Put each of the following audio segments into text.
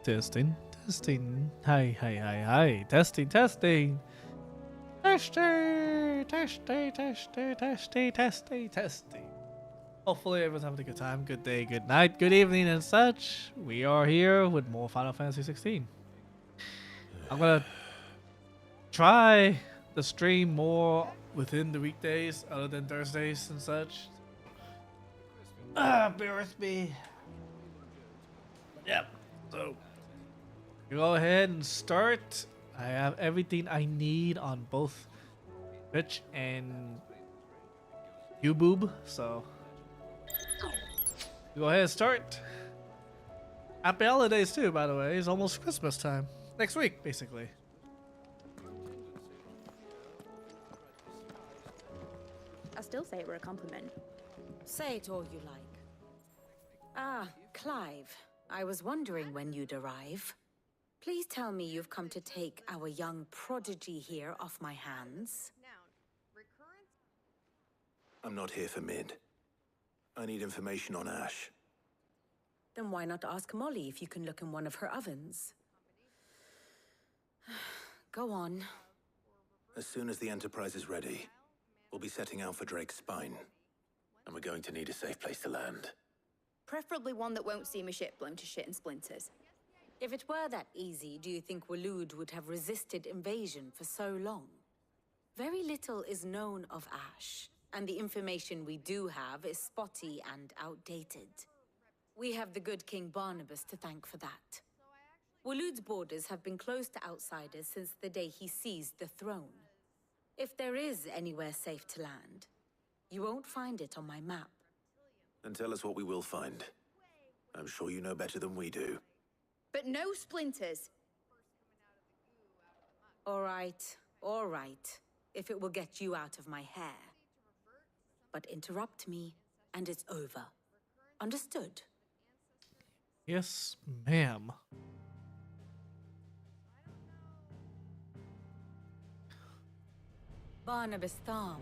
Testing, testing. Hi, hi, hi, hi. Testing, testing. Testing, testing, testing, testing, testing, testing. Hopefully everyone's having a good time, good day, good night, good evening, and such. We are here with more Final Fantasy 16. I'm gonna try to stream more within the weekdays other than Thursdays and such. Bear with me. Yep. So go ahead and start. I have everything I need on both Twitch and YouTube, so go ahead and start. Happy holidays too, by the way. It's almost Christmas time. Next week, basically. I still say it were a compliment. Say it all you like. Ah, Clive. I was wondering when you'd arrive. Please tell me you've come to take our young prodigy here off my hands. I'm not here for Mid. I need information on Ash. Then why not ask Molly if you can look in one of her ovens? Go on. As soon as the Enterprise is ready, we'll be setting out for Drake's Spine. And we're going to need a safe place to land. Preferably one that won't see my ship blown to shit and splinters. If it were that easy, do you think Waloed would have resisted invasion for so long? Very little is known of Ash, and the information we do have is spotty and outdated. We have the good King Barnabas to thank for that. Waloed's borders have been closed to outsiders since the day he seized the throne. If there is anywhere safe to land, you won't find it on my map. Then tell us what we will find. I'm sure you know better than we do. But no splinters! All right, if it will get you out of my hair. But interrupt me, and it's over. Understood? Yes, ma'am. Barnabas Tham,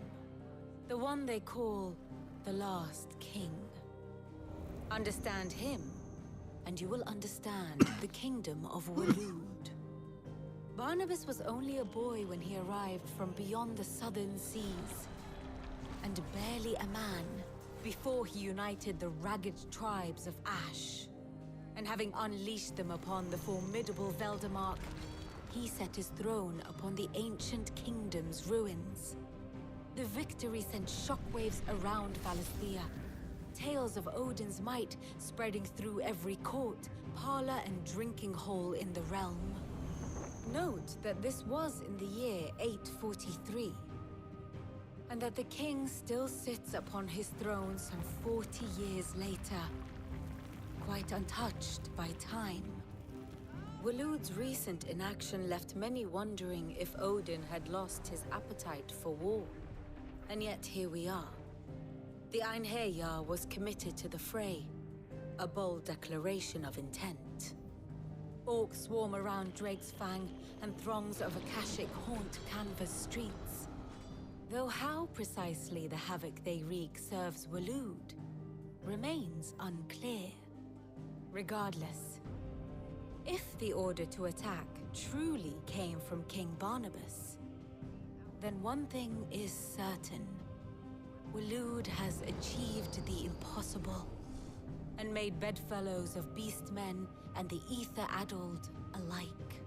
the one they call the Last King. Understand him, and you will understand the kingdom of Waloed. Barnabas was only a boy when he arrived from beyond the southern seas, and barely a man before he united the ragged tribes of Ash. And having unleashed them upon the formidable Veldamark, he set his throne upon the ancient kingdom's ruins. The victory sent shockwaves around Valisthea, tales of Odin's might spreading through every court, parlor, and drinking hole in the realm. Note that this was in the year 843, and that the king still sits upon his throne some 40 years later, quite untouched by time. Waloed's recent inaction left many wondering if Odin had lost his appetite for war. And yet here we are. The Einherjar was committed to the fray, a bold declaration of intent. Orcs swarm around Drake's Fang, and throngs of Akashic haunt Canva's streets. Though how precisely the havoc they wreak serves Waloed remains unclear. Regardless, if the order to attack truly came from King Barnabas, then one thing is certain. Waloed has achieved the impossible, and made bedfellows of beastmen and the ether-addled alike.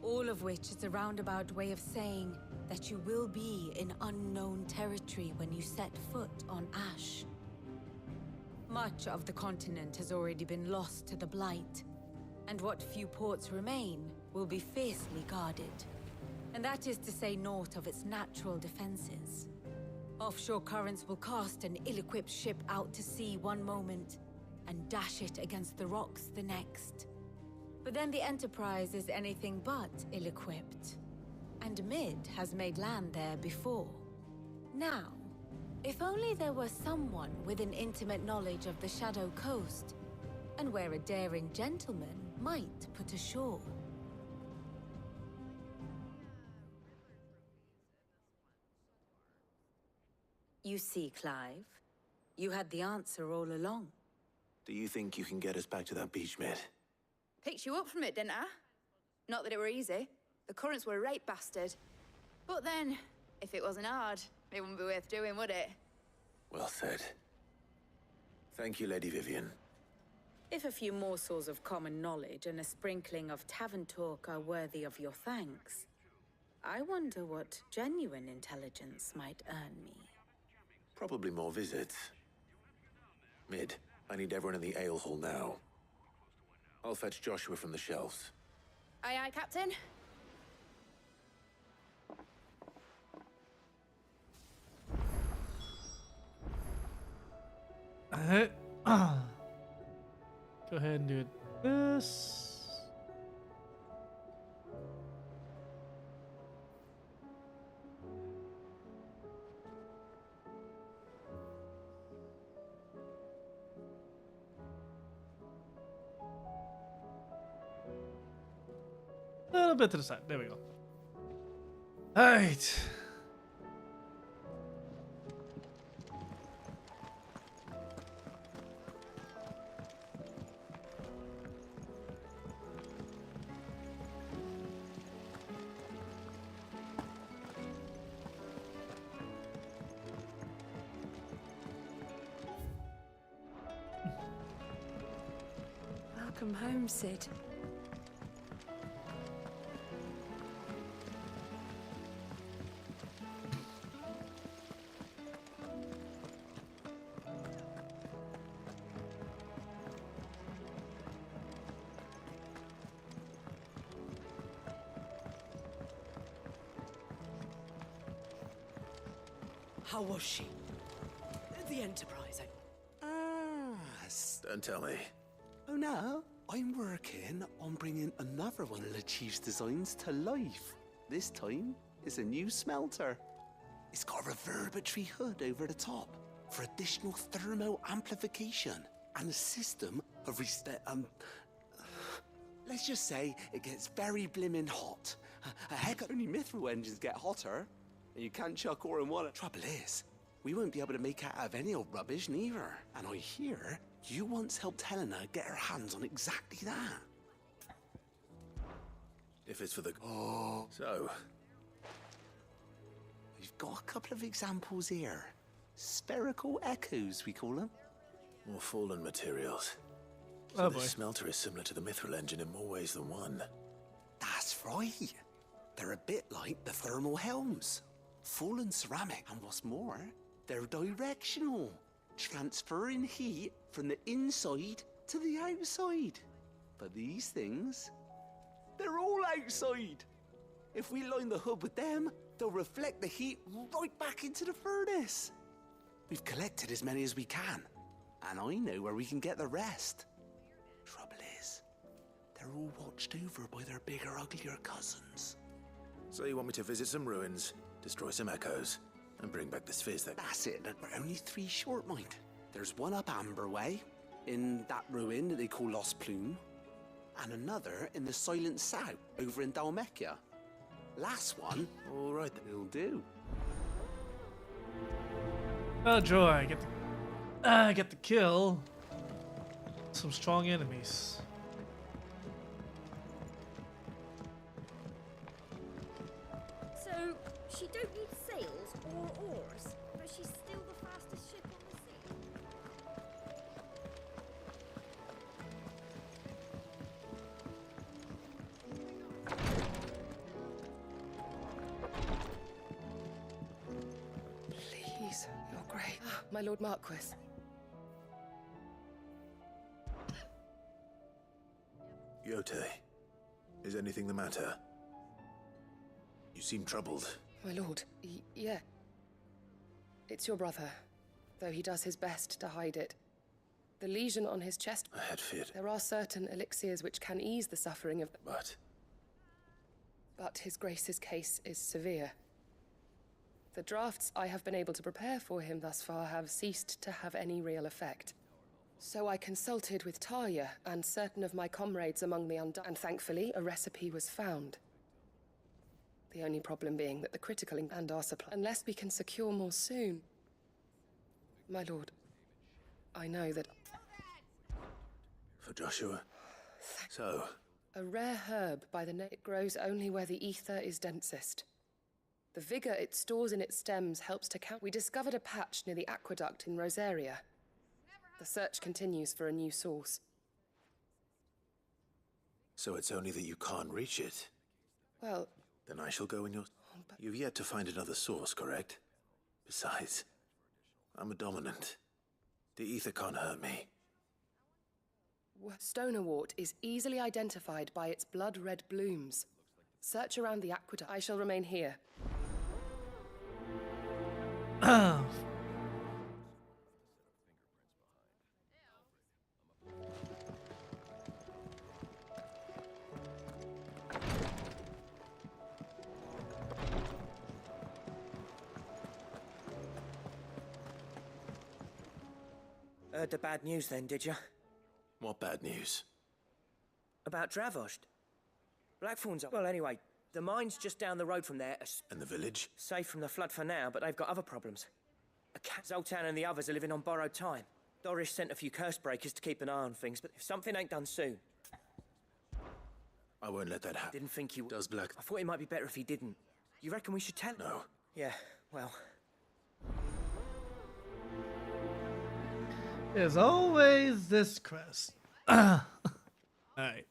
All of which is a roundabout way of saying that you will be in unknown territory when you set foot on Ash. Much of the continent has already been lost to the Blight, and what few ports remain will be fiercely guarded. And that is to say naught of its natural defenses. Offshore currents will cast an ill-equipped ship out to sea one moment, and dash it against the rocks the next. But then the Enterprise is anything but ill-equipped, and Mid has made land there before. Now, if only there were someone with an intimate knowledge of the Shadow Coast, and where a daring gentleman might put ashore. You see, Clive, you had the answer all along. Do you think you can get us back to that beach, Mid? Picked you up from it, didn't I? Not that it were easy. The currents were a right bastard. But then, if it wasn't hard, it wouldn't be worth doing, would it? Well said. Thank you, Lady Vivian. If a few morsels of common knowledge and a sprinkling of tavern talk are worthy of your thanks, I wonder what genuine intelligence might earn me. Probably more visits. Mid, I need everyone in the ale hall now. I'll fetch Joshua from the shelves. Aye, aye, Captain. Go ahead and do this. A little bit to the side. There we go. All right. Welcome home, Sid. How was she? The Enterprise. Don't tell me. Oh no, I'm working on bringing another one of the Chief's designs to life. This time, it's a new smelter. It's got a reverberatory hood over the top for additional thermal amplification and a system of let's just say it gets very blimmin' hot. Heck, only mithril engines get hotter. And you can't chuck ore in water. Trouble is, we won't be able to make it out of any old rubbish neither. And I hear you once helped Helena get her hands on exactly that. If it's for the... Oh. So, We've got a couple of examples here. Spherical echoes, we call them. more fallen materials. So Oh this boy. smelter is similar to the mithril engine in more ways than one. That's right. They're a bit like the thermal helms. Fallen ceramic, and what's more, they're directional, transferring heat from the inside to the outside. But these things, they're all outside. If we line the hood with them, they'll reflect the heat right back into the furnace. We've collected as many as we can, and I know where we can get the rest. Trouble is, they're all watched over by their bigger, uglier cousins. So you want me to visit some ruins, destroy some echoes, and bring back the spheres that... That's it, we're only 3 short, mind. There's one up Amber Way, in that ruin that they call Lost Plume, and another in the Silent South, over in Dalmekia. Last one, All right then. will do. Oh joy, get the kill. Some strong enemies. So, she don't need sails or oars, but she's still the fastest ship on the sea. Please, you're great. My Lord Marquis. Yote, is anything the matter? You seem troubled. My lord, yeah. It's your brother, though he does his best to hide it. The lesion on his chest. I had feared, There are certain elixirs which can ease the suffering of... but His Grace's case is severe. The drafts I have been able to prepare for him thus far have ceased to have any real effect. So I consulted with Talia and certain of my comrades among the undone, and thankfully a recipe was found. The only problem being that the critical and our supply, unless we can secure more soon. My lord, I know that... for Joshua, So, A rare herb by the name. It grows only where the ether is densest. The vigor it stores in its stems helps to count. We discovered a patch near the aqueduct in Rosaria. The search continues for a new source. so it's only that you can't reach it. Well, Then I shall go in your... You've yet to find another source, correct? Besides, I'm a dominant. The ether can't hurt me. Stonerwort is easily identified by its blood-red blooms. Search around the aqueduct. I shall remain here. Heard the bad news then, did you? What bad news? About Dravost. Blackthorn's up. Well, anyway, the mine's just down the road from there. And the village? Safe from the flood for now, but they've got other problems. Zoltan and the others are living on borrowed time. Doris sent a few curse breakers to keep an eye on things, but if something ain't done soon... I won't let that happen. Didn't think he would. Does Black... I thought it might be better if he didn't. You reckon we should tell him? No. Yeah, well... There's always this crest. Alright.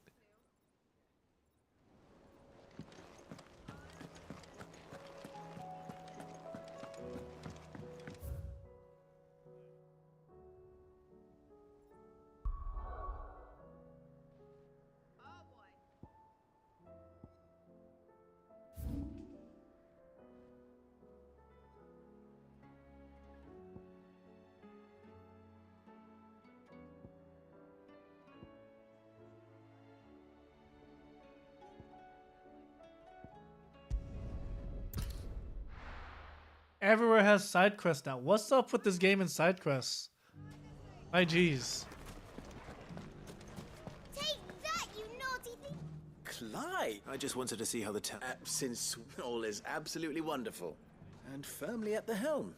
Everywhere has side quests now. What's up with this game and side quests? My jeez. Take that, you naughty thing! Clive! I just wanted to see how the town... Since all is absolutely wonderful and firmly at the helm.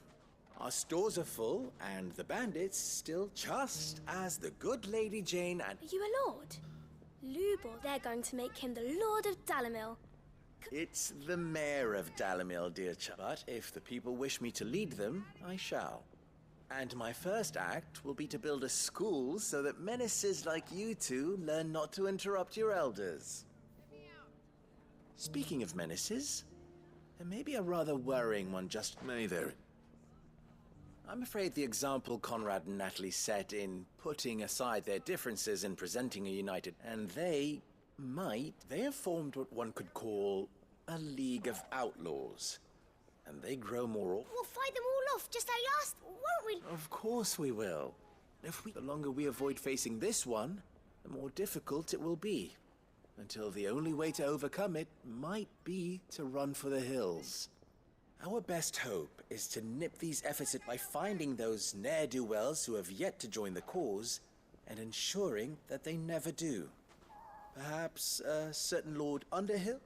Our stores are full and the bandits still just as the good Lady Jane and... Are you a lord? Lubor, they're going to make him the Lord of Dalamil. It's the mayor of Dalamil, dear child. But if the people wish me to lead them, I shall. And my first act will be to build a school so that menaces like you two learn not to interrupt your elders. Speaking of menaces, there may be a rather worrying one just... May there... I'm afraid the example Conrad and Natalie set in putting aside their differences and presenting a united... And they have formed what one could call a League of Outlaws. And they grow more... We'll fight them all off, just like last, won't we? Of course we will. The longer we avoid facing this one, the more difficult it will be. Until the only way to overcome it might be to run for the hills. Our best hope is to nip these efforts by finding those ne'er-do-wells who have yet to join the cause and ensuring that they never do. Perhaps a certain Lord Underhill?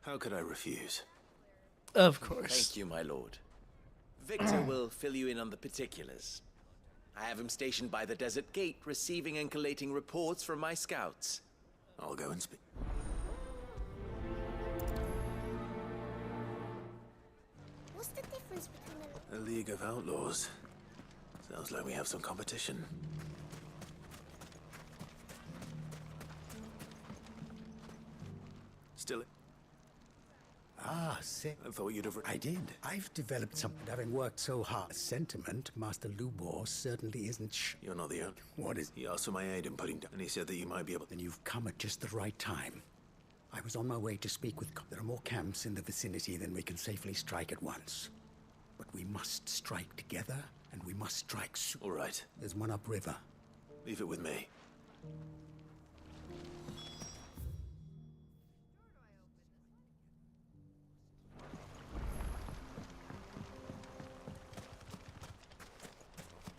How could I refuse? Of course. Thank you, my lord. Victor will fill you in on the particulars. I have him stationed by the desert gate, receiving and collating reports from my scouts. I'll go and speak. What's the difference between A League of Outlaws. Sounds like we have some competition. Still... Ah, sick. I thought you'd have... I did. I've developed something. Having worked so hard. Sentiment, Master Lubor certainly isn't You're not the only... What is... He asked for my aid in putting down, and he said that you might be able... Then you've come at just the right time. I was on my way to speak with... There are more camps in the vicinity than we can safely strike at once. But we must strike together, and we must strike soon. All right. There's one upriver. Leave it with me.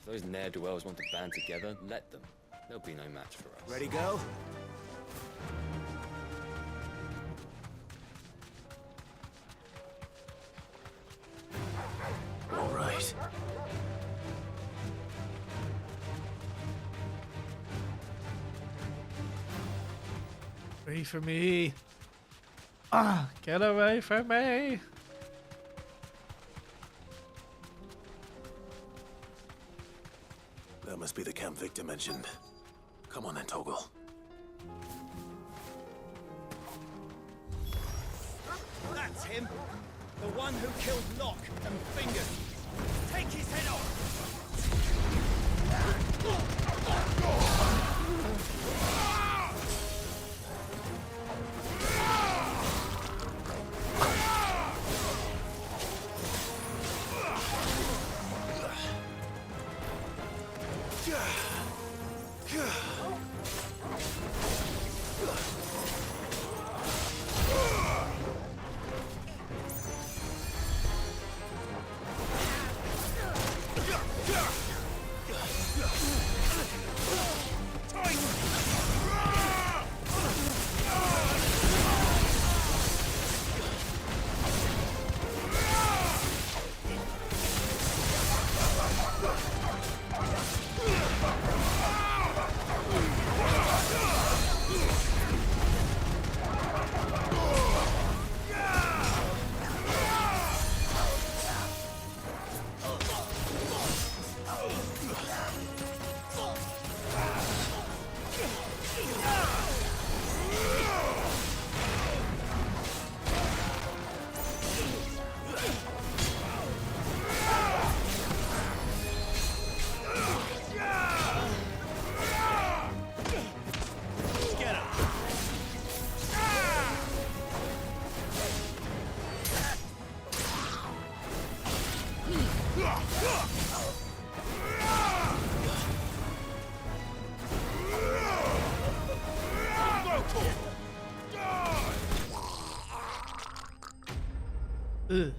If those ne'er-do-wells want to band together, let them. They'll be no match for us. Ready, go? All right. Away from me. Ah, get away from me. That must be the camp Victor mentioned. Come on then, Toggle. That's him! The one who killed Locke and Fingers! Take his head off! Ugh.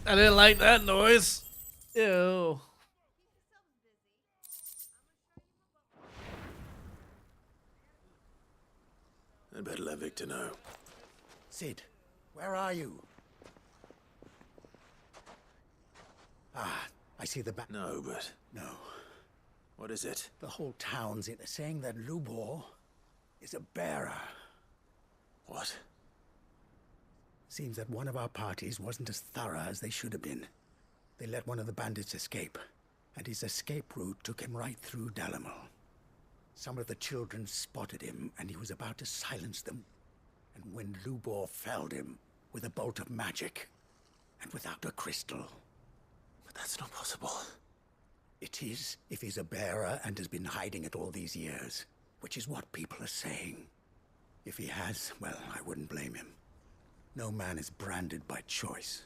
I didn't like that noise. Ew. I'd better let Victor know. Sid, where are you? Ah, I see the back. No, but... No. What is it? The whole town's in saying that Lubor is a bearer. What? Seems that one of our parties wasn't as thorough as they should have been. They let one of the bandits escape, and his escape route took him right through Dalamar. Some of the children spotted him, and he was about to silence them. And when Lubor felled him with a bolt of magic, and without a crystal. But that's not possible. It is, if he's a bearer and has been hiding it all these years, which is what people are saying. If he has, well, I wouldn't blame him. No man is branded by choice.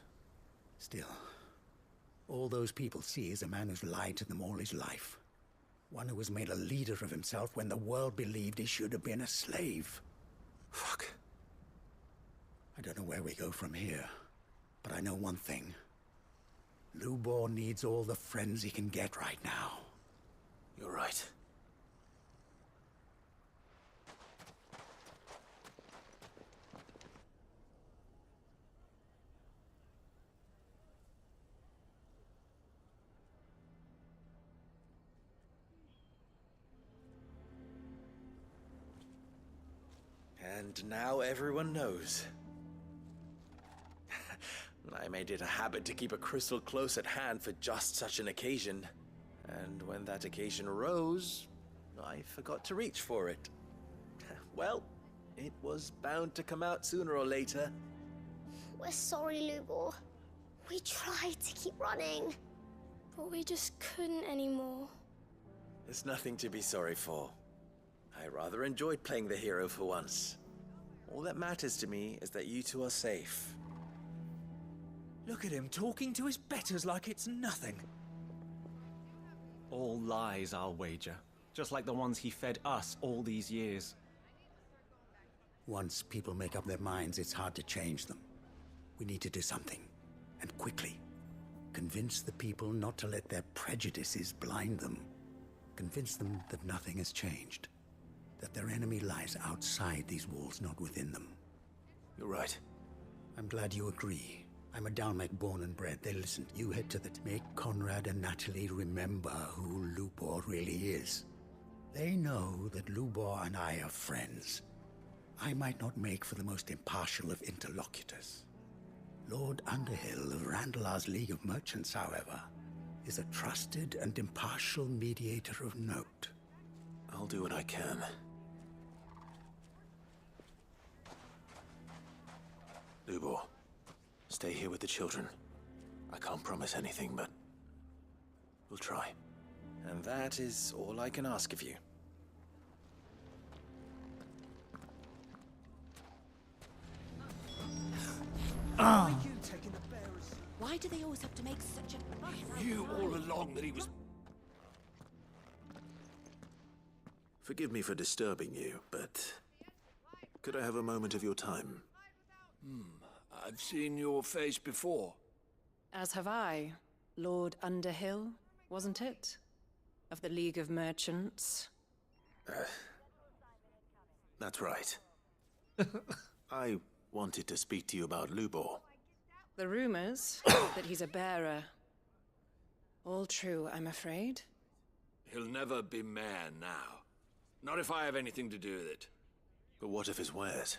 Still, all those people see is a man who's lied to them all his life. One who was made a leader of himself when the world believed he should have been a slave. Fuck. I don't know where we go from here, but I know one thing. Lubor needs all the friends he can get right now. You're right. And now everyone knows. I made it a habit to keep a crystal close at hand for just such an occasion. And when that occasion arose, I forgot to reach for it. Well, it was bound to come out sooner or later. We're sorry, Lubor. We tried to keep running, but we just couldn't anymore. There's nothing to be sorry for. I rather enjoyed playing the hero for once. All that matters to me is that you two are safe. Look at him talking to his betters like it's nothing. All lies, I'll wager. Just like the ones he fed us all these years. Once people make up their minds, it's hard to change them. We need to do something, and quickly. Convince the people not to let their prejudices blind them. Convince them that nothing has changed. That their enemy lies outside these walls, not within them. You're right. I'm glad you agree. I'm a Dalmek born and bred. They listen. You head to the... Make Conrad and Natalie remember who Lubor really is. They know that Lubor and I are friends, I might not make for the most impartial of interlocutors. Lord Underhill of Randalar's League of Merchants, however, is a trusted and impartial mediator of note. I'll do what I can. Lubor, stay here with the children. I can't promise anything, but we'll try. And that is all I can ask of you. Why do they always have to make such a fuss? I knew all along that he was... Forgive me for disturbing you, but could I have a moment of your time? I've seen your face before. As have I. Lord Underhill, wasn't it? Of the League of Merchants. That's right. I wanted to speak to you about Lubor. The rumors that he's a bearer. All true, I'm afraid. He'll never be mayor now. Not if I have anything to do with it. But what of his wares?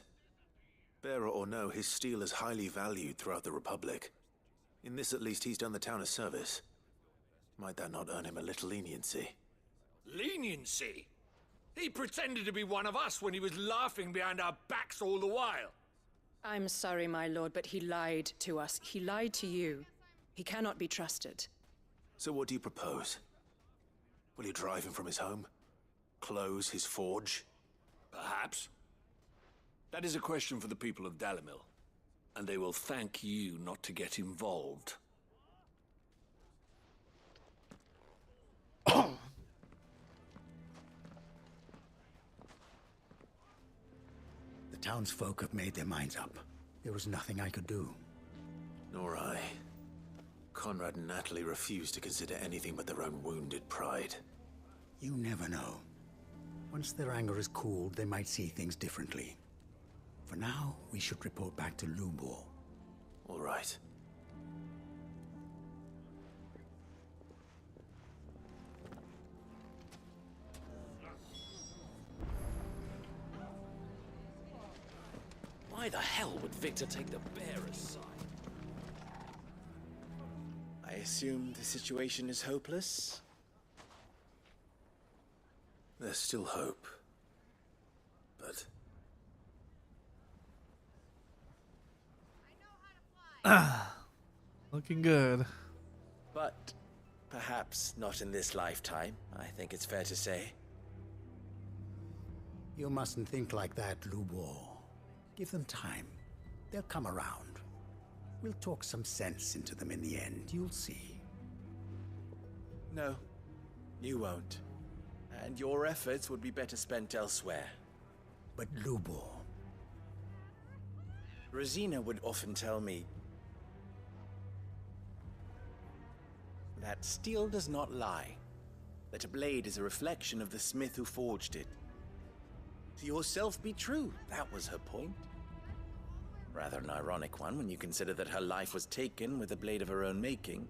Bearer or no, his steel is highly valued throughout the Republic. In this at least, he's done the town a service. Might that not earn him a little leniency? Leniency? He pretended to be one of us when he was laughing behind our backs all the while. I'm sorry, my lord, but he lied to us. He lied to you. He cannot be trusted. So what do you propose? Will you drive him from his home? Close his forge? Perhaps. That is a question for the people of Dalimil. And they will thank you not to get involved. The townsfolk have made their minds up. There was nothing I could do. Nor I. Conrad and Natalie refused to consider anything but their own wounded pride. You never know. Once their anger is cooled, they might see things differently. For now, we should report back to Lubor. All right. Why the hell would Victor take the bearer's side? I assume the situation is hopeless? There's still hope. But... Looking good. But perhaps not in this lifetime, I think it's fair to say. You mustn't think like that, Lubor. Give them time. They'll come around. We'll talk some sense into them in the end, you'll see. No, you won't. And your efforts would be better spent elsewhere. But Lubor... Rosina would often tell me that steel does not lie, that a blade is a reflection of the smith who forged it. To yourself be true, that was her point. Rather an ironic one when you consider that her life was taken with a blade of her own making.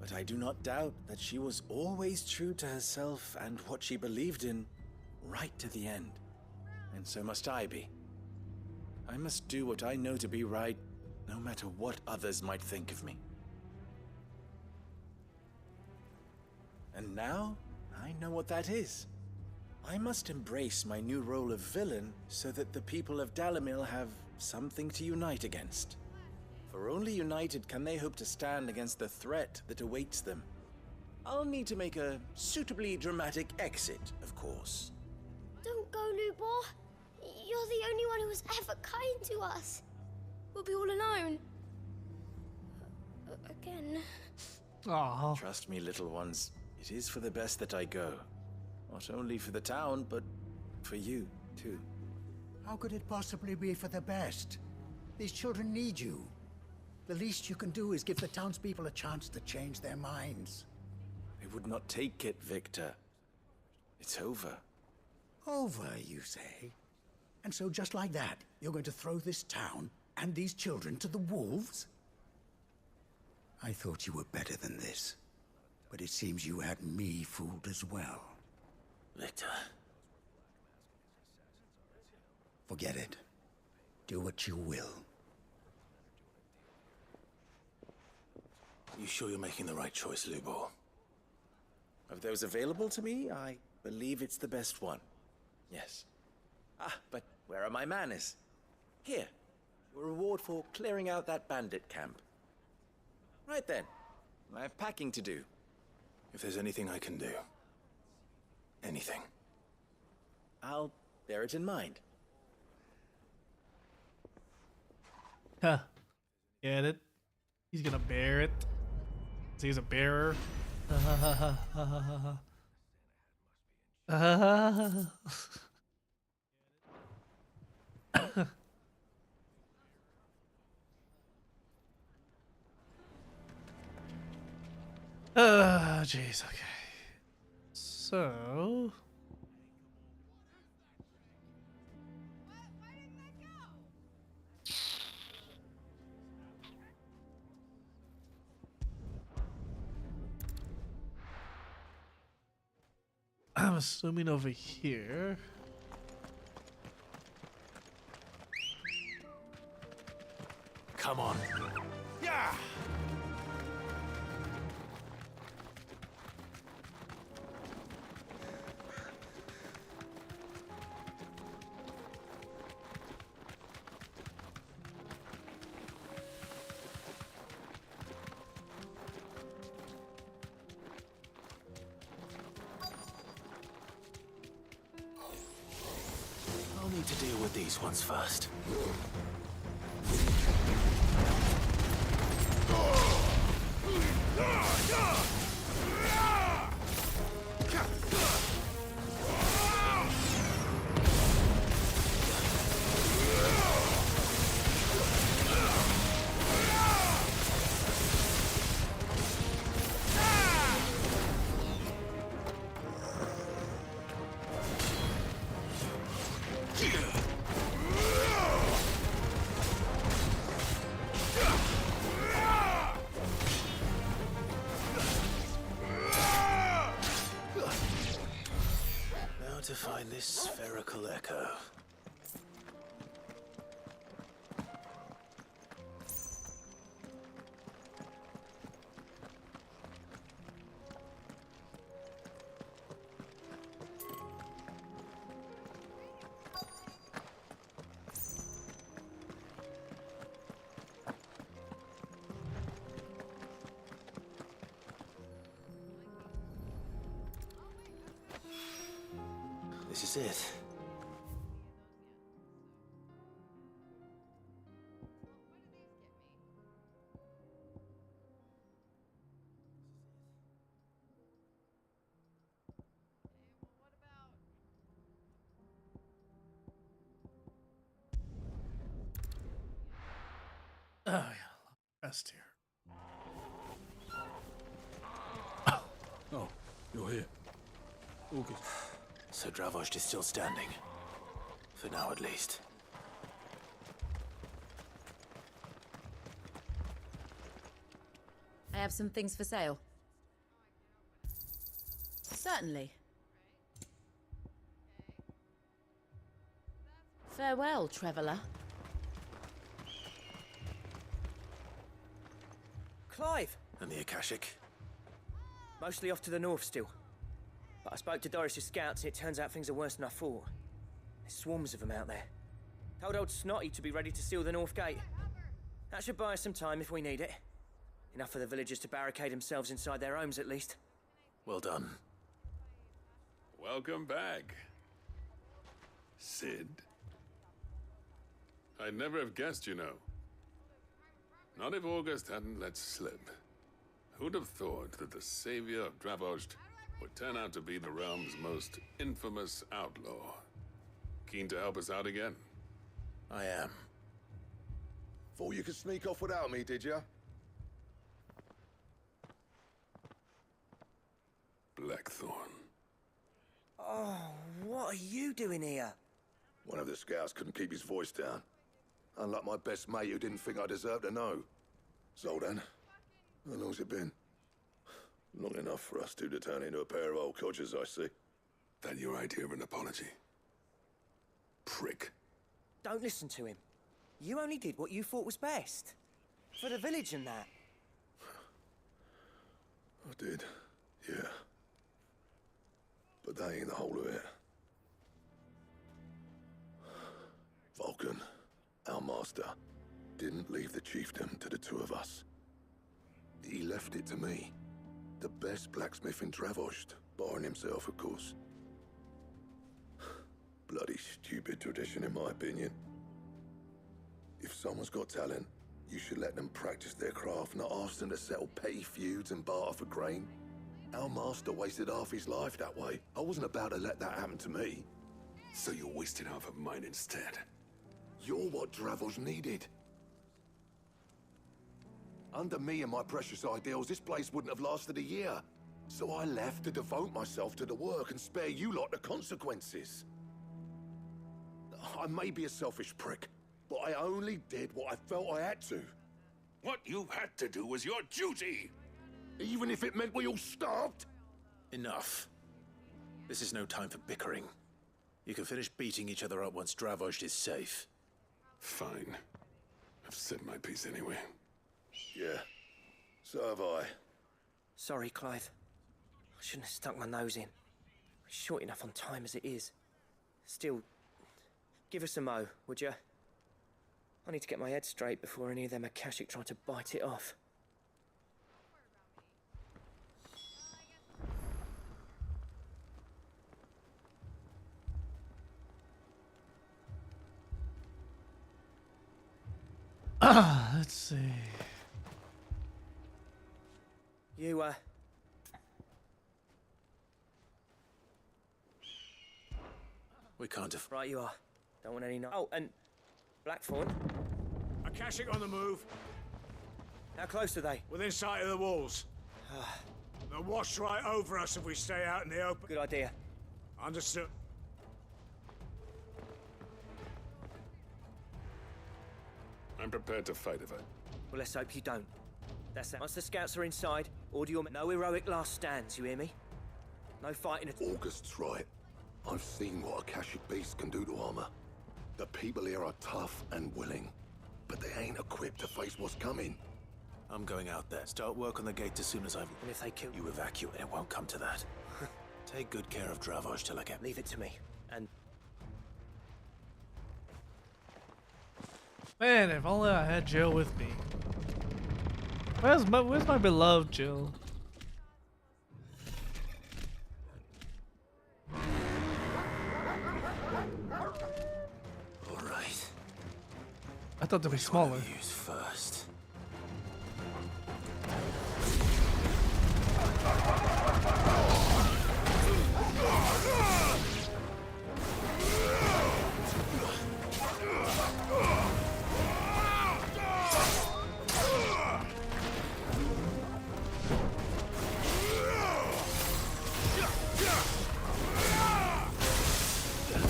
But I do not doubt that she was always true to herself and what she believed in, right to the end. And so must I be. I must do what I know to be right, no matter what others might think of me. And now, I know what that is. I must embrace my new role of villain so that the people of Dalimil have something to unite against. For only united can they hope to stand against the threat that awaits them. I'll need to make a suitably dramatic exit, of course. Don't go, Lubor. You're the only one who was ever kind to us. We'll be all alone. Again. Aww. Trust me, little ones. It is for the best that I go. Not only for the town, but for you, too. How could it possibly be for the best? These children need you. The least you can do is give the townspeople a chance to change their minds. They would not take it, Victor. It's over. Over, you say? And so just like that, you're going to throw this town and these children to the wolves? I thought you were better than this. But it seems you had me fooled as well. Victor. Forget it. Do what you will. You sure you're making the right choice, Lubor? Of those available to me, I believe it's the best one. Yes. Ah, but where are my manners? Here, your reward for clearing out that bandit camp. Right then, I have packing to do. If there's anything I can do, anything, I'll bear it in mind. Huh. Get it? He's gonna bear it. He's a bearer. Jeez, okay. So... I'm assuming over here. Come on. Yeah! I'll need to deal with these ones first. Now to find this spherical echo. This is it. Oh yeah, best here. Oh, you're here. All good. So Dravost is still standing. For now, at least. I have some things for sale. Certainly. Farewell, traveller. Clive! And the Akashic? Mostly off to the north still. But I spoke to Doris's scouts and it turns out things are worse than I thought. There's swarms of them out there. Told old Snotty to be ready to seal the north gate. That should buy us some time if we need it. Enough for the villagers to barricade themselves inside their homes at least. Well done. Welcome back, Sid. I'd never have guessed, you know. Not if August hadn't let slip. Who'd have thought that the savior of Dravost would turn out to be the realm's most infamous outlaw? Keen to help us out again? I am. Thought you could sneak off without me, did ya? Blackthorn. Oh, what are you doing here? One of the scouts couldn't keep his voice down. Unlike my best mate who didn't think I deserved to know. So then, how long's it been? Long enough for us two to turn into a pair of old codgers, I see. That your idea of an apology? Prick. Don't listen to him. You only did what you thought was best. For the village and that. I did, yeah. But that ain't the whole of it. Vulcan, our master, didn't leave the chiefdom to the two of us. He left it to me. The best blacksmith in Dravost, barring himself, of course. Bloody stupid tradition, in my opinion. If someone's got talent, you should let them practice their craft, not ask them to settle petty feuds and barter for grain. Our master wasted half his life that way. I wasn't about to let that happen to me. So you wasted half of mine instead. You're what Dravost needed. Under me and my precious ideals, this place wouldn't have lasted a year. So I left to devote myself to the work and spare you lot the consequences. I may be a selfish prick, but I only did what I felt I had to. What you had to do was your duty! Even if it meant we all starved? Enough. This is no time for bickering. You can finish beating each other up once Dravost is safe. Fine. I've said my piece anyway. Yeah, so have I. Sorry, Clive. I shouldn't have stuck my nose in. We're short enough on time as it is. Still, give us a mo, would you? I need to get my head straight before any of them Akashic try to bite it off. Let's see. You, We can't have... Right you are. Don't want any... Oh, and... Blackthorn? Akashic on the move. How close are they? Within sight of the walls. They'll wash right over us if we stay out in the open. Good idea. Understood. I'm prepared to fight if I... Well, let's hope you don't. That's it. Once the scouts are inside, order your men. No heroic last stands, you hear me? No fighting at all. August's right. I've seen what Akashic beasts can do to armor. The people here are tough and willing, but they ain't equipped to face what's coming. I'm going out there. Start work on the gate as soon as I've... And if they kill you, evacuate. It won't come to that. Take good care of Dravost till I get... Leave it to me. And... Man, if only I had Jill with me. Where's my beloved Jill? All right. I thought they'd be smaller. Use first.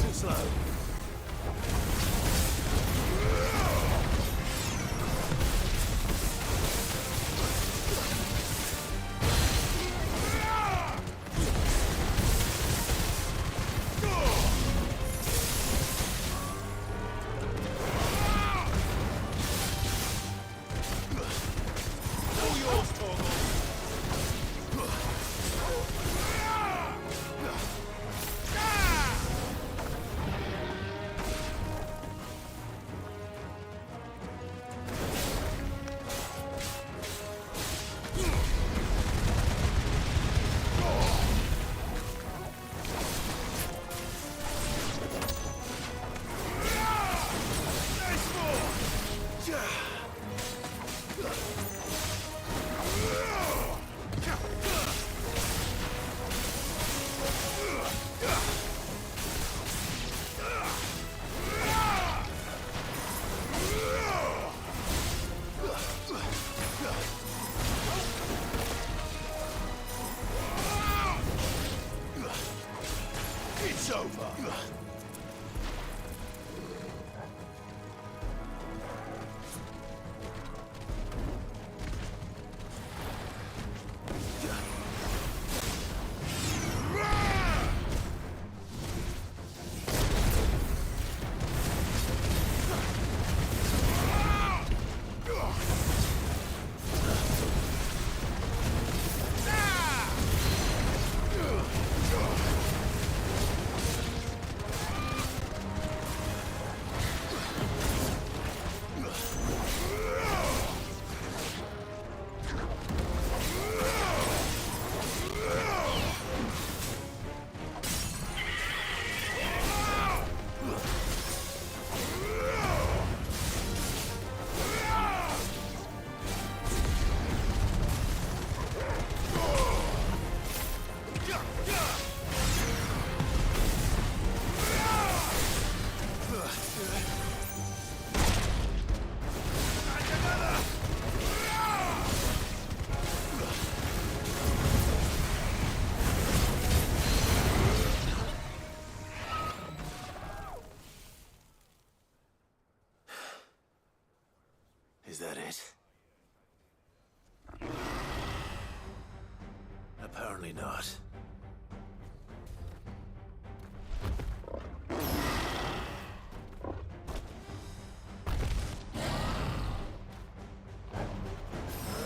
Too slow. Is that it? Apparently not.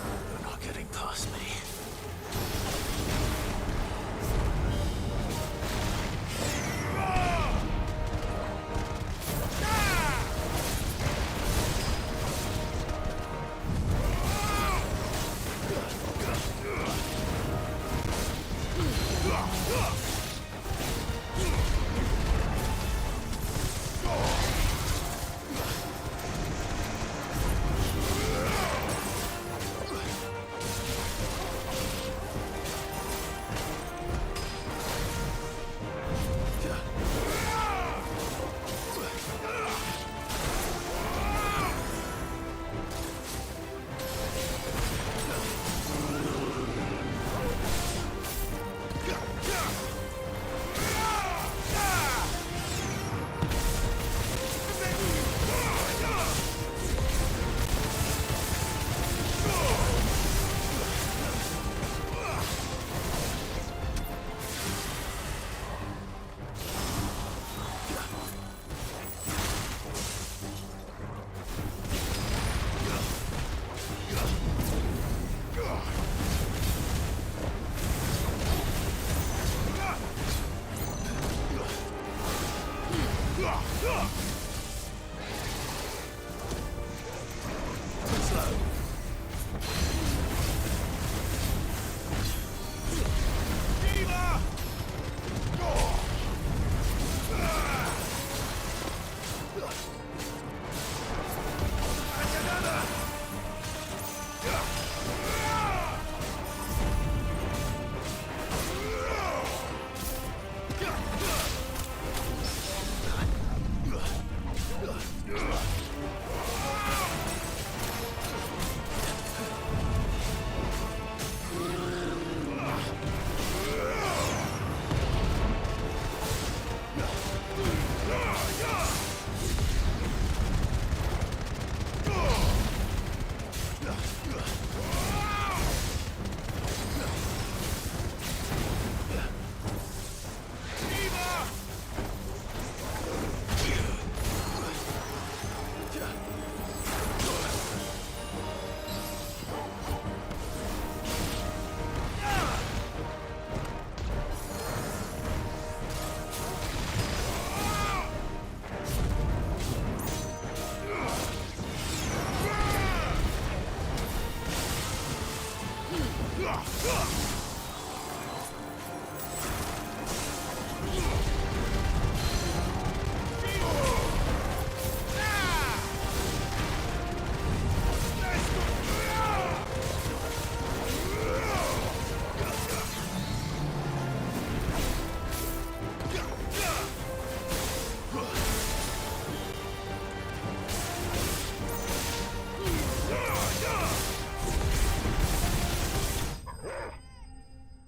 You're not getting past me.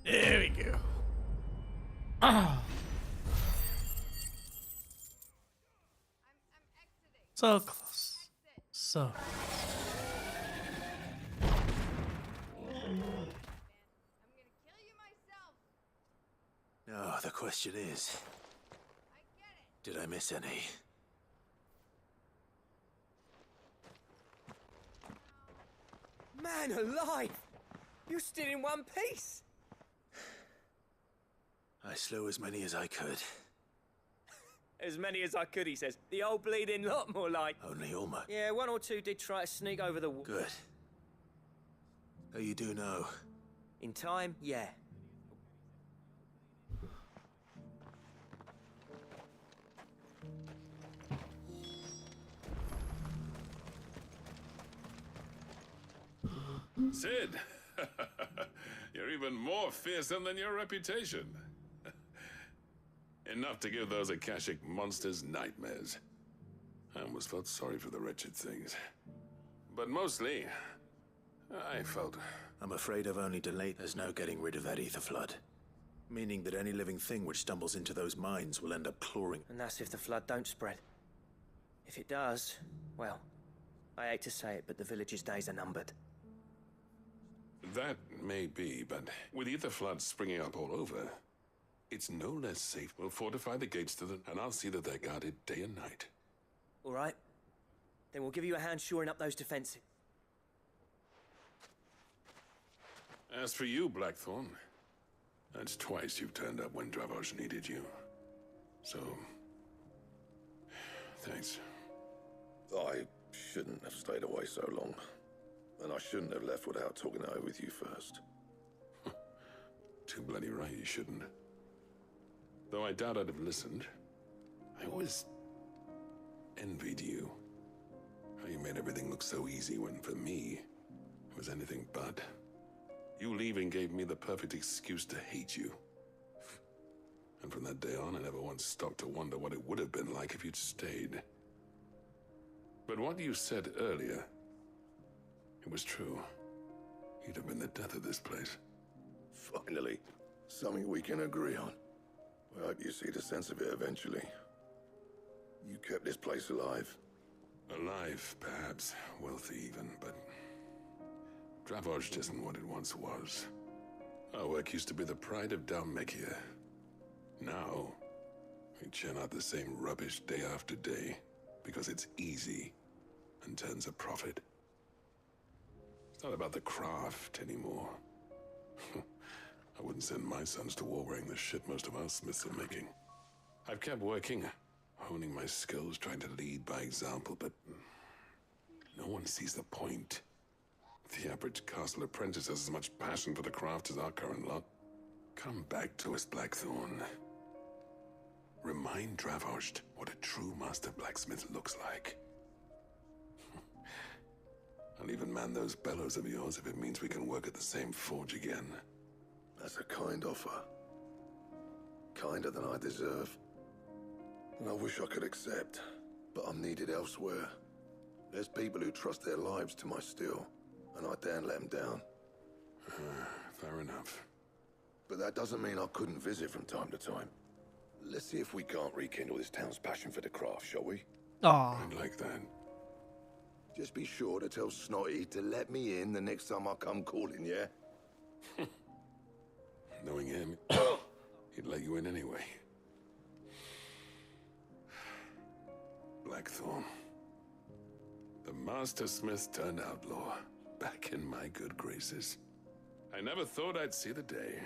There we go. So close. So. No, the question is, did I miss any? Man alive! You're still in one piece! I slew as many as I could. As many as I could, he says. The old bleeding lot, more like. Only almost. Yeah, one or two did try to sneak over the wall. Good. So you do know? In time, yeah. Sid! You're even more fearsome than your reputation. Enough to give those Akashic monsters nightmares. I almost felt sorry for the wretched things. But mostly, I felt... I'm afraid I've only delayed. There's no getting rid of that ether flood. Meaning that any living thing which stumbles into those mines will end up clawing. And that's if the flood don't spread. If it does, well, I hate to say it, but the village's days are numbered. That may be, but with Ether floods springing up all over, it's no less safe. We'll fortify the gates to them, and I'll see that they're guarded day and night. All right. Then we'll give you a hand shoring up those defenses. As for you, Blackthorn, that's twice you've turned up when Dravosh needed you. So, thanks. I shouldn't have stayed away so long. And I shouldn't have left without talking it over with you first. Too bloody right you shouldn't. Though I doubt I'd have listened. I always envied you. How you made everything look so easy when, for me, it was anything but. You leaving gave me the perfect excuse to hate you. And from that day on, I never once stopped to wonder what it would have been like if you'd stayed. But what you said earlier, it was true. You'd have been the death of this place. Finally, something we can agree on. I hope you see the sense of it eventually. You kept this place alive. Alive, perhaps. Wealthy even, but Dravosh isn't what it once was. Our work used to be the pride of Dalmekia. Now, we churn out the same rubbish day after day because it's easy and turns a profit. It's not about the craft anymore. I wouldn't send my sons to war wearing the shit most of our smiths are making. I've kept working, honing my skills, trying to lead by example, but no one sees the point. The average castle apprentice has as much passion for the craft as our current lot. Come back to us, Blackthorn. Remind Dravosh what a true master blacksmith looks like. I'll even man those bellows of yours if it means we can work at the same forge again. That's a kind offer. Kinder than I deserve. And I wish I could accept, but I'm needed elsewhere. There's people who trust their lives to my steel, and I daren't let them down. Fair enough. But that doesn't mean I couldn't visit from time to time. Let's see if we can't rekindle this town's passion for the craft, shall we? Aw. I'd like that. Just be sure to tell Snotty to let me in the next time I come calling, yeah? Knowing him, he'd let you in anyway. Blackthorn. The Master Smith turned outlaw, back in my good graces. I never thought I'd see the day.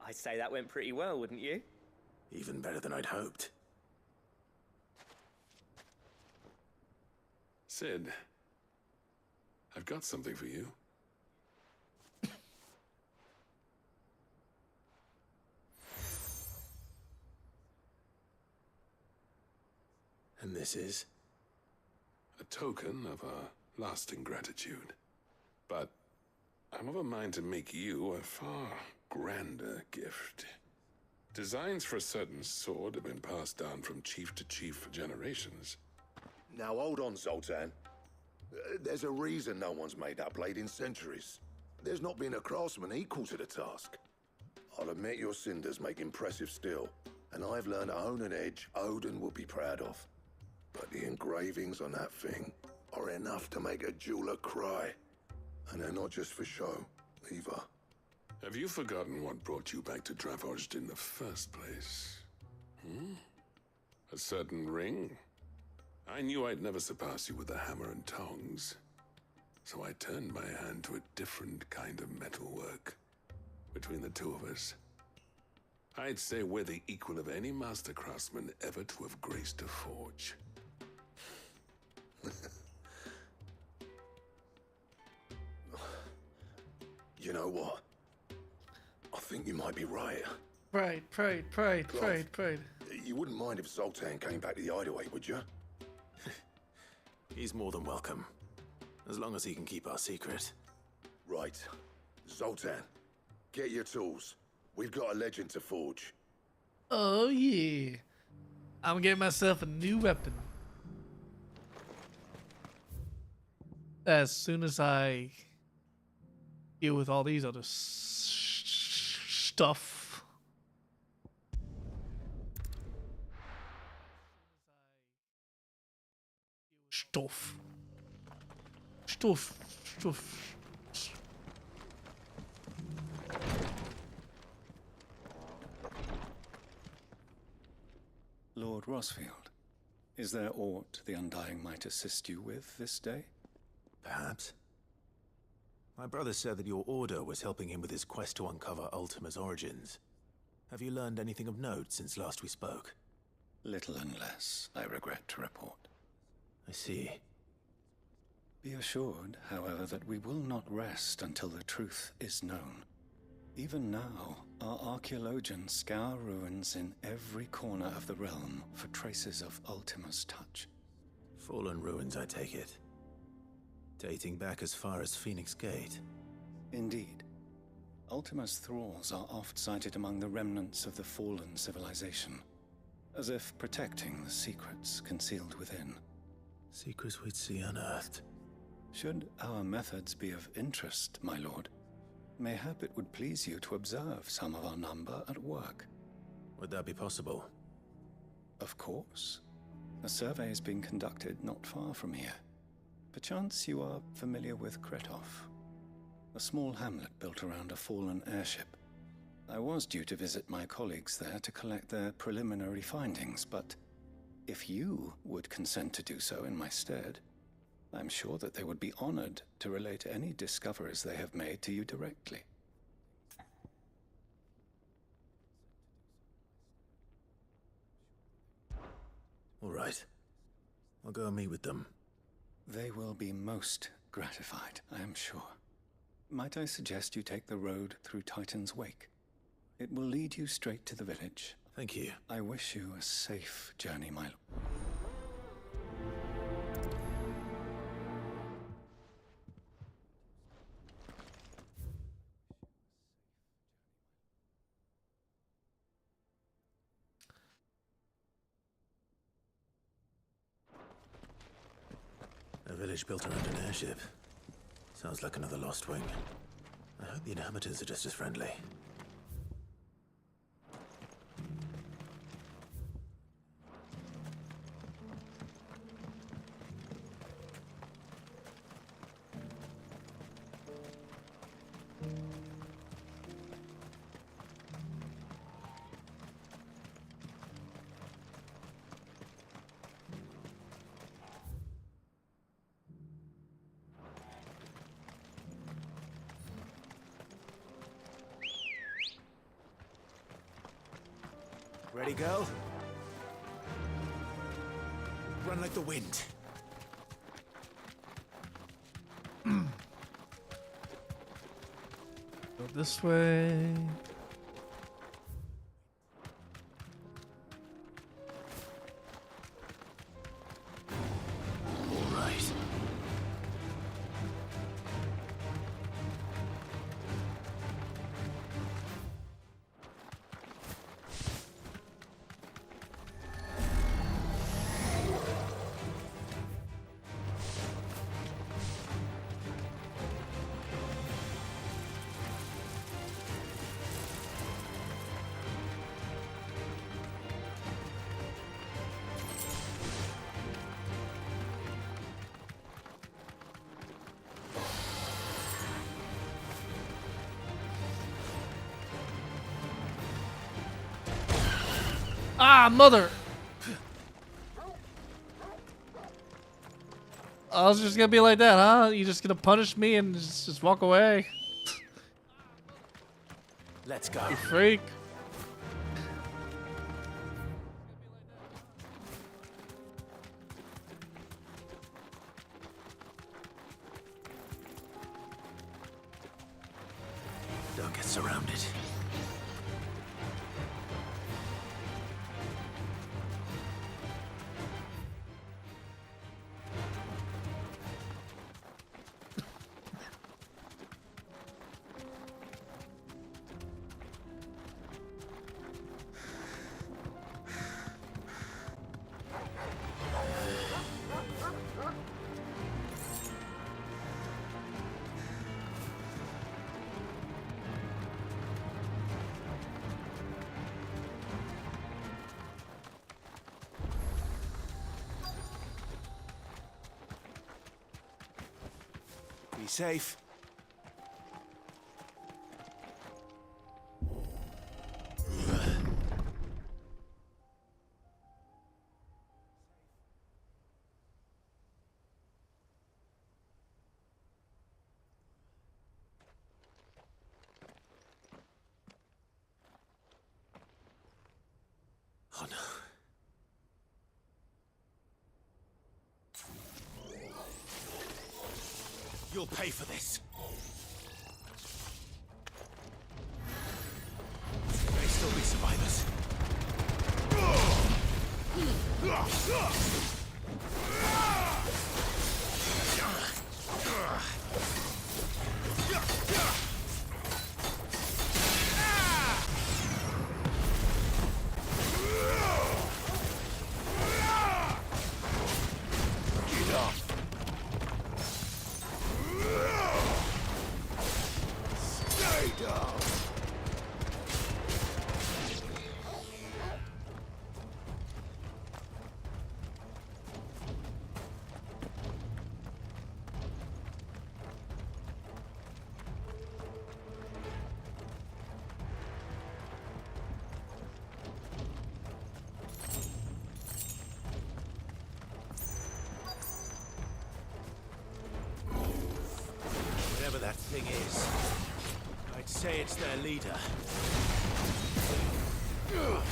I'd say that went pretty well, wouldn't you? Even better than I'd hoped. Sid, I've got something for you. And this is? A token of our lasting gratitude. But I'm of a mind to make you a far grander gift. Designs for a certain sword have been passed down from chief to chief for generations. Now hold on, Zoltan. There's a reason no one's made that blade in centuries. There's not been a craftsman equal to the task. I'll admit your cinders make impressive steel, and I've learned to hone an edge Odin will be proud of. But the engravings on that thing are enough to make a jeweler cry. And they're not just for show, either. Have you forgotten what brought you back to Dravosh in the first place? A certain ring? I knew I'd never surpass you with the hammer and tongs. So I turned my hand to a different kind of metalwork. Between the two of us, I'd say we're the equal of any master craftsman ever to have graced a forge. You know what? I think you might be right. Pride. You wouldn't mind if Zoltan came back to the hideaway, would you? He's more than welcome. As long as he can keep our secret. Right. Zoltan, get your tools. We've got a legend to forge. Oh yeah. I'm getting myself a new weapon. As soon as I deal with all these other stuff. Stuff. Stuff. Stuff. Lord Rosfield, is there aught the Undying might assist you with this day? Perhaps. My brother said that your order was helping him with his quest to uncover Ultima's origins. Have you learned anything of note since last we spoke? Little and less, I regret to report. I see. Be assured, however, that we will not rest until the truth is known. Even now, our archaeologians scour ruins in every corner of the realm for traces of Ultima's touch. Fallen ruins, I take it. Dating back as far as Phoenix Gate. Indeed. Ultima's thralls are oft sighted among the remnants of the fallen civilization, as if protecting the secrets concealed within. Secrets we'd see unearthed. Should our methods be of interest, my lord, mayhap it would please you to observe some of our number at work. Would that be possible? Of course. A survey is being conducted not far from here. Perchance you are familiar with Kretov, a small hamlet built around a fallen airship. I was due to visit my colleagues there to collect their preliminary findings, but if you would consent to do so in my stead, I'm sure that they would be honored to relate any discoveries they have made to you directly. All right. I'll go and meet with them. They will be most gratified, I am sure. Might I suggest you take the road through Titan's Wake? It will lead you straight to the village. Thank you. I wish you a safe journey, my lord. A village built around an airship. Sounds like another Lost Wing. I hope the inhabitants are just as friendly. Ready, girl? Run like the wind. Go this way. All right. Ah, mother! I was just gonna be like that, huh? You just gonna punish me and just walk away? Let's go. You freak. Don't get surrounded. safe. Oh no. You'll pay for this. There may still be survivors. Get up. Stay down. Whatever that thing is, I'd say it's their leader. Ugh.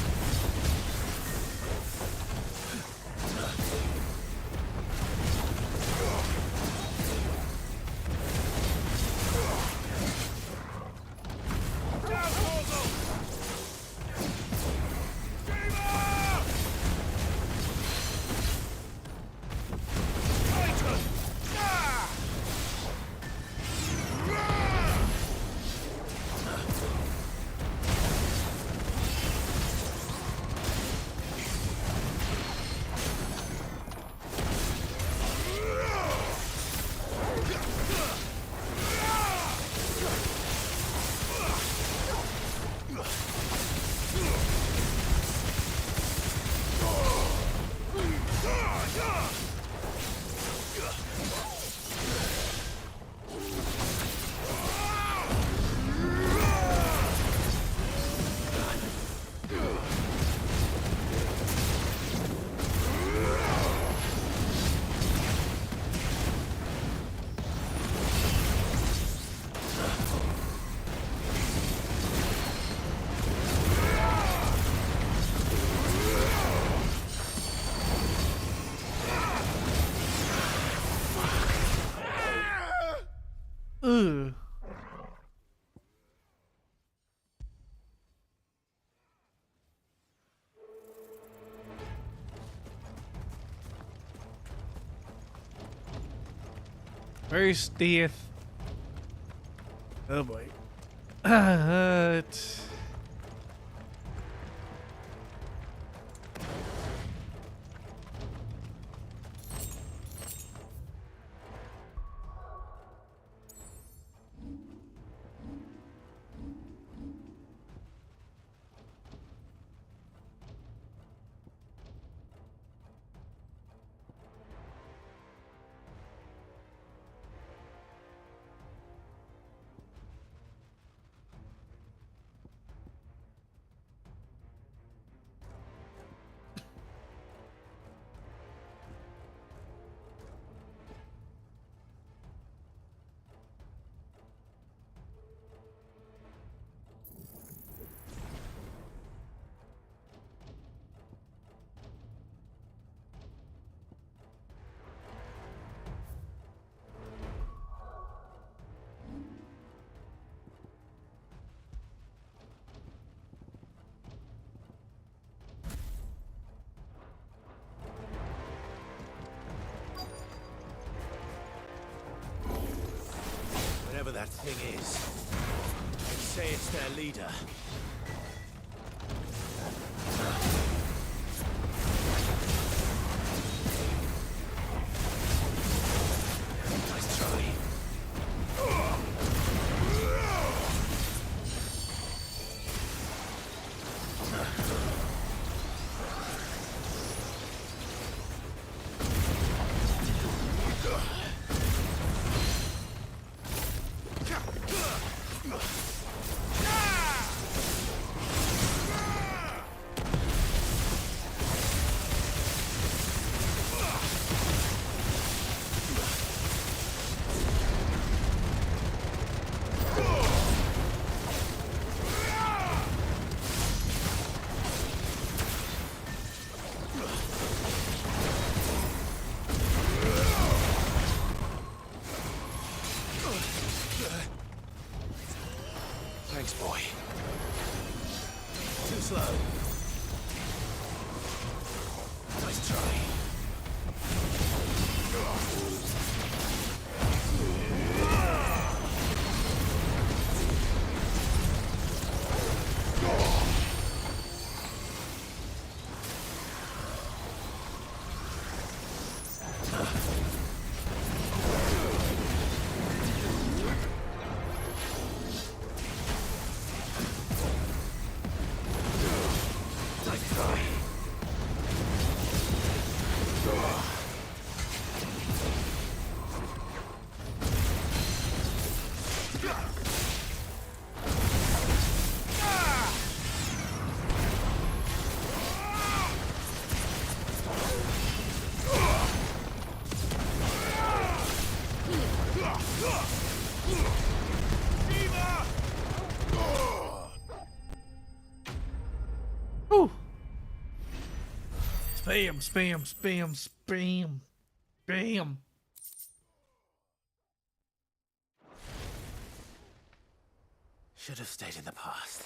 First death. Oh boy. Whatever that thing is, I'd say it's their leader. Nice try. Woo! Spam, spam, spam, spam, spam. Should have stayed in the past.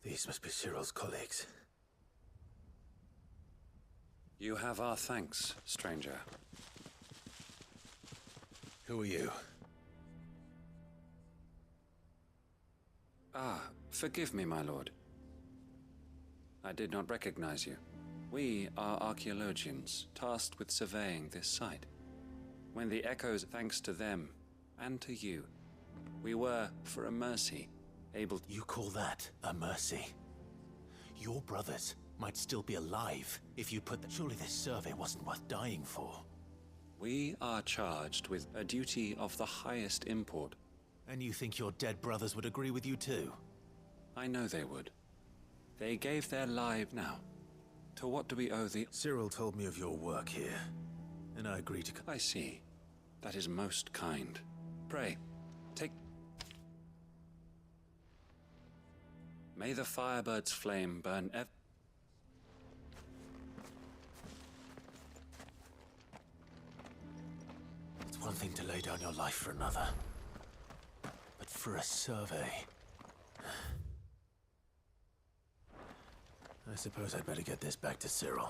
These must be Cyril's colleagues. You have our thanks, stranger. Who are you? Ah, forgive me, my lord. I did not recognize you. We are archaeologians, tasked with surveying this site. When the echoes, thanks to them, and to you, we were, for a mercy, able to— You call that a mercy? Your brothers might still be alive if you put— Surely this survey wasn't worth dying for. We are charged with a duty of the highest import. And you think your dead brothers would agree with you too? I know they would. They gave their lives now. To what do we owe the— Cyril told me of your work here, and I agreed to— I see. That is most kind. Pray, take— May the Firebird's flame burn ever— It's one thing to lay down your life for another. But for a survey... I suppose I'd better get this back to Cyril.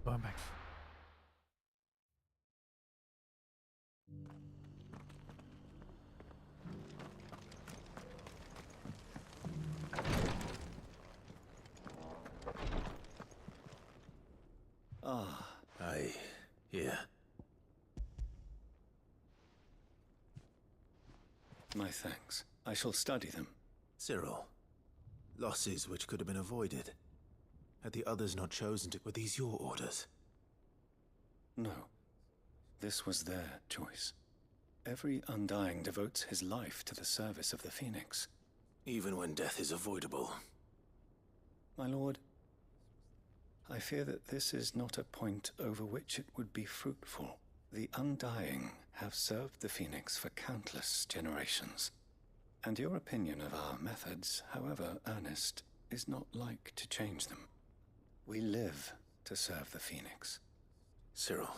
Going back. Ah. Yeah. My thanks. I shall study them. Cyril, losses which could have been avoided. Had the others not chosen to— Were these your orders? No. This was their choice. Every Undying devotes his life to the service of the Phoenix. Even when death is avoidable. My lord, I fear that this is not a point over which it would be fruitful. The Undying have served the Phoenix for countless generations. And your opinion of our methods, however earnest, is not like to change them. We live to serve the Phoenix. Cyril,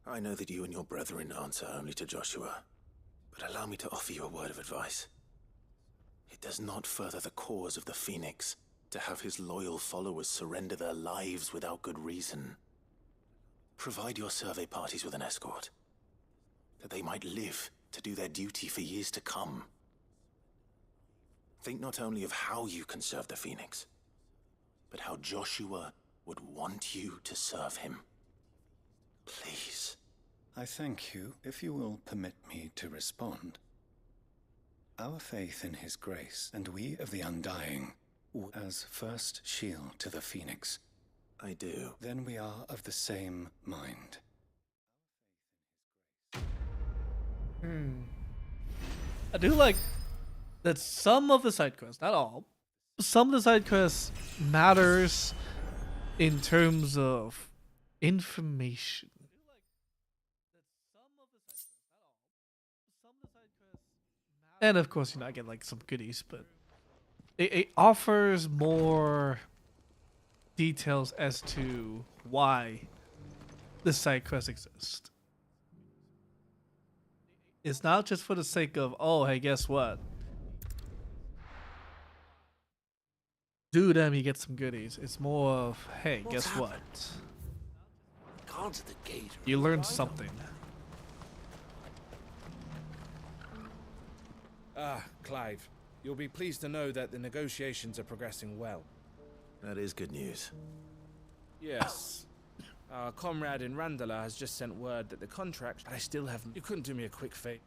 I know that you and your brethren answer only to Joshua, but allow me to offer you a word of advice. It does not further the cause of the Phoenix to have his loyal followers surrender their lives without good reason. Provide your survey parties with an escort, that they might live to do their duty for years to come. Think not only of how you can serve the Phoenix, but how Joshua would want you to serve him. Please. I thank you, if you will permit me to respond. Our faith in his grace, and we of the Undying, as first shield to the Phoenix. I do. Then we are of the same mind. I do like that some of the side quests, not all, some of the side quests matters in terms of information. And of course, I get like some goodies, but it offers more details as to why the side quests exist. It's not just for the sake of, oh, hey, guess what? Do them, you get some goodies. It's more of, hey, guess what? Guards at the gate. You learned something. Clive. You'll be pleased to know that the negotiations are progressing well. That is good news. Yes. Our comrade in Randala has just sent word that the contract... I still haven't... You couldn't do me a quick favor.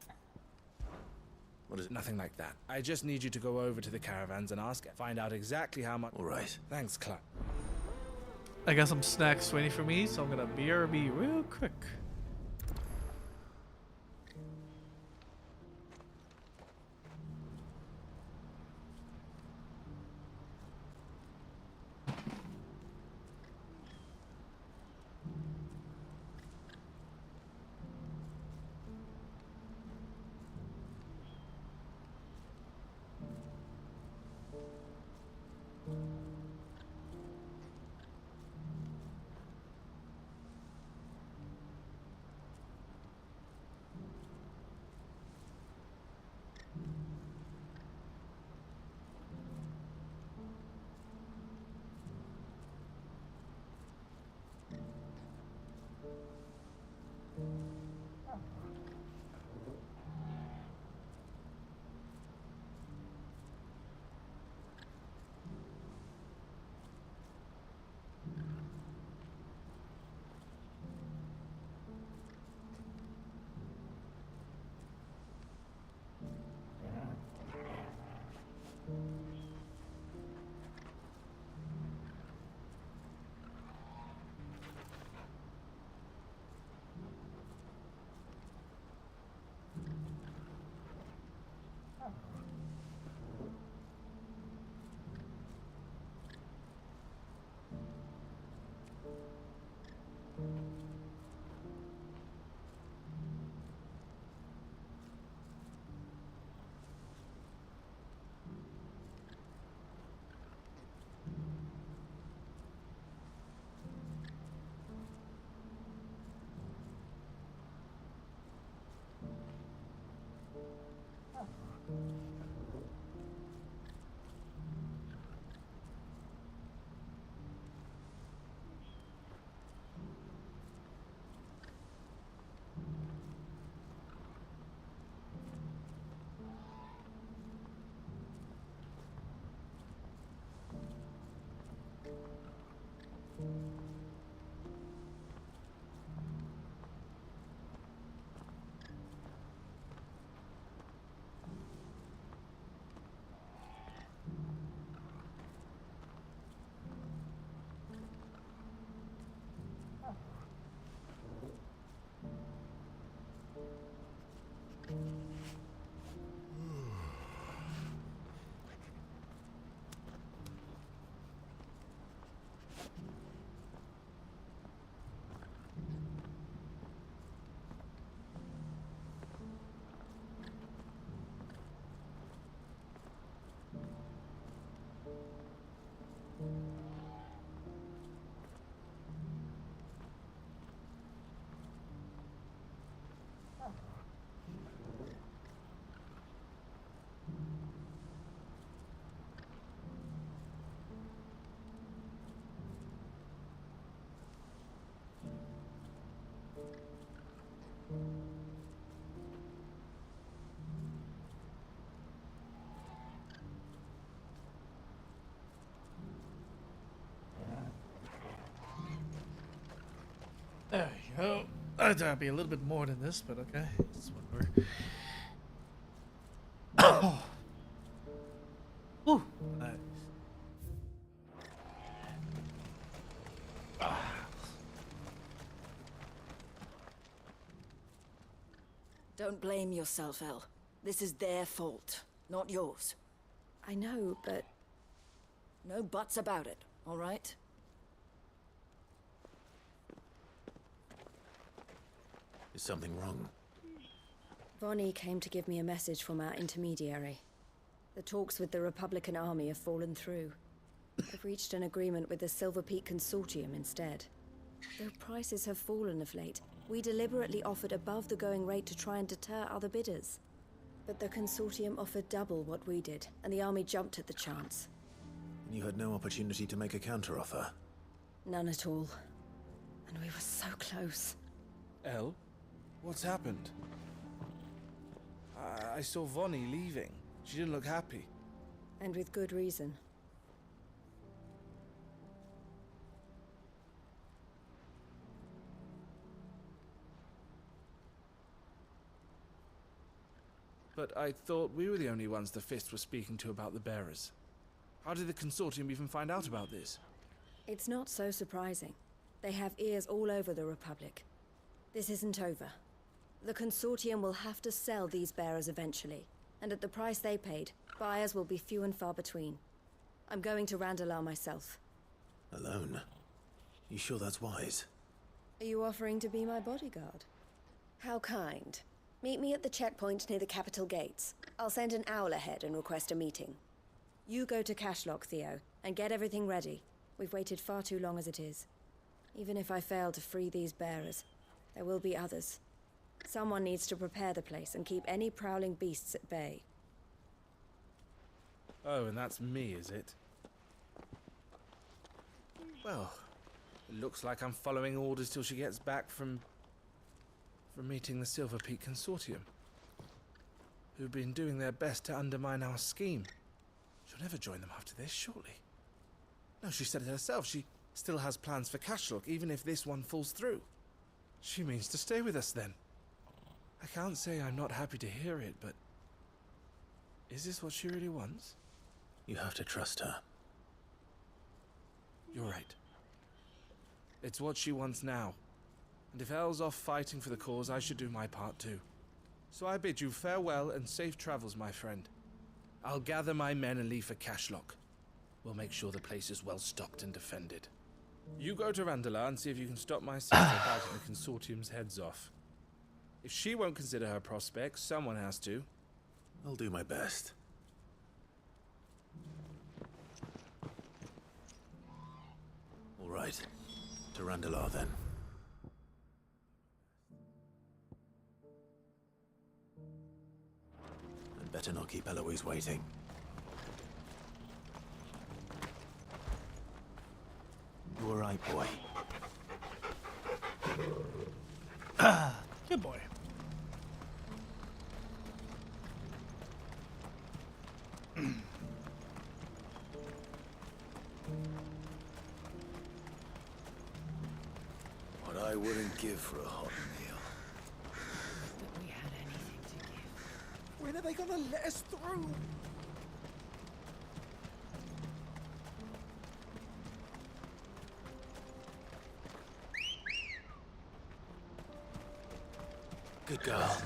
What is it? Nothing like that. I just need you to go over to the caravans and ask, find out exactly how much... All right. Thanks, Clive. I got some snacks waiting for me, so I'm gonna BRB real quick. There you go. That'd be a little bit more than this, but okay. It's whatever. Oh. Ooh. Nice. Don't blame yourself, El. This is their fault, not yours. I know, but... No buts about it, all right? Is something wrong? Vonnie came to give me a message from our intermediary. The talks with the Republican army have fallen through. They've reached an agreement with the Silver Peak Consortium instead. Though prices have fallen of late, we deliberately offered above the going rate to try and deter other bidders. But the Consortium offered double what we did, and the army jumped at the chance. And you had no opportunity to make a counteroffer? None at all. And we were so close. El? What's happened? I saw Vonnie leaving. She didn't look happy. And with good reason. But I thought we were the only ones the Fist were speaking to about the bearers. How did the Consortium even find out about this? It's not so surprising. They have ears all over the Republic. This isn't over. The Consortium will have to sell these bearers eventually, and at the price they paid, buyers will be few and far between. I'm going to Randalar myself. Alone? You sure that's wise? Are you offering to be my bodyguard? How kind. Meet me at the checkpoint near the capital gates. I'll send an owl ahead and request a meeting. You go to Cashlock, Theo, and get everything ready. We've waited far too long as it is. Even if I fail to free these bearers, there will be others. Someone needs to prepare the place and keep any prowling beasts at bay. Oh, and that's me, is it? Well, it looks like I'm following orders till she gets back from meeting the Silver Peak Consortium, who've been doing their best to undermine our scheme. She'll never join them after this, surely. No, she said it herself. She still has plans for Cashlock, even if this one falls through. She means to stay with us then. I can't say I'm not happy to hear it, but is this what she really wants? You have to trust her. You're right. It's what she wants now. And if Elle's off fighting for the cause, I should do my part too. So I bid you farewell and safe travels, my friend. I'll gather my men and leave for Cashlock. We'll make sure the place is well stocked and defended. You go to Randalar and see if you can stop my sister biting the Consortium's heads off. If she won't consider her prospects, someone has to. I'll do my best. All right. To Randalar then. I'd better not keep Eloise waiting. You all right, boy? Good boy. What I wouldn't give for a hot meal. That we had anything to give. When are they gonna let us through? Good girl.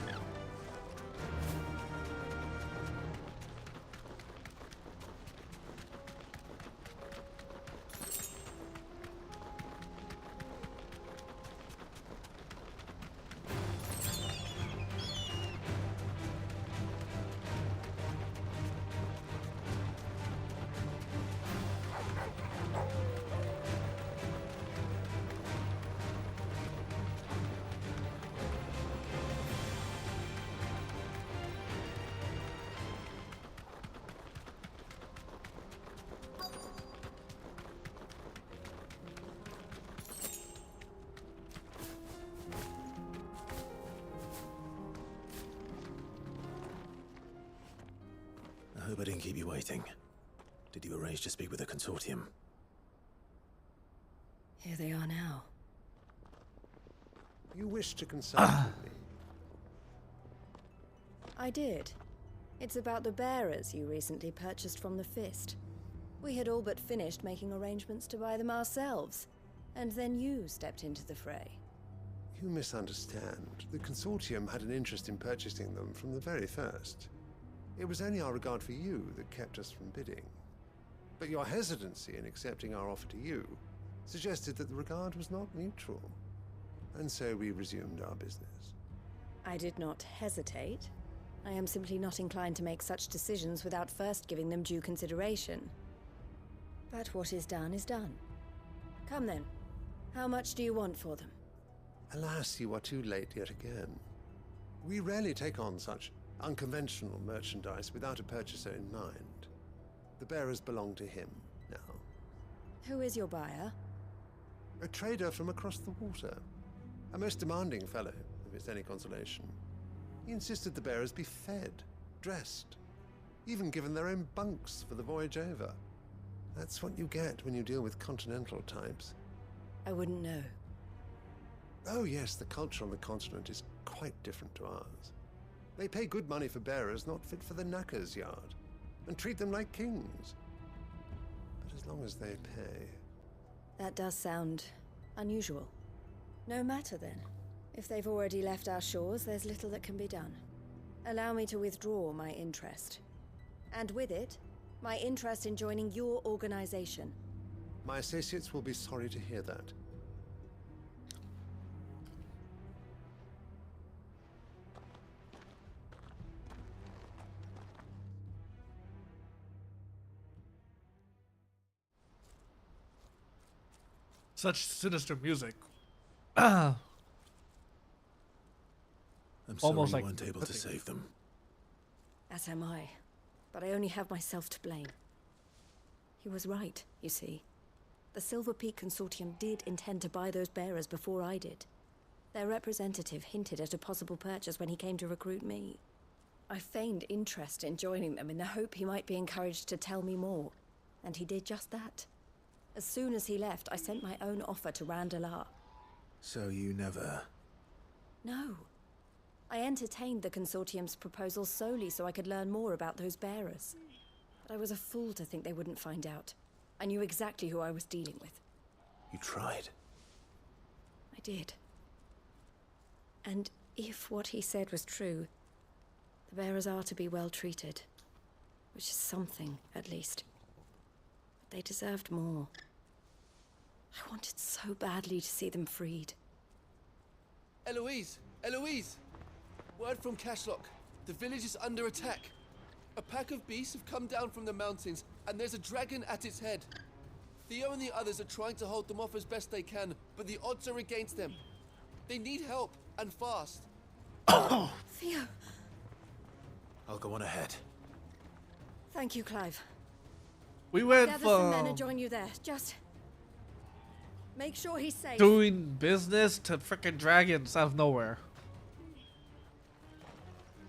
I hope I didn't keep you waiting. Did you arrange to speak with the Consortium? Here they are now. You wish to consult with me? I did. It's about the bearers you recently purchased from the Fist. We had all but finished making arrangements to buy them ourselves. And then you stepped into the fray. You misunderstand. The Consortium had an interest in purchasing them from the very first. It was only our regard for you that kept us from bidding. But your hesitancy in accepting our offer to you suggested that the regard was not mutual. And so we resumed our business. I did not hesitate. I am simply not inclined to make such decisions without first giving them due consideration. But what is done is done. Come then. How much do you want for them? Alas, you are too late yet again. We rarely take on such unconventional merchandise without a purchaser in mind. The bearers belong to him now. Who is your buyer? A trader from across the water. A most demanding fellow, if it's any consolation. He insisted the bearers be fed, dressed, even given their own bunks for the voyage over. That's what you get when you deal with continental types. I wouldn't know. Oh yes, the culture on the continent is quite different to ours. They pay good money for bearers not fit for the knacker's yard, and treat them like kings. But as long as they pay... That does sound unusual. No matter then. If they've already left our shores, there's little that can be done. Allow me to withdraw my interest. And with it, my interest in joining your organization. My associates will be sorry to hear that. Such sinister music. I'm Almost sorry like you weren't able to save them. As am I. But I only have myself to blame. He was right, you see. The Silver Peak Consortium did intend to buy those bearers before I did. Their representative hinted at a possible purchase when he came to recruit me. I feigned interest in joining them in the hope he might be encouraged to tell me more, and he did just that. As soon as he left, I sent my own offer to Randalar. So you never... No. I entertained the Consortium's proposal solely so I could learn more about those bearers. But I was a fool to think they wouldn't find out. I knew exactly who I was dealing with. You tried. I did. And if what he said was true, the bearers are to be well treated. Which is something, at least. But they deserved more. I wanted so badly to see them freed. Eloise! Eloise! Word from Cashlock. The village is under attack. A pack of beasts have come down from the mountains, and there's a dragon at its head. Theo and the others are trying to hold them off as best they can, but the odds are against them. They need help, and fast. Theo! I'll go on ahead. Thank you, Clive. We went Gather some men from and join you there. Just... make sure he's safe. doing business to frickin' dragons out of nowhere.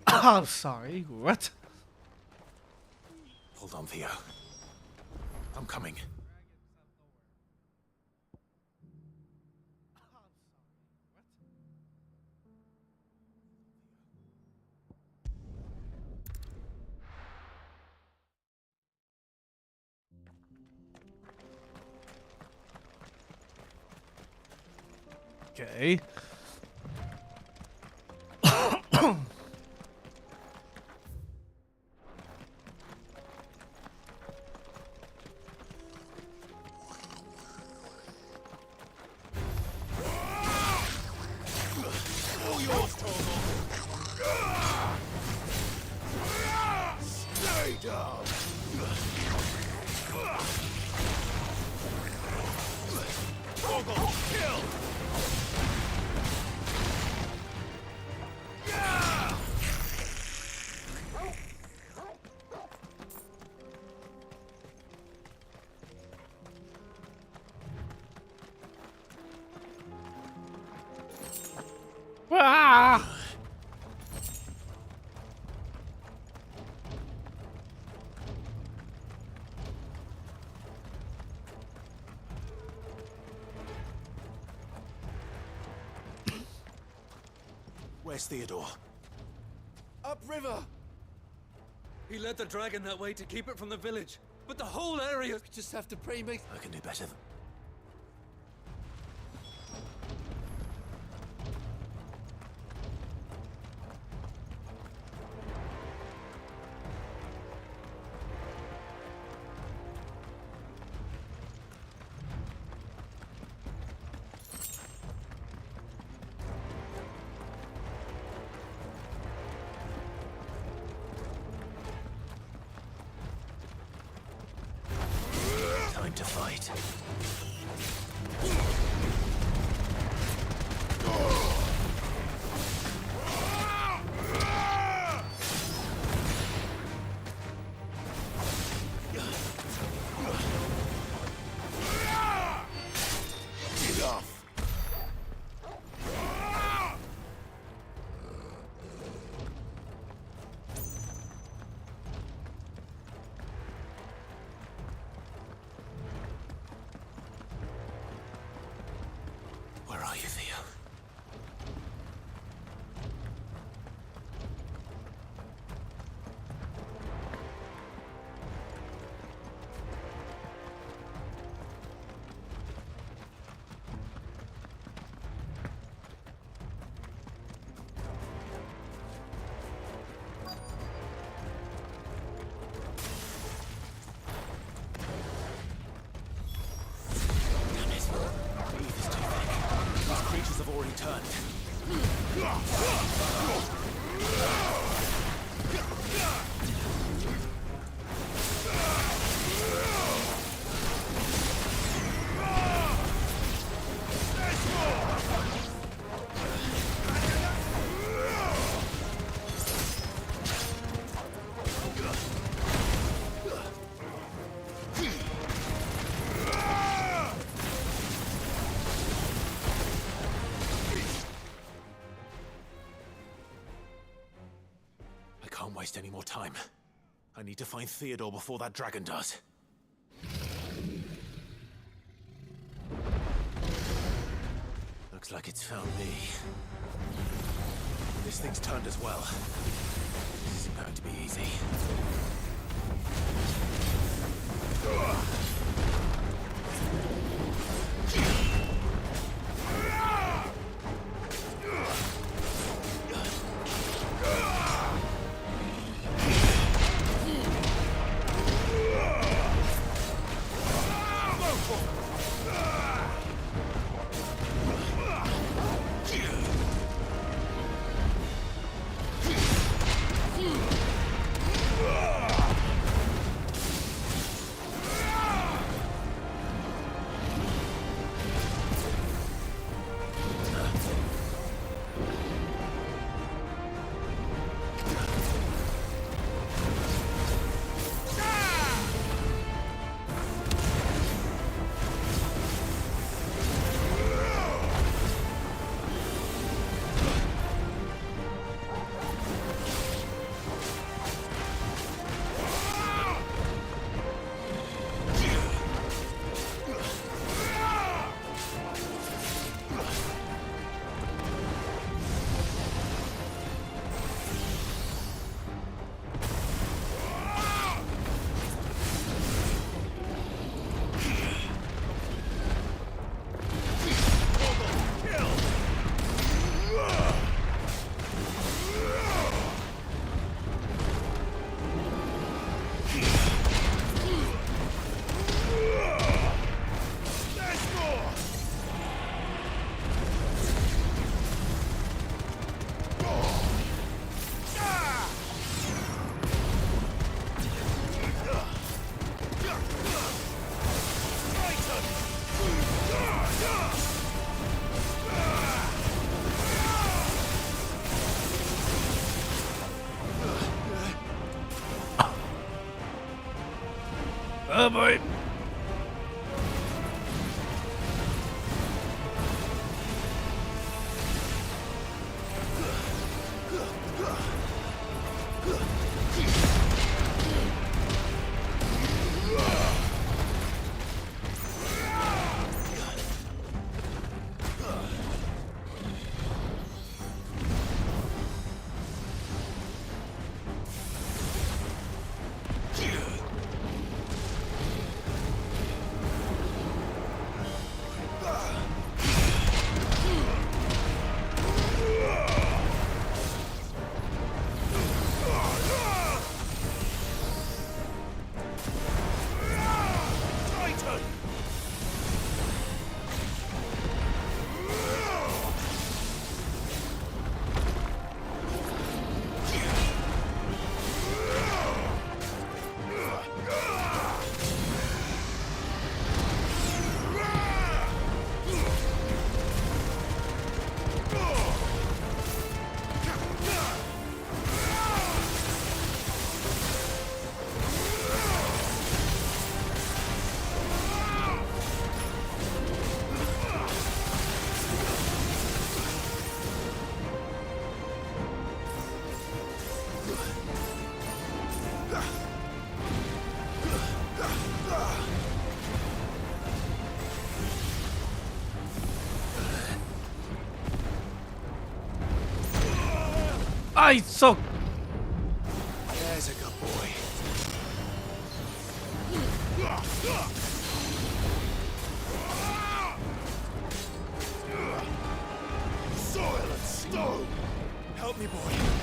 I'm sorry, what? Hold on, Theo. I'm coming. Okay. All yours, Torvald. Stay down. Torvald, kill. Ah! Where's Theodore? Upriver! He led the dragon that way to keep it from the village, but the whole area... We just have to pray, mate. I can do better than... Time to fight. Get off. Can't waste any more time. I need to find Theodore before that dragon does. Looks like it's found me. This thing's turned as well. This isn't going to be easy. Oh boy. I so. There's a good boy. Soil and stone! Help me, boy.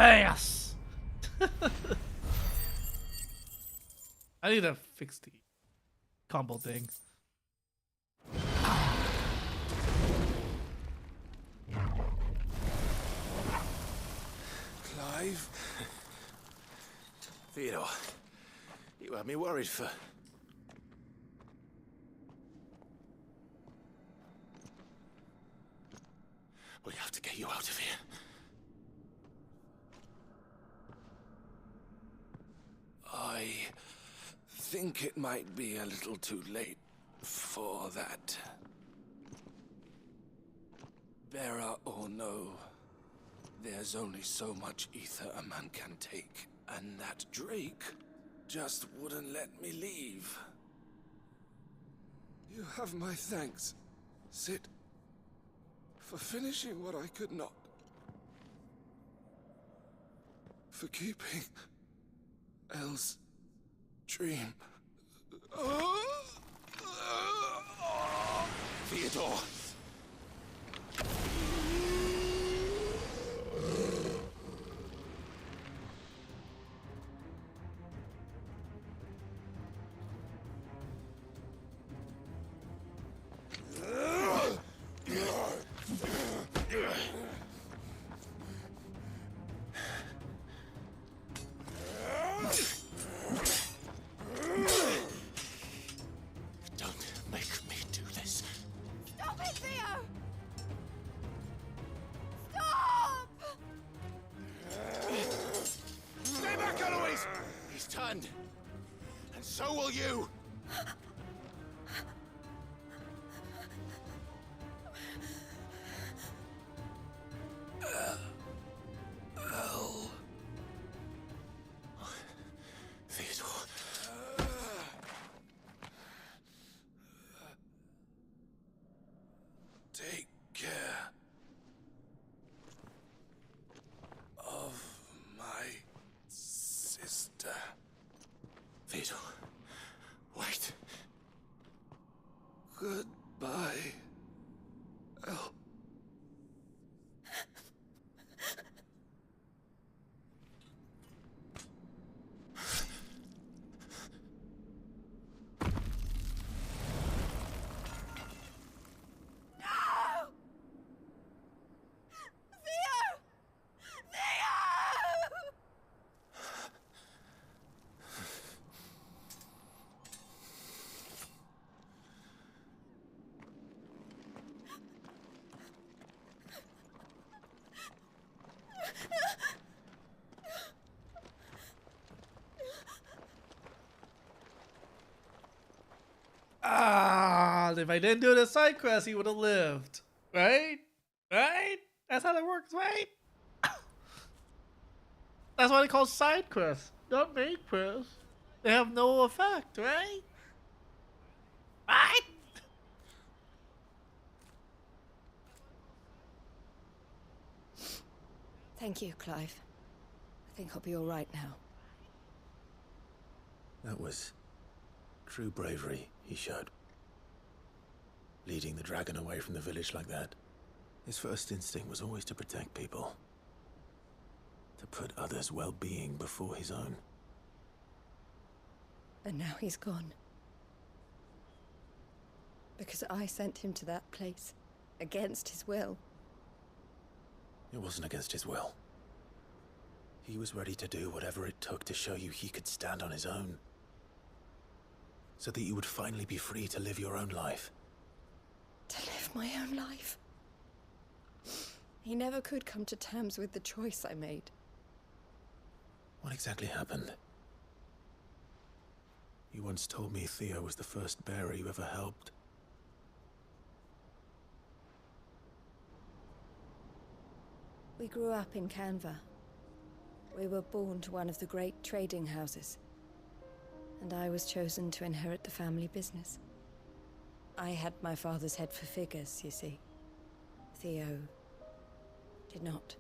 face! I need to fix the combo thing. Clive? Theodore, you had me worried for... We have to get you out of here. I think it might be a little too late for that. Bearer or no, there's only so much ether a man can take, and that Drake just wouldn't let me leave. You have my thanks, Sid, for finishing what I could not. For keeping Elle's dream. Theodore! And so will you! Elle. Theodore. Take care of my sister. Theodore, wait. Goodbye, Elle. Ah, if I didn't do the side quest, he would have lived. Right? Right? That's how that works, right? That's why they call side quests, not main quests. They have no effect, right? Right? Thank you, Clive. I think I'll be all right now. That was true bravery he showed. Leading the dragon away from the village like that. His first instinct was always to protect people. To put others' well-being before his own. And now he's gone. Because I sent him to that place, against his will. It wasn't against his will. He was ready to do whatever it took to show you he could stand on his own. So that you would finally be free to live your own life. To live my own life? He never could come to terms with the choice I made. What exactly happened? You once told me Theo was the first bearer you ever helped. We grew up in Canva. We were born to one of the great trading houses. And I was chosen to inherit the family business. I had my father's head for figures, you see. Theo did not.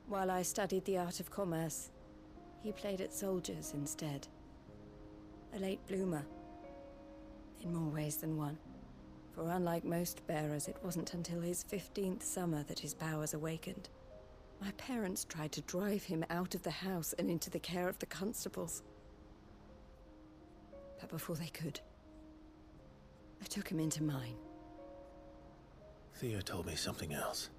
While I studied the art of commerce, he played at soldiers instead. A late bloomer. In more ways than one. For unlike most bearers, it wasn't until his 15th summer that his powers awakened. My parents tried to drive him out of the house and into the care of the constables. But before they could, I took him into mine. Theo told me something else.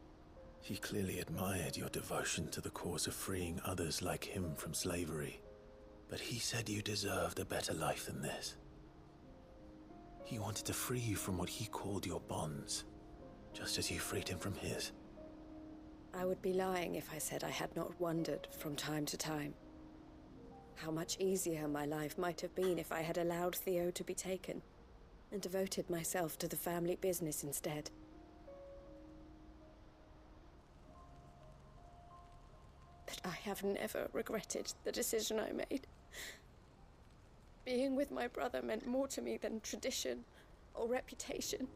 He clearly admired your devotion to the cause of freeing others like him from slavery. But he said you deserved a better life than this. He wanted to free you from what he called your bonds, just as you freed him from his. I would be lying if I said I had not wondered from time to time how much easier my life might have been if I had allowed Theo to be taken and devoted myself to the family business instead. But I have never regretted the decision I made. Being with my brother meant more to me than tradition or reputation.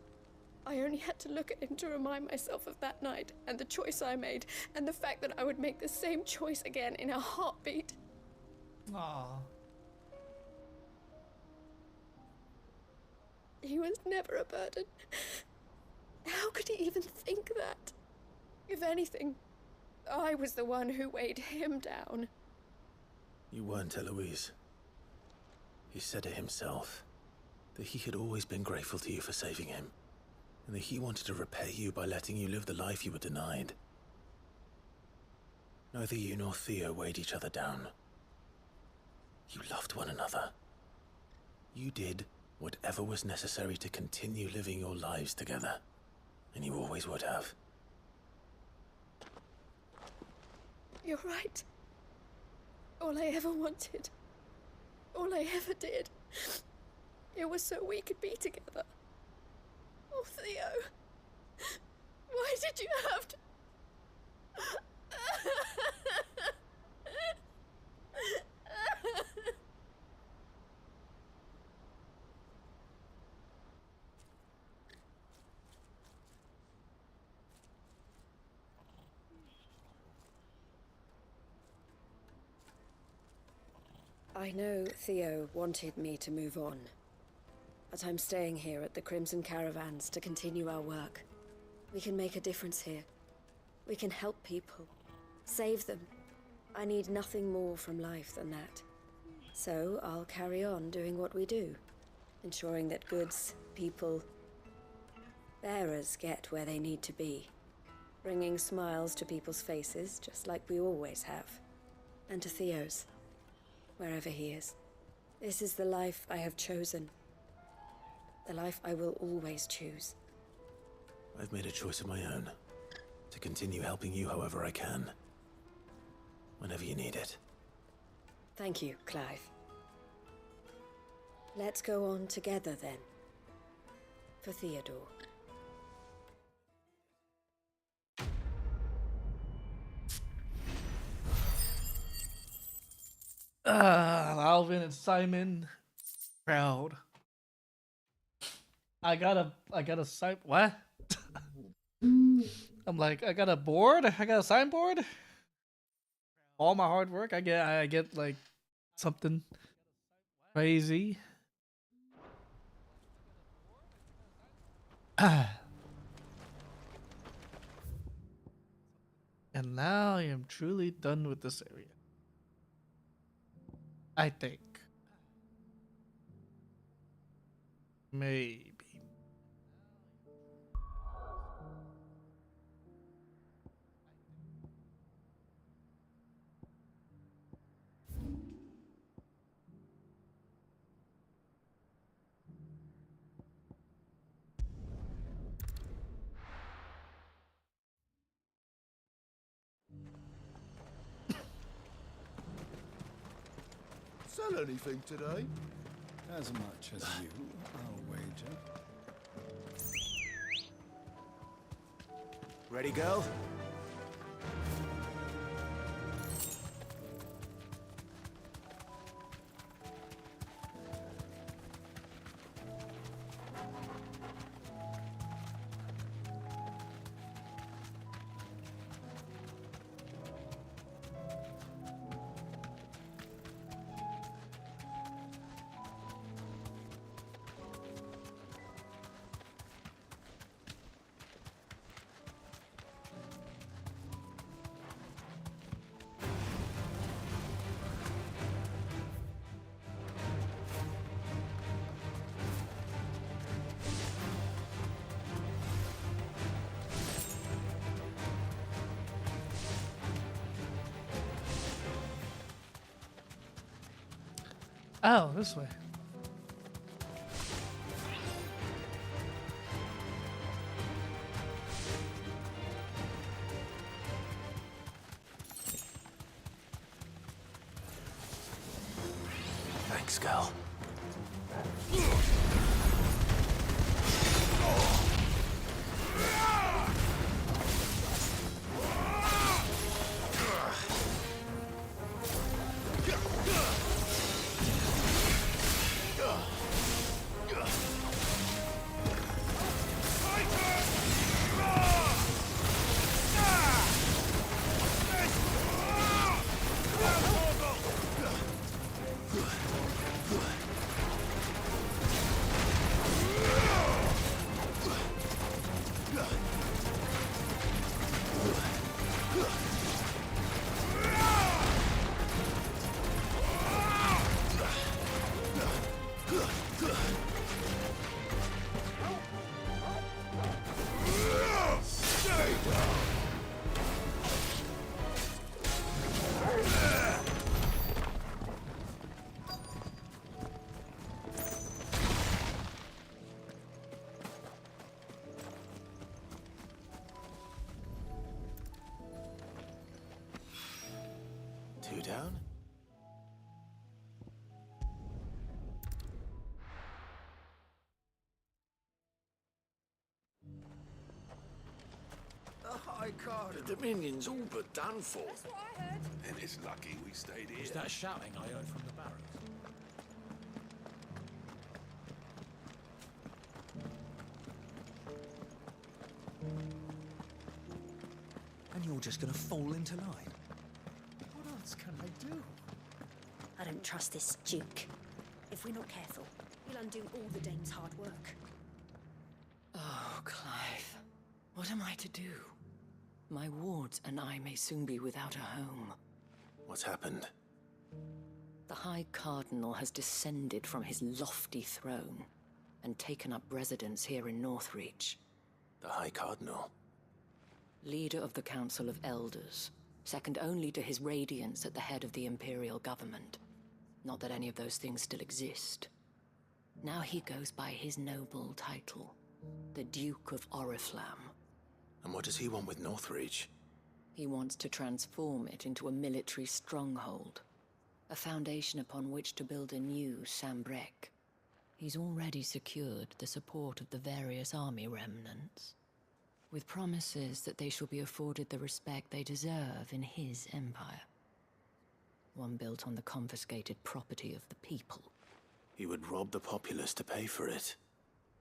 I only had to look at him to remind myself of that night and the choice I made and the fact that I would make the same choice again in a heartbeat. Aww. He was never a burden. How could he even think that? If anything, I was the one who weighed him down. You weren't, Eloise. He said it himself, that he had always been grateful to you for saving him, and that he wanted to repay you by letting you live the life you were denied. Neither you nor Theo weighed each other down. You loved one another. You did whatever was necessary to continue living your lives together, and you always would have. You're right. All I ever wanted, all I ever did, it was so we could be together. Oh, Theo, why did you have to... I know Theo wanted me to move on, but I'm staying here at the Crimson Caravans to continue our work. We can make a difference here. We can help people, save them. I need nothing more from life than that. So I'll carry on doing what we do, ensuring that goods, people, bearers get where they need to be, bringing smiles to people's faces just like we always have, and to Theo's. Wherever he is. This is the life I have chosen. The life I will always choose. I've made a choice of my own, to continue helping you however I can, whenever you need it. Thank you, Clive. Let's go on together then. For Theodore. Alvin and Simon, proud. I got a sign. What? I'm like, I got a board. I got a signboard. All my hard work, I get like something crazy. And now I am truly done with this area. I think. Maybe. Sell anything today? As much as you, I'll wager. Ready, girl? Oh, this way. Thanks, girl. Two down? The High Card. The Dominion's all but done for. That's what I heard. And it's lucky we stayed here. Is that shouting I heard from the barracks? And you're just gonna fall into line? What else can I do? I don't trust this Duke. If we're not careful, he'll undo all the Dame's hard work. Oh, Clive. What am I to do? My wards and I may soon be without a home. What's happened? The High Cardinal has descended from his lofty throne and taken up residence here in Northreach. The High Cardinal? Leader of the Council of Elders, second only to his Radiance at the head of the Imperial government. Not that any of those things still exist. Now he goes by his noble title, the Duke of Oriflamme. And what does he want with Northreach? He wants to transform it into a military stronghold, a foundation upon which to build a new Sambrec. He's already secured the support of the various army remnants, with promises that they shall be afforded the respect they deserve in his empire. One built on the confiscated property of the people. He would rob the populace to pay for it.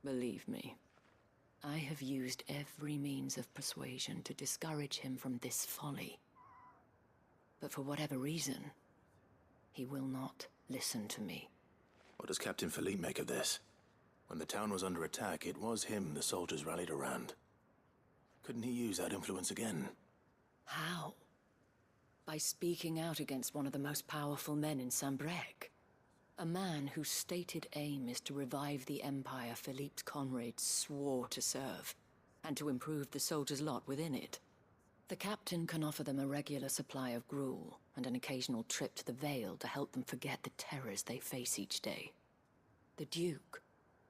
Believe me, I have used every means of persuasion to discourage him from this folly. But for whatever reason, he will not listen to me. What does Captain Philippe make of this? When the town was under attack, it was him the soldiers rallied around. Couldn't he use that influence again? How? By speaking out against one of the most powerful men in Sambrec. A man whose stated aim is to revive the empire Philippe's comrades swore to serve, and to improve the soldiers' lot within it. The captain can offer them a regular supply of gruel, and an occasional trip to the Vale to help them forget the terrors they face each day. The Duke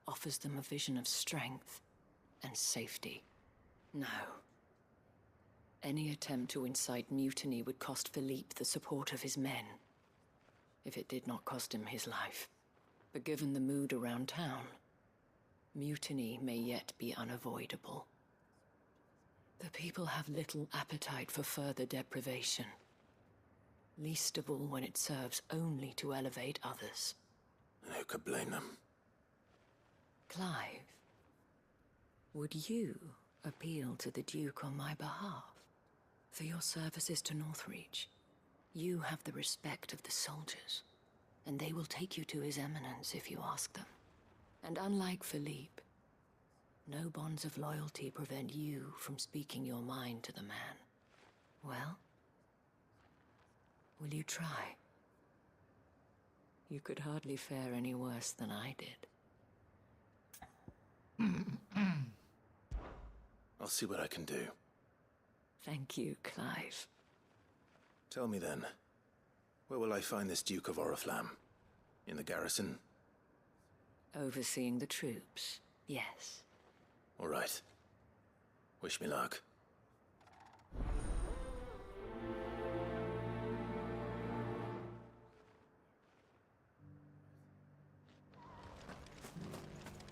offers them a vision of strength and safety. No. Any attempt to incite mutiny would cost Philippe the support of his men, if it did not cost him his life. But given the mood around town, mutiny may yet be unavoidable. The people have little appetite for further deprivation, least of all when it serves only to elevate others. And who could blame them? Clive, would you appeal to the Duke on my behalf? For your services to Northreach, you have the respect of the soldiers, and they will take you to His Eminence if you ask them. And unlike Philippe, no bonds of loyalty prevent you from speaking your mind to the man. Well, will you try? You could hardly fare any worse than I did. I'll see what I can do. Thank you, Clive. Tell me then, where will I find this Duke of Oriflamme? In the garrison? Overseeing the troops, yes. All right. Wish me luck.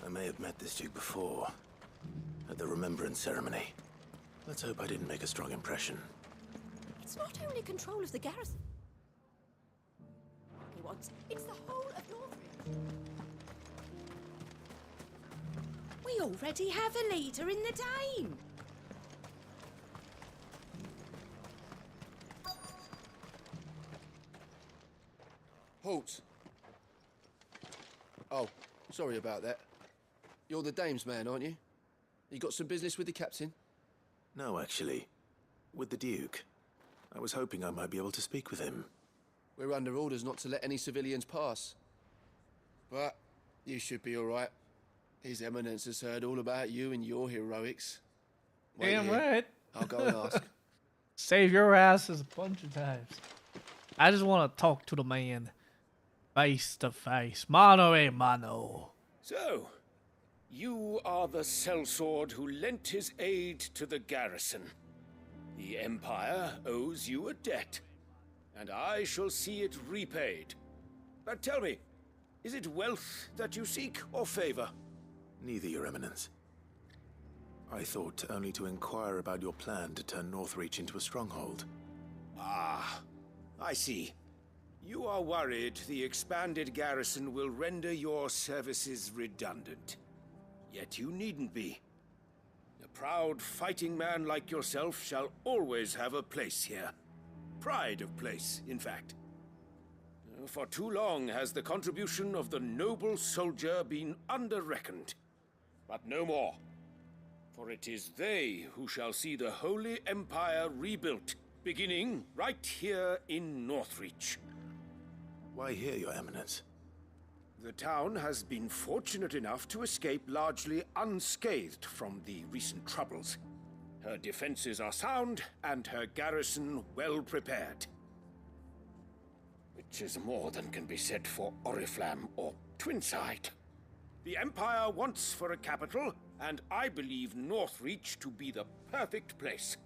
I may have met this duke before, at the Remembrance ceremony. Let's hope I didn't make a strong impression. It's not only control of the garrison. He wants. It's the whole of Northridge. We already have a leader in the Dane. Halt! Oh, sorry about that. You're the dame's man, aren't you? You got some business with the captain? No, actually. With the duke. I was hoping I might be able to speak with him. We're under orders not to let any civilians pass. But you should be all right. His Eminence has heard all about you and your heroics. Wait Damn here. right. I'll go and ask. Save your asses a bunch of times. I just want to talk to the man. Face to face. Mano a mano. So, you are the sellsword who lent his aid to the garrison. The Empire owes you a debt, and I shall see it repaid. But tell me, is it wealth that you seek, or favor? Neither, Your Eminence. I thought only to inquire about your plan to turn Northreach into a stronghold. Ah, I see. You are worried the expanded garrison will render your services redundant. Yet you needn't be. A proud fighting man like yourself shall always have a place here. Pride of place, in fact. For too long has the contribution of the noble soldier been under-reckoned. But no more. For it is they who shall see the Holy Empire rebuilt, beginning right here in Northreach. Why here, Your Eminence? The town has been fortunate enough to escape largely unscathed from the recent troubles. Her defenses are sound, and her garrison well prepared. Which is more than can be said for Oriflamme or Twinside. The Empire wants for a capital, and I believe Northreach to be the perfect place.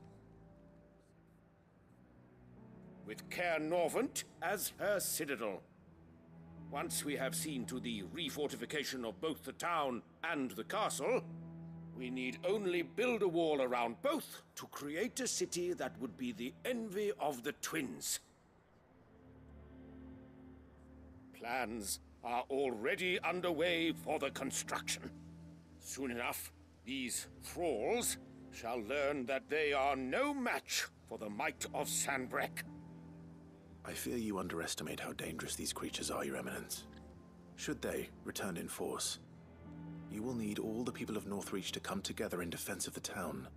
With Caer Norvent as her citadel. Once we have seen to the refortification of both the town and the castle, we need only build a wall around both to create a city that would be the envy of the twins. Plans are already underway for the construction. Soon enough, these thralls shall learn that they are no match for the might of Sanbreque. I fear you underestimate how dangerous these creatures are, Your Eminence. Should they return in force, you will need all the people of Northreach to come together in defense of the town.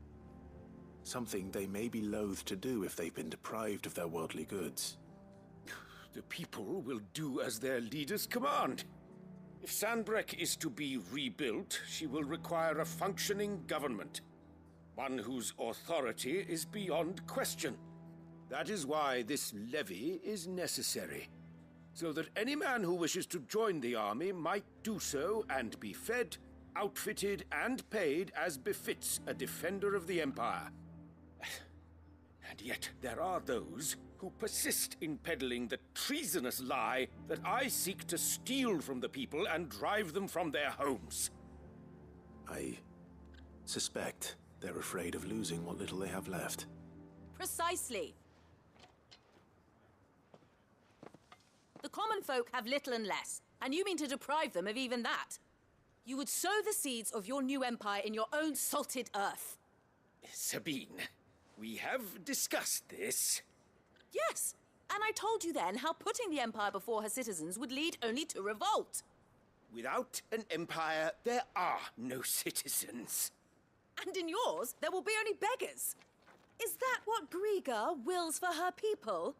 Something they may be loath to do if they've been deprived of their worldly goods. The people will do as their leaders command. If Sanbreque is to be rebuilt, she will require a functioning government. One whose authority is beyond question. That is why this levy is necessary. So that any man who wishes to join the army might do so and be fed, outfitted, and paid as befits a defender of the Empire. And yet there are those who persist in peddling the treasonous lie that I seek to steal from the people and drive them from their homes. I suspect they're afraid of losing what little they have left. Precisely. The common folk have little and less, and you mean to deprive them of even that. You would sow the seeds of your new empire in your own salted earth. Sabine, we have discussed this. Yes, and I told you then how putting the empire before her citizens would lead only to revolt. Without an empire, there are no citizens. And in yours, there will be only beggars. Is that what Griga wills for her people?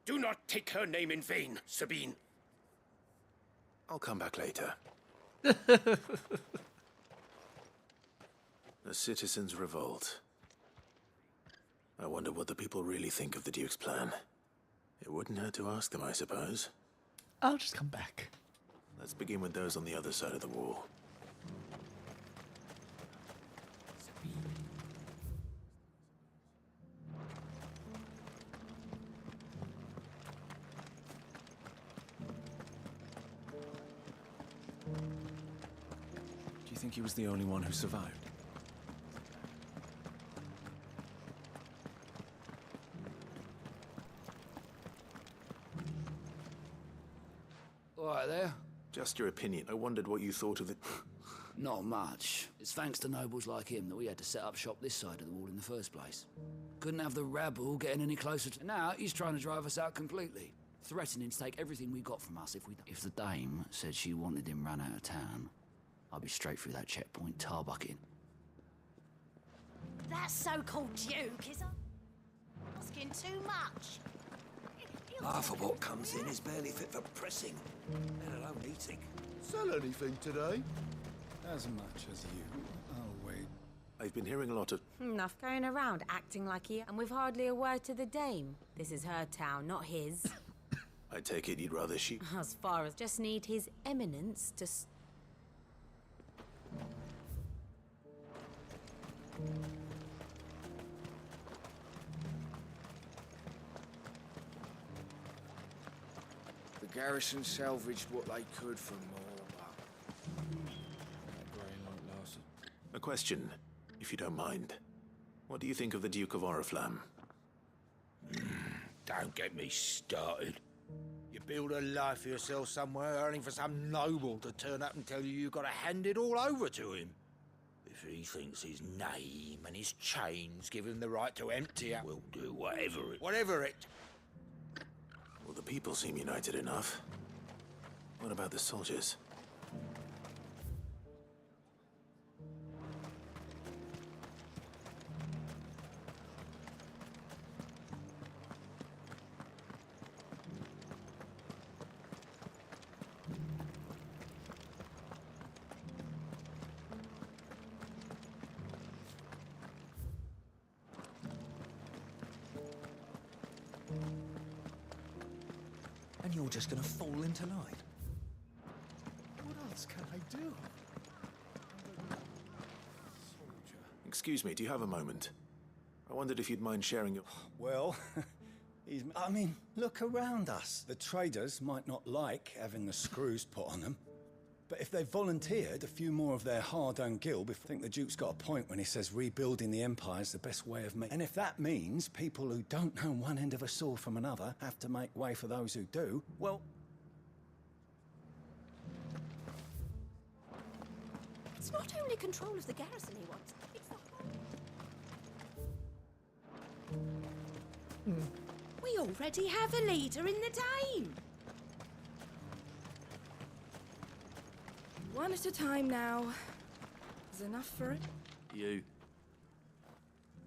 Do not take her name in vain, Sabine. I'll come back later. The citizens revolt. I wonder what the people really think of the Duke's plan. It wouldn't hurt to ask them, I suppose. I'll just come back. Let's begin with those on the other side of the wall. Do you think he was the only one who survived? All right there. Just your opinion. I wondered what you thought of it. Not much. It's thanks to nobles like him that we had to set up shop this side of the wall in the first place. Couldn't have the rabble getting any closer to... Now he's trying to drive us out completely. Threatening to take everything we got from us if we... If the dame said she wanted him run out of town, I'd be straight through that checkpoint tarbucking. That so-called Duke is asking too much. Half of what comes in is barely fit for pressing, let alone eating. Sell anything today? As much as you. I'll wait. I've been hearing a lot of... Enough going around acting like he... And with hardly a word to the dame. This is her town, not his. I take it you'd rather she... As far as just need his eminence to... The garrison salvaged what they could from more, but that grain won't last. A question, if you don't mind. What do you think of the Duke of Oriflamme? Don't get me started. You build a life for yourself somewhere, only for some noble to turn up and tell you got to hand it all over to him. If he thinks his name and his chains give him the right to empty out, we'll do whatever it... Well, the people seem united enough. What about the soldiers? And you're just gonna fall into line. What else can I do? Excuse me, do you have a moment? I wondered if you'd mind sharing your... Well, I mean, look around us. The traders might not like having the screws put on them, but if they volunteered a few more of their hard-earned gil, I think the Duke's got a point when he says rebuilding the Empire is the best way of making... And if that means people who don't know one end of a sword from another have to make way for those who do, well... It's not only control of the garrison he wants, it's the... We already have a leader in the Dame. One at a time now. Is enough for it? You.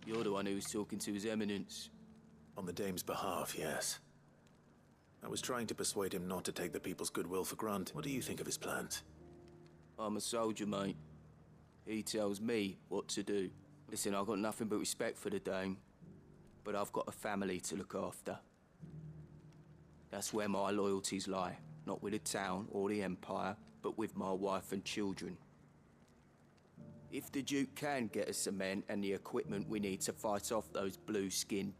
You're the one who was talking to His Eminence. On the Dame's behalf, yes. I was trying to persuade him not to take the people's goodwill for granted. What do you think of his plans? I'm a soldier, mate. He tells me what to do. Listen, I've got nothing but respect for the Dame, but I've got a family to look after. That's where my loyalties lie. Not with the town or the Empire, but with my wife and children. If the Duke can get us the men and the equipment we need to fight off those blue-skinned...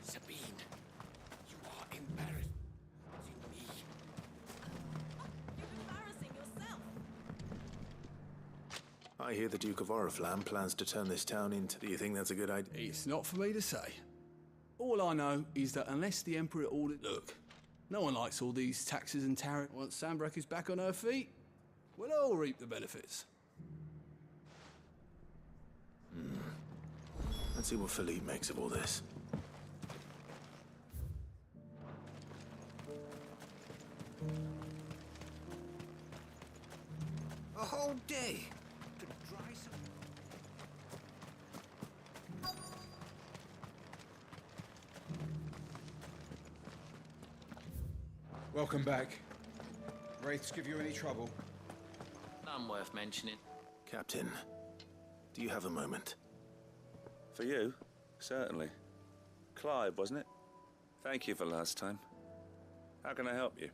Sabine, you are embarrassing me. You're embarrassing yourself. I hear the Duke of Oriflamme plans to turn this town into... Do you think that's a good idea? It's not for me to say. All I know is that unless the Emperor ordered... Look, no one likes all these taxes and tariffs. Once Sanbreque is back on her feet, we'll all reap the benefits. Let's see what Philippe makes of all this. A whole day to dry some... Welcome back. Wraiths give you any trouble? None worth mentioning. Captain, do you have a moment? For you? Certainly. Clive, wasn't it? Thank you for last time. How can I help you?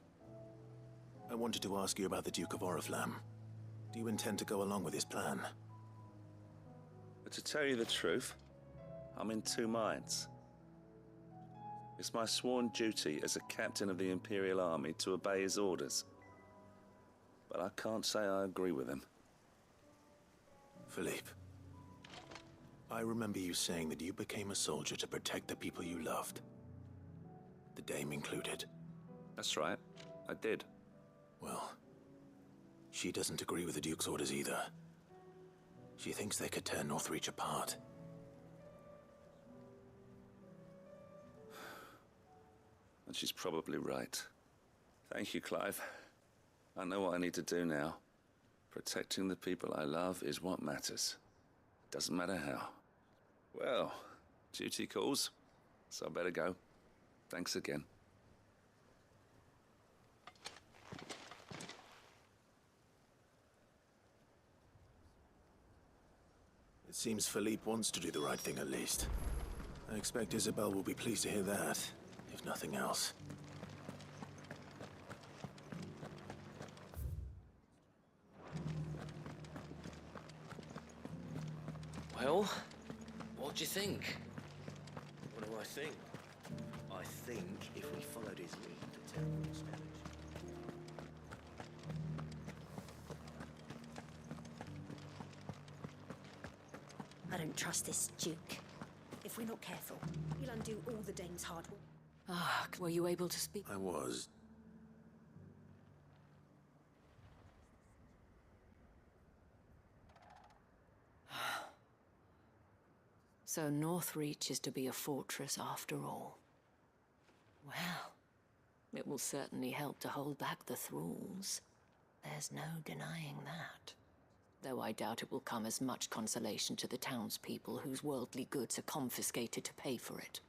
I wanted to ask you about the Duke of Oriflamme. Do you intend to go along with his plan? But to tell you the truth, I'm in two minds. It's my sworn duty as a captain of the Imperial Army to obey his orders. But I can't say I agree with him. Philippe, I remember you saying that you became a soldier to protect the people you loved. The Dame included. That's right, I did. Well, she doesn't agree with the Duke's orders either. She thinks they could tear Northreach apart. And she's probably right. Thank you, Clive. I know what I need to do now. Protecting the people I love is what matters. Doesn't matter how. Well, duty calls, so I better go. Thanks again. It seems Philippe wants to do the right thing at least. I expect Isabel will be pleased to hear that, if nothing else. Well, what do you think? What do I think? I think if we followed his lead, the town would establish. I don't trust this Duke. If we're not careful, he'll undo all the Dame's hard work. Ah, were you able to speak? I was. So Northreach is to be a fortress after all. Well, it will certainly help to hold back the thralls. There's no denying that. Though I doubt it will come as much consolation to the townspeople whose worldly goods are confiscated to pay for it.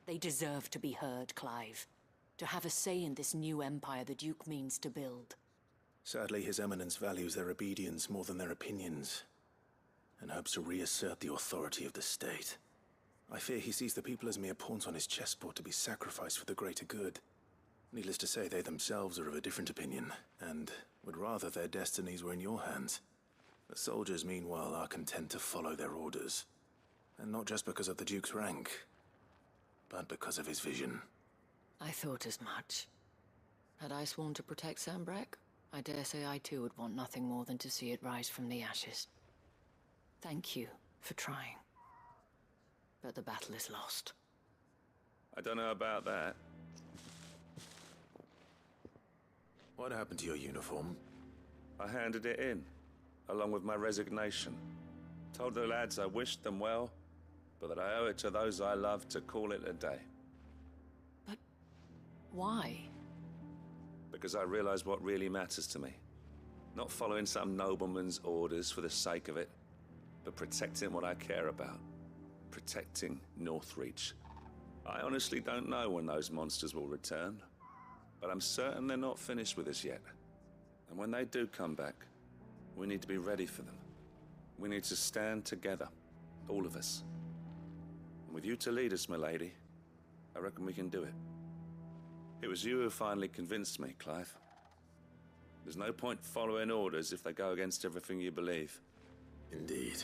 They deserve to be heard, Clive. To have a say in this new empire the Duke means to build. Sadly, His Eminence values their obedience more than their opinions, and hopes to reassert the authority of the state. I fear he sees the people as mere pawns on his chessboard to be sacrificed for the greater good. Needless to say, they themselves are of a different opinion, and would rather their destinies were in your hands. The soldiers, meanwhile, are content to follow their orders. And not just because of the Duke's rank, but because of his vision. I thought as much. Had I sworn to protect Sanbreque, I dare say I too would want nothing more than to see it rise from the ashes. Thank you for trying. But the battle is lost. I don't know about that. What happened to your uniform? I handed it in, along with my resignation. Told the lads I wished them well, but that I owe it to those I love to call it a day. But why? Because I realized what really matters to me. Not following some nobleman's orders for the sake of it, but protecting what I care about. Protecting Northreach. I honestly don't know when those monsters will return, but I'm certain they're not finished with us yet. And when they do come back, we need to be ready for them. We need to stand together, all of us. And with you to lead us, milady, I reckon we can do it. It was you who finally convinced me, Clive. There's no point following orders if they go against everything you believe. Indeed.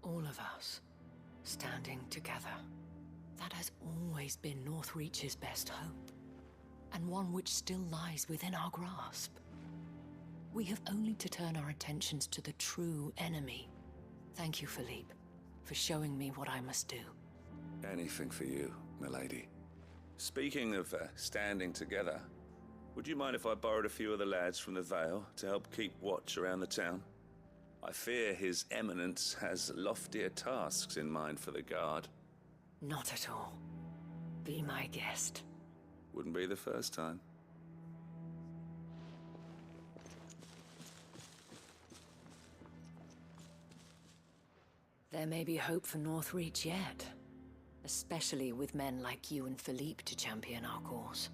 All of us, standing together. That has always been Northreach's best hope, and one which still lies within our grasp. We have only to turn our attentions to the true enemy. Thank you, Philippe, for showing me what I must do. Anything for you, milady. Speaking of standing together, would you mind if I borrowed a few of the lads from the Vale to help keep watch around the town? I fear His Eminence has loftier tasks in mind for the guard. Not at all. Be my guest. Wouldn't be the first time. There may be hope for Northreach yet. Especially with men like you and Philippe to champion our cause.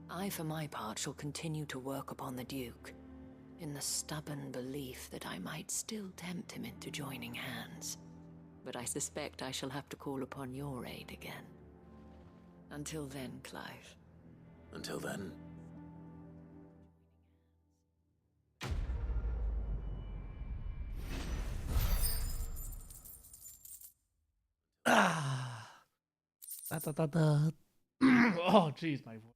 I, for my part, shall continue to work upon the Duke, in the stubborn belief that I might still tempt him into joining hands. but I suspect I shall have to call upon your aid again. Until then, Clive. Until then. Da, da, da, da. Oh, jeez, my voice.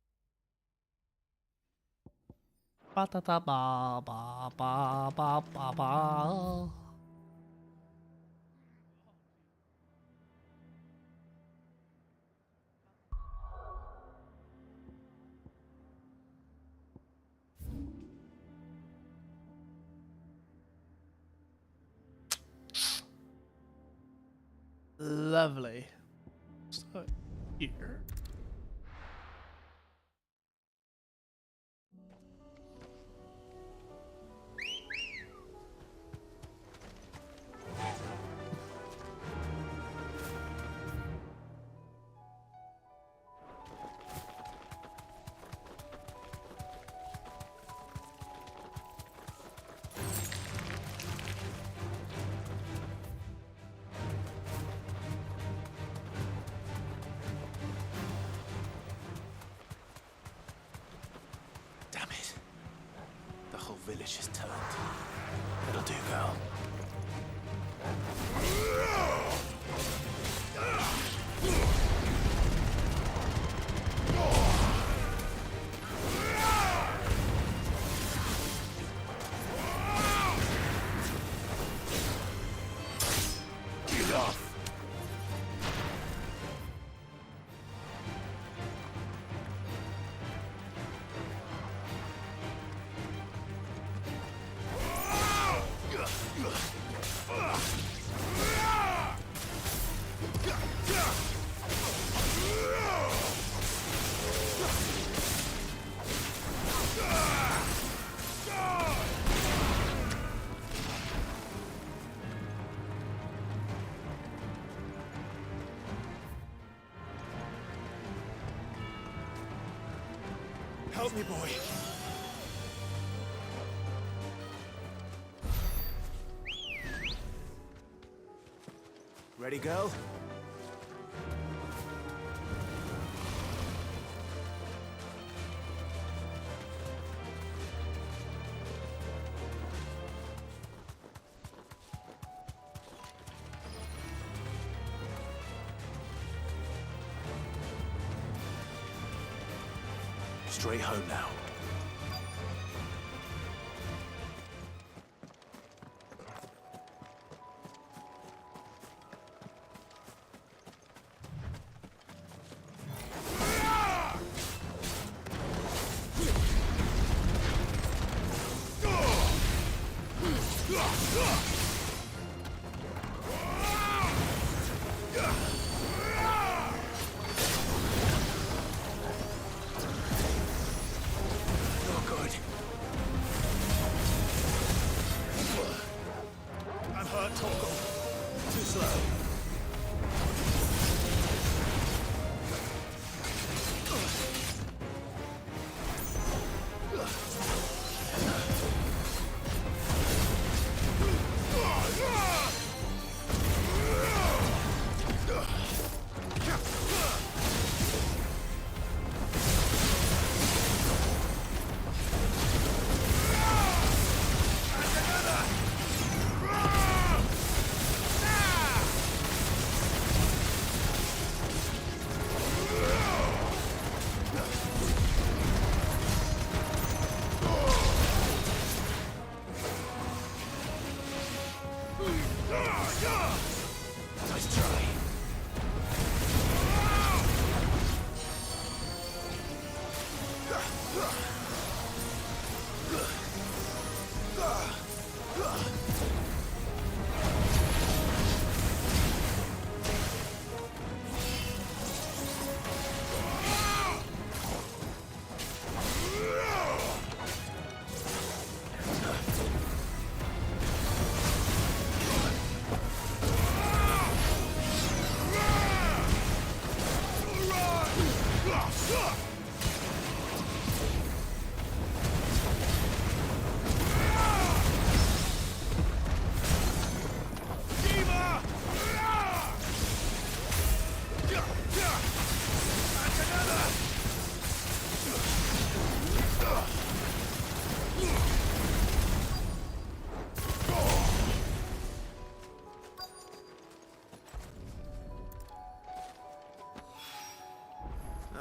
Ba da da ba ba ba ba ba ba. Lovely. So here. Damn it. The whole village is turned. It'll do, girl. Get off. Help me, boy. Ready, girl? Straight home now. Nice try.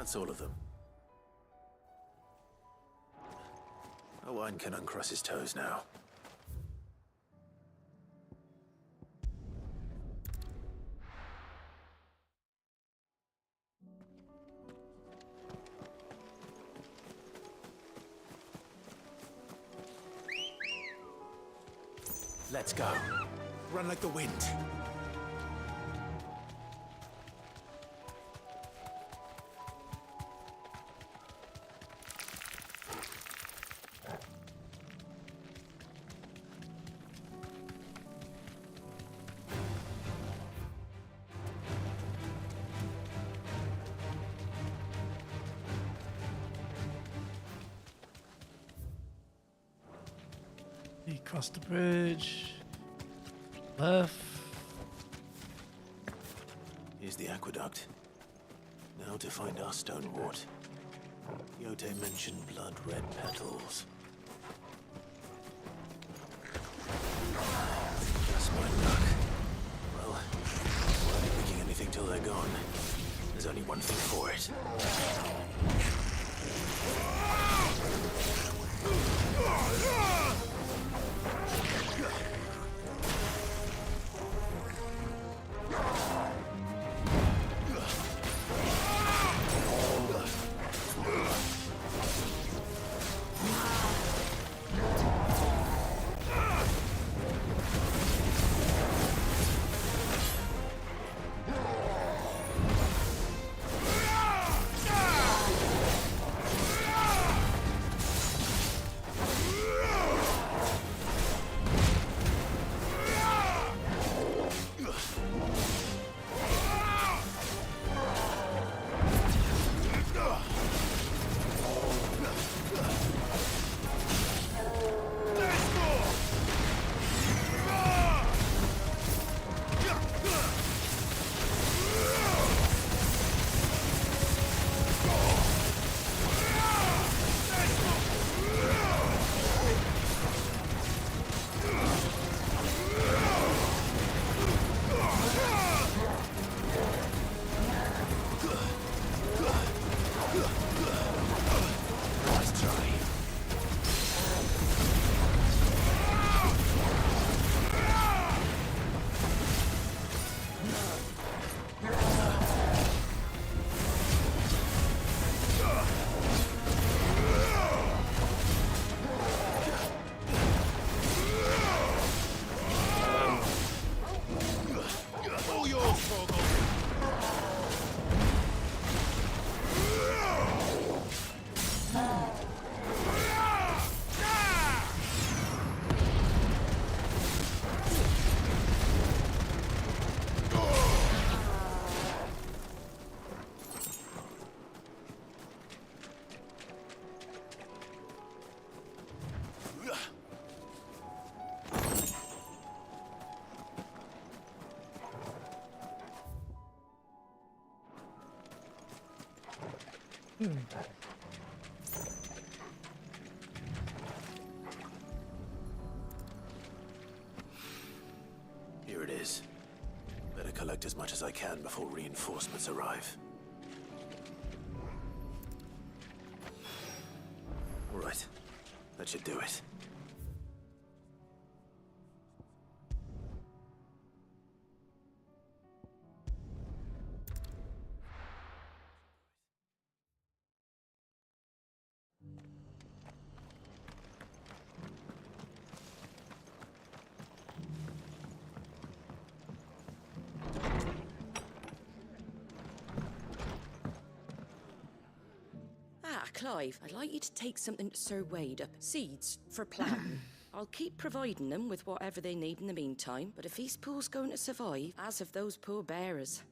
That's all of them. Owain can uncross his toes now. Let's go. Run like the wind. We cross the bridge. Left. Here's the aqueduct. Now to find our stonewort. Yote mentioned blood-red petals. Just my luck. Well, won't be picking anything till they're gone. There's only one thing for it. Here it is. Better collect as much as I can before reinforcements arrive. All right. That should do it. Clive, I'd like you to take something to Sir Wade up. Seeds for planting. I'll keep providing them with whatever they need in the meantime, but if these pools going to survive, as have those poor bearers.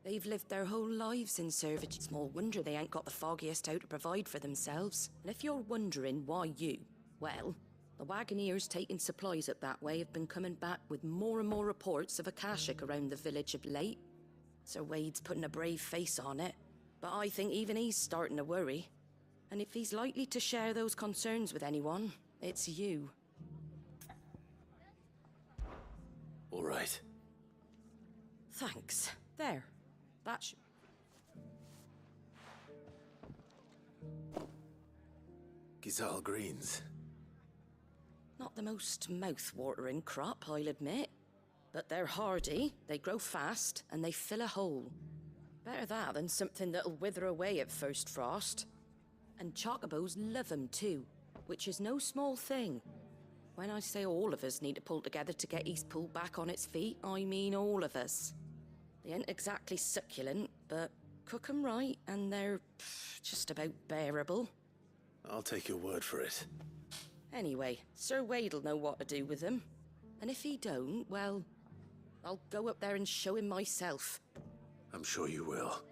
They've lived their whole lives in servitude. Small wonder they ain't got the foggiest how to provide for themselves. And if you're wondering why you, well, the wagoneers taking supplies up that way have been coming back with more and more reports of Akashic around the village of late. Sir Wade's putting a brave face on it, but I think even he's starting to worry. And if he's likely to share those concerns with anyone, it's you. All right. Thanks. There. That should... Gizal greens. Not the most mouth-watering crop, I'll admit. But they're hardy, they grow fast, and they fill a hole. Better that than something that'll wither away at first frost. And chocobos love 'em too, which is no small thing. When I say all of us need to pull together to get Eastpool back on its feet, I mean all of us. They ain't exactly succulent, but cook 'em right, and they're just about bearable. I'll take your word for it. Anyway, Sir Wade'll know what to do with them. And if he don't, well, I'll go up there and show him myself. I'm sure you will.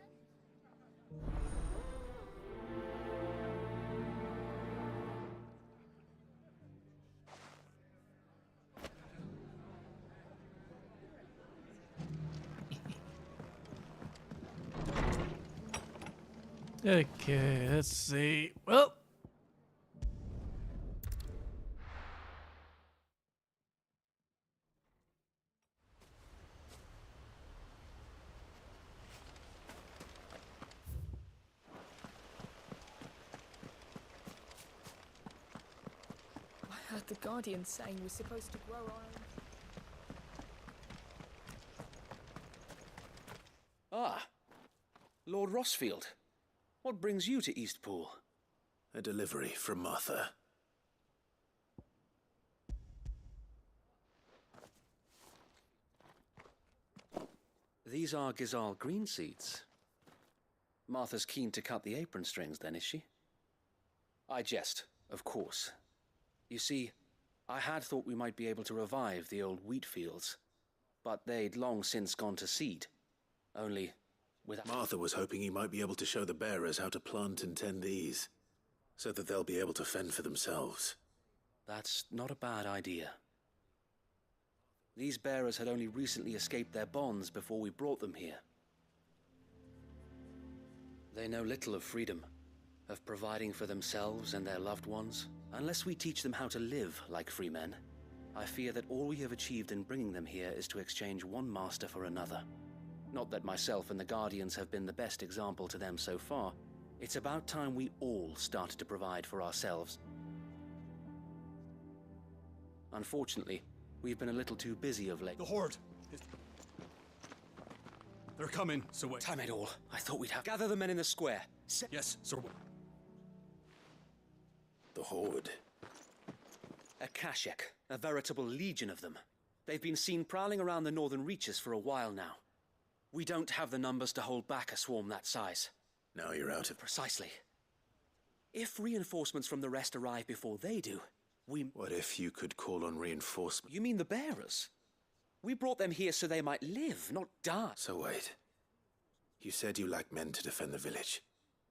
Okay, let's see. Well, I heard the Guardian saying we're supposed to grow our own. Ah, Lord Rossfield. What brings you to Eastpool? A delivery from Martha. These are Gizal green seeds. Martha's keen to cut the apron strings then, is she? I jest, of course. You see, I had thought we might be able to revive the old wheat fields, but they'd long since gone to seed. Only, without... Martha was hoping he might be able to show the bearers how to plant and tend these, so that they'll be able to fend for themselves. That's not a bad idea. These bearers had only recently escaped their bonds before we brought them here. They know little of freedom, of providing for themselves and their loved ones. Unless we teach them how to live like free men, I fear that all we have achieved in bringing them here is to exchange one master for another. Not that myself and the Guardians have been the best example to them so far. It's about time we all started to provide for ourselves. Unfortunately, we've been a little too busy of late. The Horde! They're coming, Sir Wade. Damn it all. I thought we'd have... Gather the men in the square. Yes, Sir Wade. The Horde. A Kashek, a veritable legion of them. They've been seen prowling around the northern reaches for a while now. We don't have the numbers to hold back a swarm that size. Now you're out of... Precisely. If reinforcements from the rest arrive before they do, we... What if you could call on reinforcements? You mean the bearers? We brought them here so they might live, not die. So wait. You said you lack men to defend the village,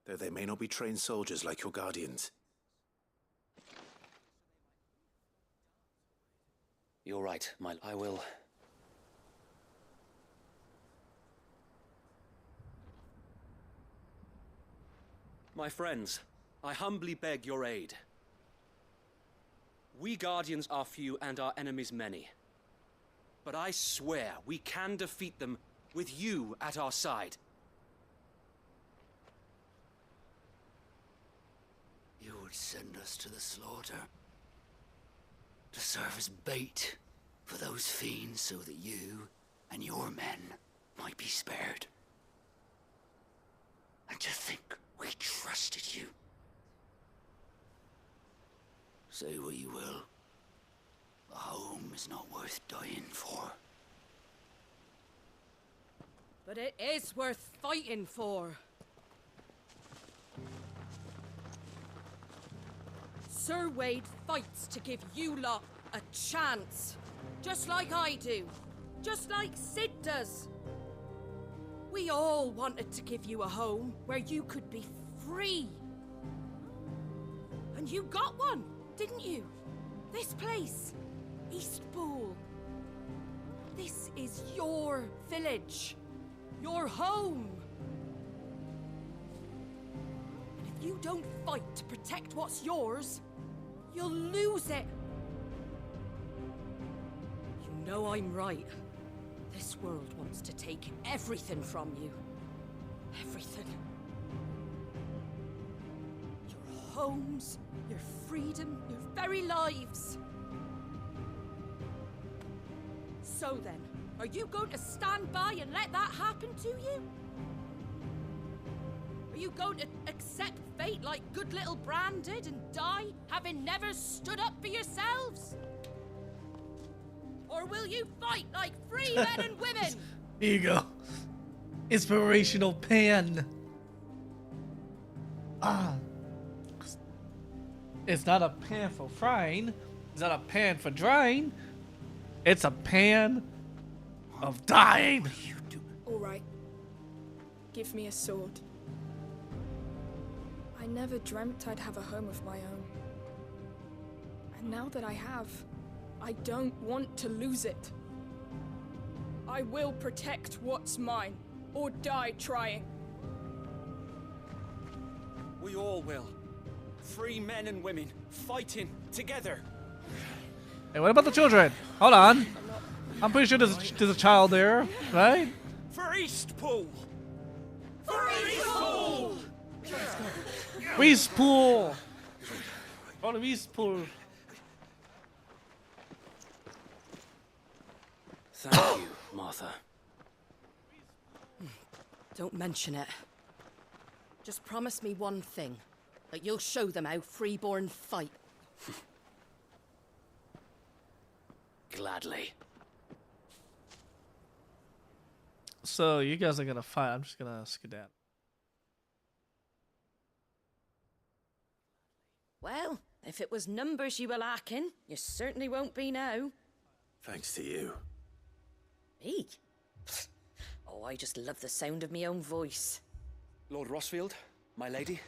though they may not be trained soldiers like your Guardians. You're right, I will... My friends, I humbly beg your aid. We Guardians are few and our enemies many. But I swear we can defeat them with you at our side. You would send us to the slaughter, to serve as bait for those fiends so that you and your men might be spared. And to think we trusted you. Say what you will. A home is not worth dying for. But it is worth fighting for. Sir Wade fights to give you lot a chance. Just like I do. Just like Sid does. We all wanted to give you a home where you could be free. And you got one, didn't you? This place. Eastpool. This is your village. Your home. And if you don't fight to protect what's yours, you'll lose it. You know I'm right. This world wants to take everything from you. Everything. Your homes, Your freedom, your very lives. So then, are you going to stand by and let that happen to you? Are you going to accept fate like good little Bran did and die, having never stood up for yourselves? Or will you fight like free men and women? Here you go. Inspirational pan. Ah. It's not a pan for frying. It's not a pan for drying. It's a pan of dying. All right. Give me a sword. I never dreamt I'd have a home of my own. And now that I have, I don't want to lose it. I will protect what's mine, or die trying. We all will. Free men and women, fighting together. Hey, what about the children? Hold on. I'm pretty sure there's a child there, right? For Eastpool! For Eastpool! Eastpool! All of Eastpool. Thank you, Martha. Don't mention it. Just promise me one thing. That you'll show them how freeborn fight. Gladly. So, you guys are gonna fight. I'm just gonna skedaddle. Well, if it was numbers you were lacking, you certainly won't be now. Thanks to you. Me? Oh, I just love the sound of my own voice. Lord Rossfield, my lady,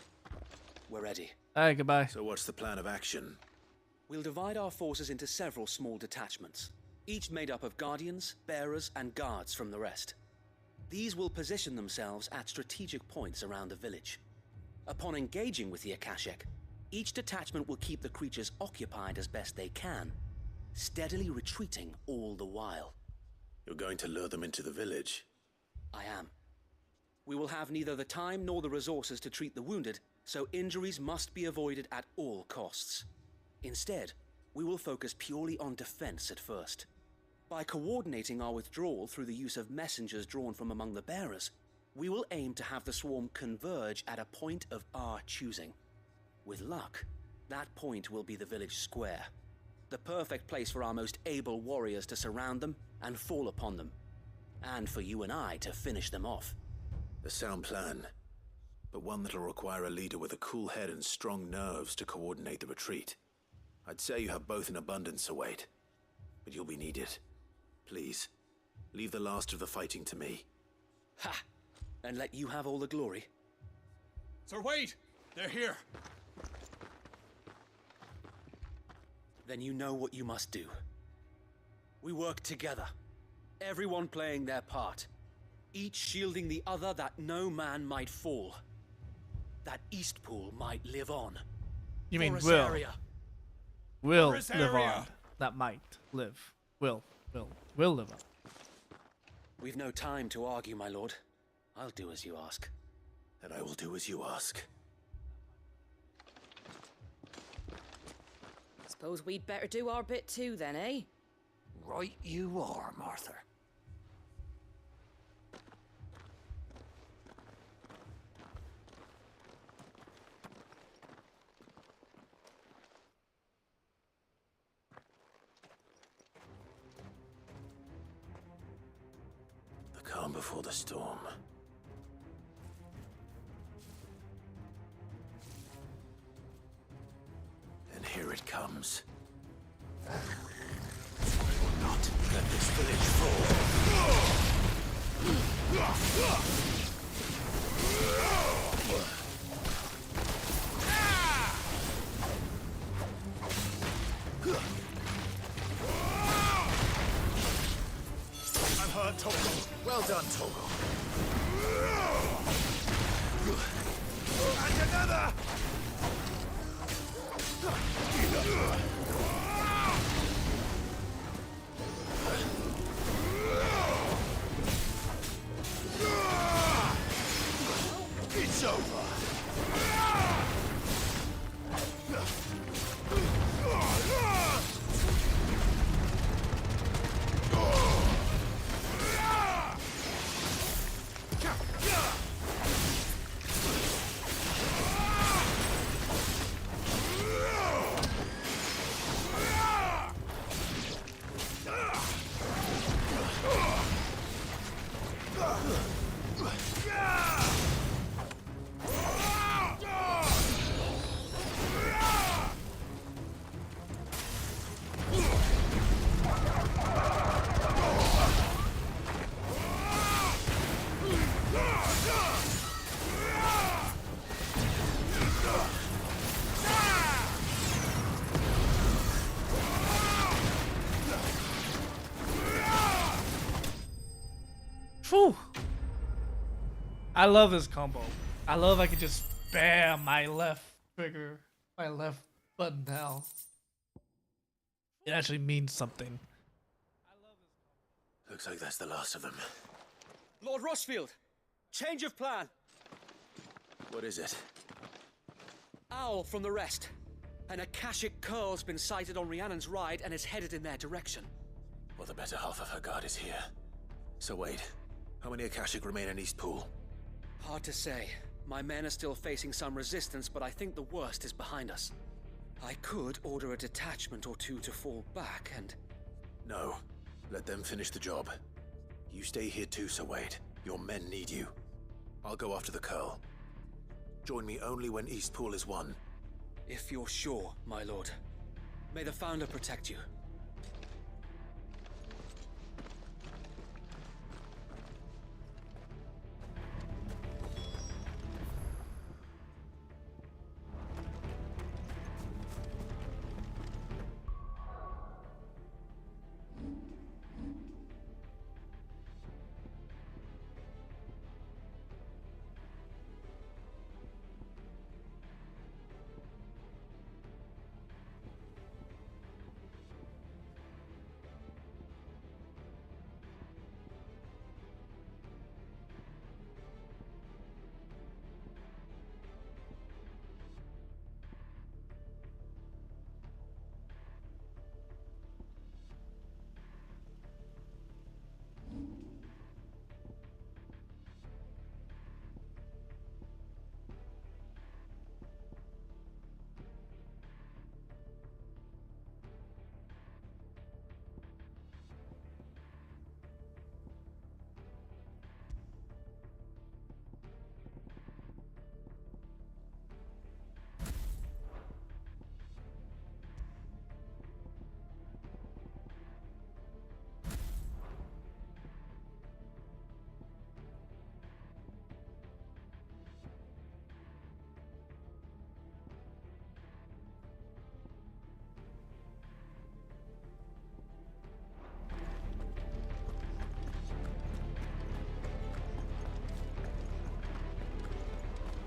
we're ready. Hey, goodbye. So what's the plan of action? We'll divide our forces into several small detachments, each made up of guardians, bearers, and guards from the rest. These will position themselves at strategic points around the village. Upon engaging with the Akashic, each detachment will keep the creatures occupied as best they can, steadily retreating all the while. You're going to lure them into the village? I am. We will have neither the time nor the resources to treat the wounded, so injuries must be avoided at all costs. Instead, we will focus purely on defense at first. By coordinating our withdrawal through the use of messengers drawn from among the bearers, we will aim to have the swarm converge at a point of our choosing. With luck, that point will be the village square, the perfect place for our most able warriors to surround them and fall upon them, and for you and I to finish them off. A sound plan, but one that'll require a leader with a cool head and strong nerves to coordinate the retreat. I'd say you have both in abundance, await, but you'll be needed. Please, leave the last of the fighting to me. Ha! And let you have all the glory. Sir Wade, they're here. Then you know what you must do. We work together, everyone playing their part, each shielding the other that no man might fall, that Eastpool might live on. You mean will. Will live on. That might live. Will live on. We've no time to argue, my lord. I'll do as you ask. And I will do as you ask. Suppose we'd better do our bit too then, eh? Right you are, Martha. The calm before the storm. And here it comes. I will not let this village fall. I'm hurt, Togo. Well done, Togo. And another! It's over. Phew. I love this combo. I love I can just spam my left trigger, my left button now. It actually means something. Looks like that's the last of them. Lord Rossfield, change of plan. What is it? Owl from the rest. An Akashic curl's been sighted on Rhiannon's ride and is headed in their direction. Well, the better half of her guard is here. So wait, how many Akashic remain in East Pool? Hard to say. My men are still facing some resistance, but I think the worst is behind us. I could order a detachment or two to fall back and... No. Let them finish the job. You stay here too, Sir Wade. Your men need you. I'll go after the Curl. Join me only when East Pool is won. If you're sure, my lord. May the Founder protect you.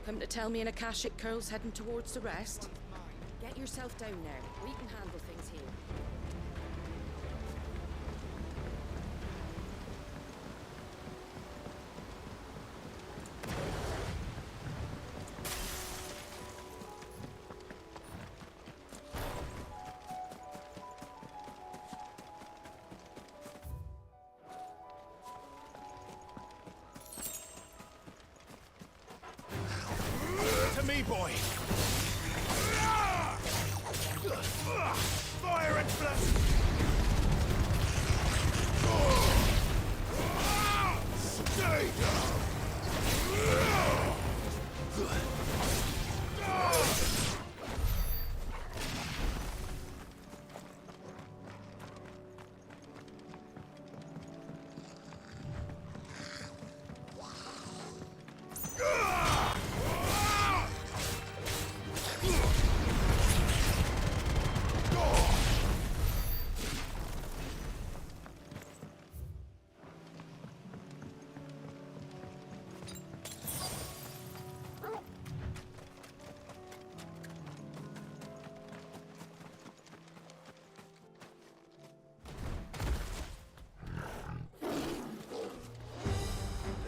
Come to tell me an Akashic curl's heading towards the rest? Get yourself down there. We can handle things here. To me, boy! Fire and blood! Stay down!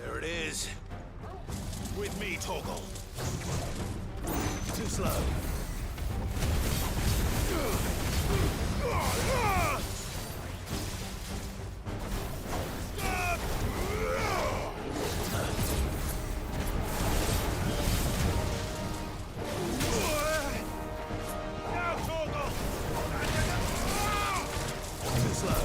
There it is. With me, Torgal. Too slow. Now, Torgal! Too slow.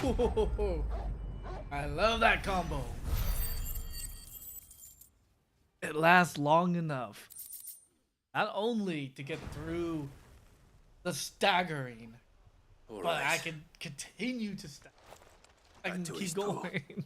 I love that combo. It lasts long enough, not only to get through the staggering, but I can continue to stagger. I can keep going.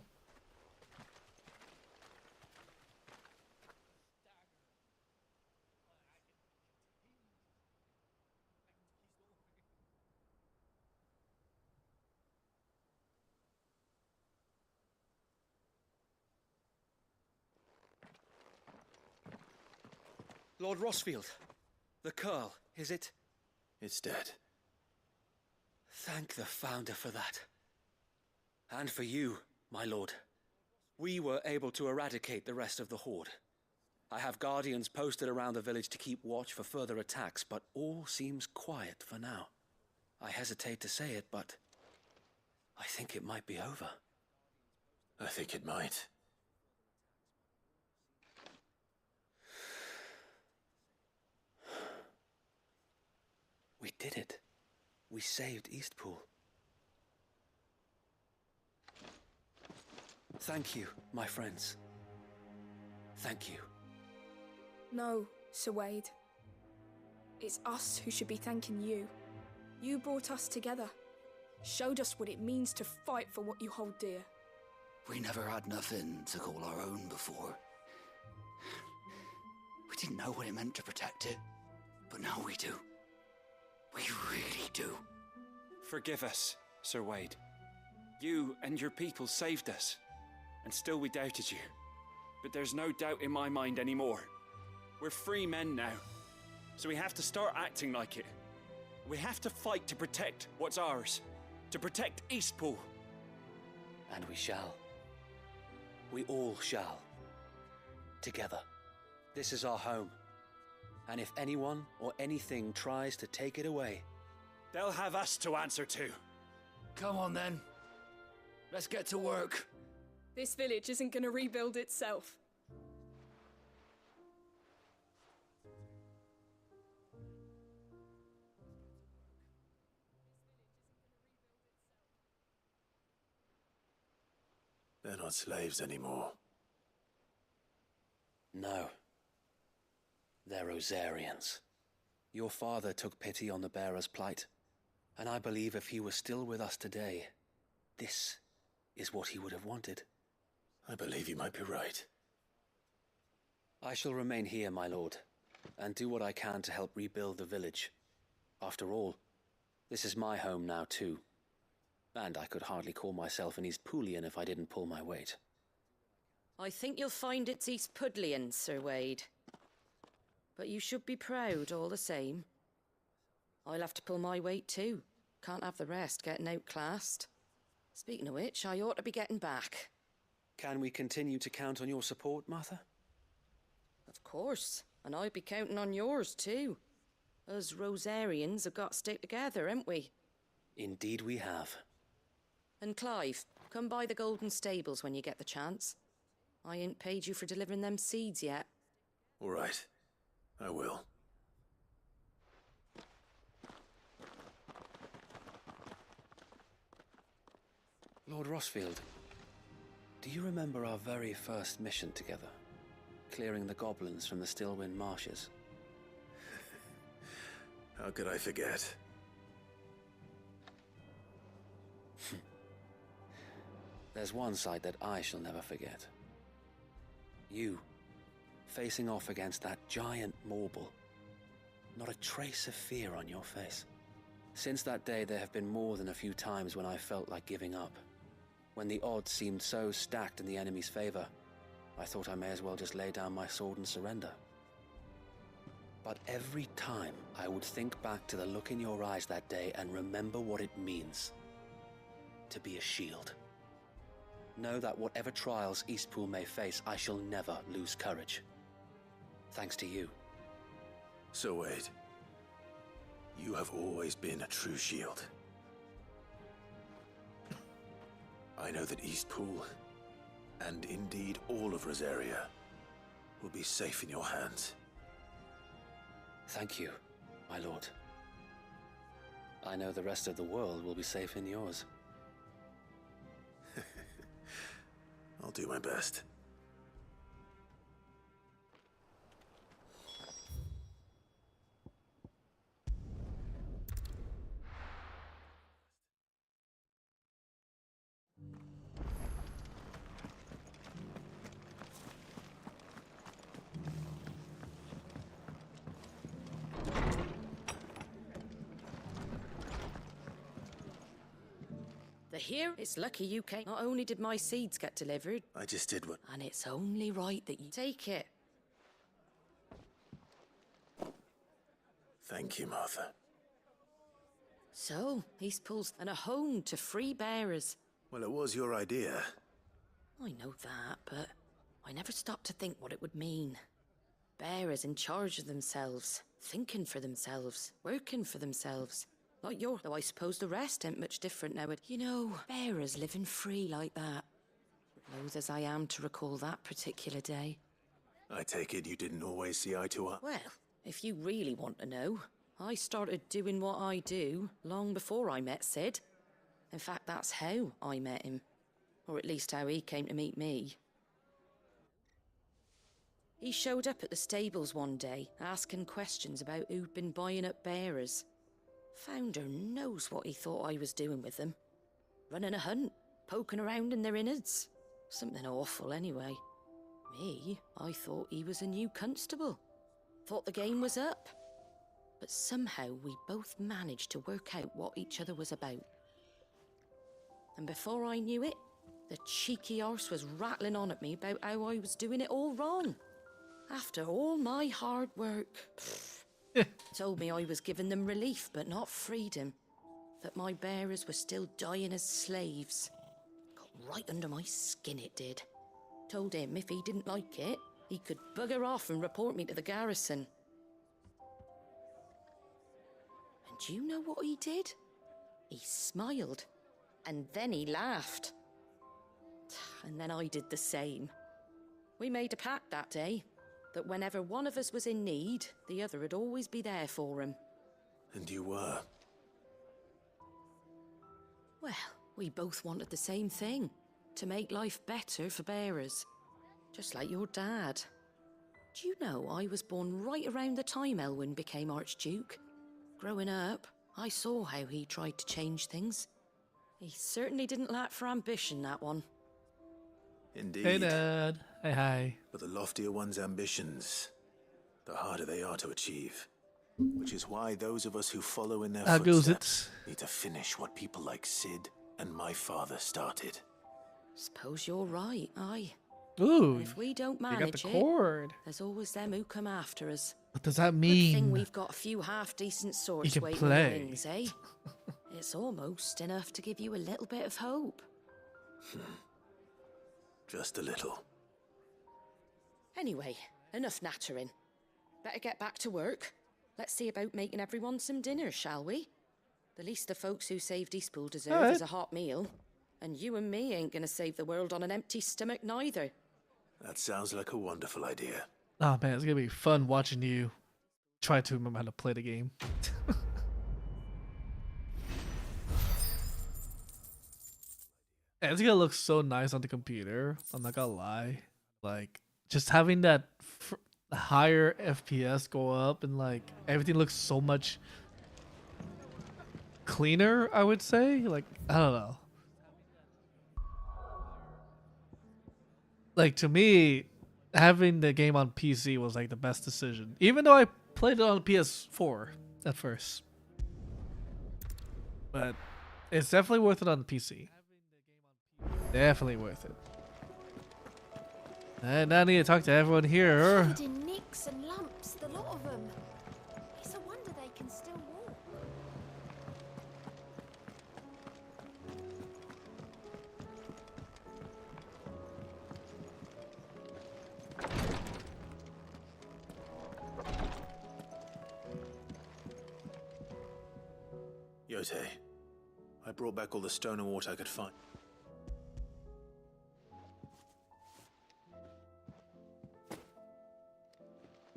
Lord Rossfield, the Curl, is it? It's dead. Thank the Founder for that. And for you, my lord. We were able to eradicate the rest of the Horde. I have guardians posted around the village to keep watch for further attacks, but all seems quiet for now. I hesitate to say it, but I think it might be over. I think it might. We did it. We saved Eastpool. Thank you, my friends. Thank you. No, Sir Wade. It's us who should be thanking you. You brought us together. Showed us what it means to fight for what you hold dear. We never had nothing to call our own before. We didn't know what it meant to protect it, but now we do. We really do. Forgive us, Sir Wade. You and your people saved us, and still we doubted you. But there's no doubt in my mind anymore. We're free men now, so we have to start acting like it. We have to fight to protect what's ours, to protect Eastpool. And we shall. We all shall. Together. This is our home. And if anyone or anything tries to take it away, they'll have us to answer to. Come on then. Let's get to work. This village isn't gonna rebuild itself. They're not slaves anymore. No. They're Rosarians. Your father took pity on the bearer's plight, and I believe if he were still with us today, this is what he would have wanted. I believe you might be right. I shall remain here, my lord, and do what I can to help rebuild the village. After all, this is my home now too. And I could hardly call myself an Eastpoolian if I didn't pull my weight. I think you'll find it's Eastpudlian, Sir Wade. But you should be proud all the same. I'll have to pull my weight too. Can't have the rest getting outclassed. Speaking of which, I ought to be getting back. Can we continue to count on your support, Martha? Of course, and I'll be counting on yours too. Us Rosarians have got to stick together, haven't we? Indeed we have. And Clive, come by the Golden Stables when you get the chance. I ain't paid you for delivering them seeds yet. All right. I will. Lord Rossfield, do you remember our very first mission together? Clearing the goblins from the Stillwind marshes? How could I forget? There's one sight that I shall never forget. You, facing off against that giant Morble. Not a trace of fear on your face. Since that day, there have been more than a few times when I felt like giving up. When the odds seemed so stacked in the enemy's favor, I thought I may as well just lay down my sword and surrender. But every time, I would think back to the look in your eyes that day and remember what it means to be a shield. Know that whatever trials Eastpool may face, I shall never lose courage. Thanks to you. Sir Wade, you have always been a true shield. I know that Eastpool, and indeed all of Rosaria, will be safe in your hands. Thank you, my lord. I know the rest of the world will be safe in yours. I'll do my best. Here, it's lucky you came. Not only did my seeds get delivered, I just did what... And it's only right that you take it. Thank you, Martha. So, East Pool's and a home to free bearers. Well, it was your idea. I know that, but I never stopped to think what it would mean. Bearers in charge of themselves, thinking for themselves, working for themselves. Like you're, though I suppose the rest ain't much different now. You know, bearers living free like that. Loath as I am to recall that particular day. I take it you didn't always see eye to eye? Well, if you really want to know, I started doing what I do long before I met Sid. In fact, that's how I met him. Or at least how he came to meet me. He showed up at the stables one day, asking questions about who'd been buying up bearers. Founder knows what he thought I was doing with them. Running a hunt, poking around in their innards. Something awful anyway. Me, I thought he was a new constable. Thought the game was up. But somehow we both managed to work out what each other was about. And before I knew it, the cheeky arse was rattling on at me about how I was doing it all wrong. After all my hard work. Told me I was giving them relief, but not freedom. That my bearers were still dying as slaves. Got right under my skin, it did. Told him if he didn't like it, he could bugger off and report me to the garrison. And do you know what he did? He smiled. And then he laughed. And then I did the same. We made a pact that day. That whenever one of us was in need, the other would always be there for him. And you were? Well, we both wanted the same thing. To make life better for bearers. Just like your dad. Do you know I was born right around the time Elwyn became Archduke? Growing up, I saw how he tried to change things. He certainly didn't lack for ambition, that one. Indeed. Hey, Dad. Hey, hi. But the loftier one's ambitions, the harder they are to achieve. Which is why those of us who follow in their footsteps need to finish what people like Sid and my father started. Suppose you're right, aye. Ooh, if we don't you manage got the chord. There's always them who come after us. What does that Good mean? thing we've got a few half-decent swords You can waiting play. in the wings, eh? It's almost enough to give you a little bit of hope. Just a little. Anyway, enough nattering. Better get back to work. Let's see about making everyone some dinner, shall we? The least the folks who saved Eastpool deserve is a hot meal. And you and me ain't gonna save the world on an empty stomach neither. That sounds like a wonderful idea. Oh man, it's gonna be fun watching you try to remember how to play the game. It's gonna look so nice on the computer. I'm not gonna lie. Like just having that higher FPS go up and like everything looks so much cleaner, I would say. Like I don't know. Like to me, having the game on PC was like the best decision. Even though I played it on PS4 at first. But it's definitely worth it on the PC. Definitely worth it. And I need to talk to everyone here. Covered in nicks and lumps, the lot of them. It's a wonder they can still walk. Yote, I brought back all the stone and water I could find.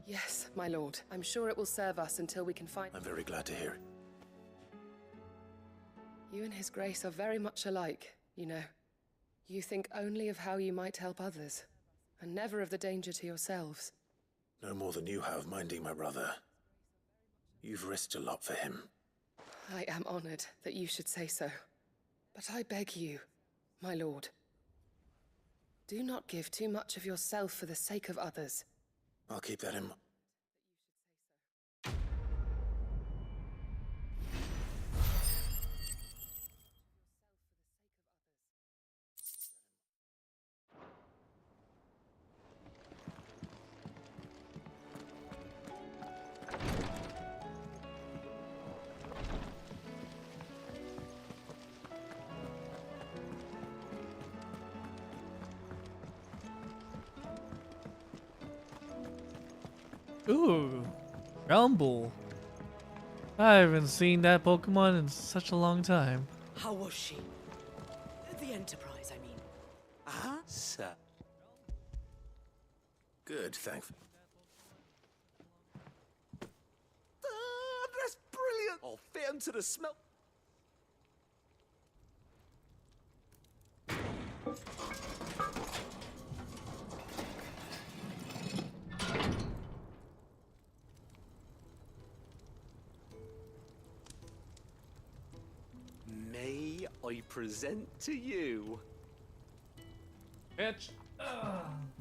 Yes, my lord. I'm sure it will serve us until we can find... I'm very glad to hear it. You and his grace are very much alike, you know. You think only of how you might help others, and never of the danger to yourselves. No more than you have minding my brother. You've risked a lot for him. I am honored that you should say so. But I beg you, my lord, do not give too much of yourself for the sake of others. I'll keep that in mind. Ooh, Rumble. I haven't seen that Pokemon in such a long time. How was she? The Enterprise, I mean. Sir. Good, thanks. That's brilliant! I'll fit him to the smell. May I present to you Bitch.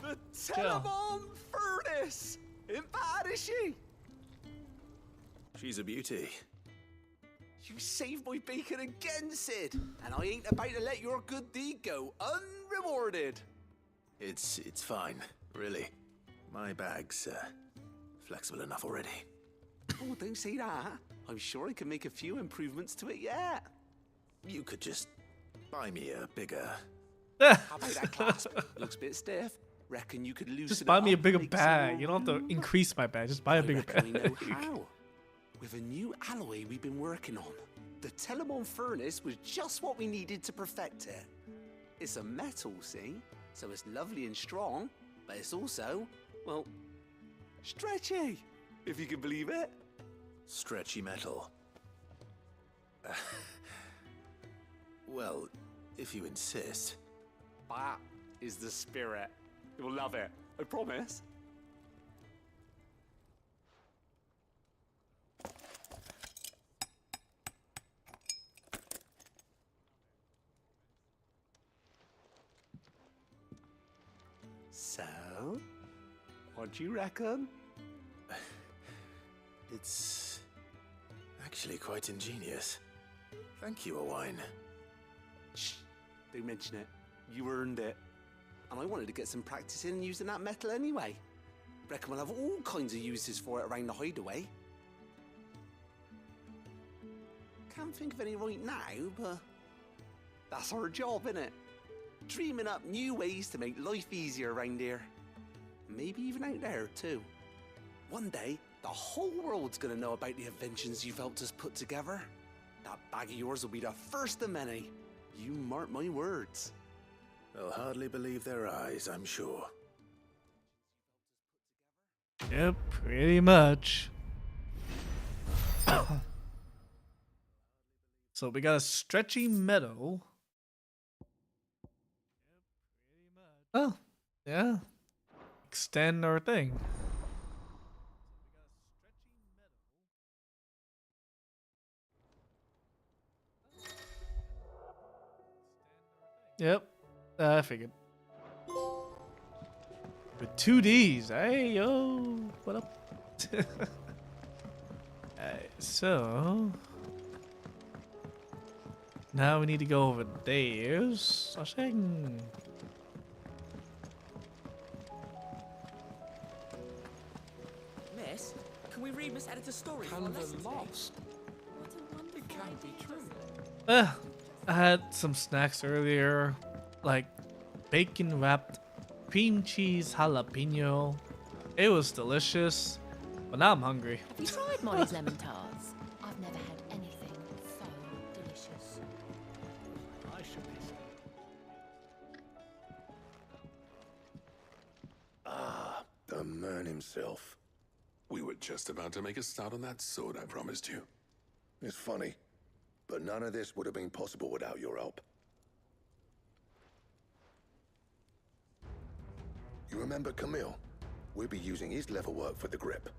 the Telemon Furnace? Ain't bad, is she? She's a beauty. You saved my bacon again, Sid, and I ain't about to let your good deed go unrewarded. It's fine, really. My bag's flexible enough already. Oh, don't say that. I'm sure I can make a few improvements to it yet. You could just buy me a bigger... How about that clasp? Looks a bit stiff. Reckon you could loosen Just it buy me a up bigger and make some bag. more You don't have to room? increase my bag. Just buy a bigger I know bag. how. With a new alloy we've been working on, the Telemon Furnace was just what we needed to perfect it. It's a metal, see? So it's lovely and strong, but it's also, well, stretchy, if you can believe it. Stretchy metal. Well, if you insist. That is the spirit. You'll love it, I promise. So, what do you reckon? It's actually quite ingenious. Thank you, Owain. Shh, don't mention it. You earned it. And I wanted to get some practice in using that metal anyway. Reckon we'll have all kinds of uses for it around the hideaway. Can't think of any right now, but that's our job, innit? Dreaming up new ways to make life easier around here. Maybe even out there, too. One day, the whole world's gonna know about the inventions you've helped us put together. That bag of yours will be the first of many. You mark my words. They'll hardly believe their eyes, I'm sure. Yep, pretty much. So we got a stretchy metal. Oh, yeah. Extend our thing. Yep, I figured. With 2Ds, hey yo, what up? Alright, so now we need to go over there. Sashing. Miss, can we read Miss Editor's story? Canva lost. It can't be true. I had some snacks earlier, like bacon wrapped cream cheese jalapeno. It was delicious, but now I'm hungry. Have you tried Molly's lemon tarts? I've never had anything so delicious. I should be Ah, the man himself. We were just about to make a start on that sword I promised you. It's funny, but none of this would have been possible without your help. You remember Camille? We'll be using his leather work for the grip.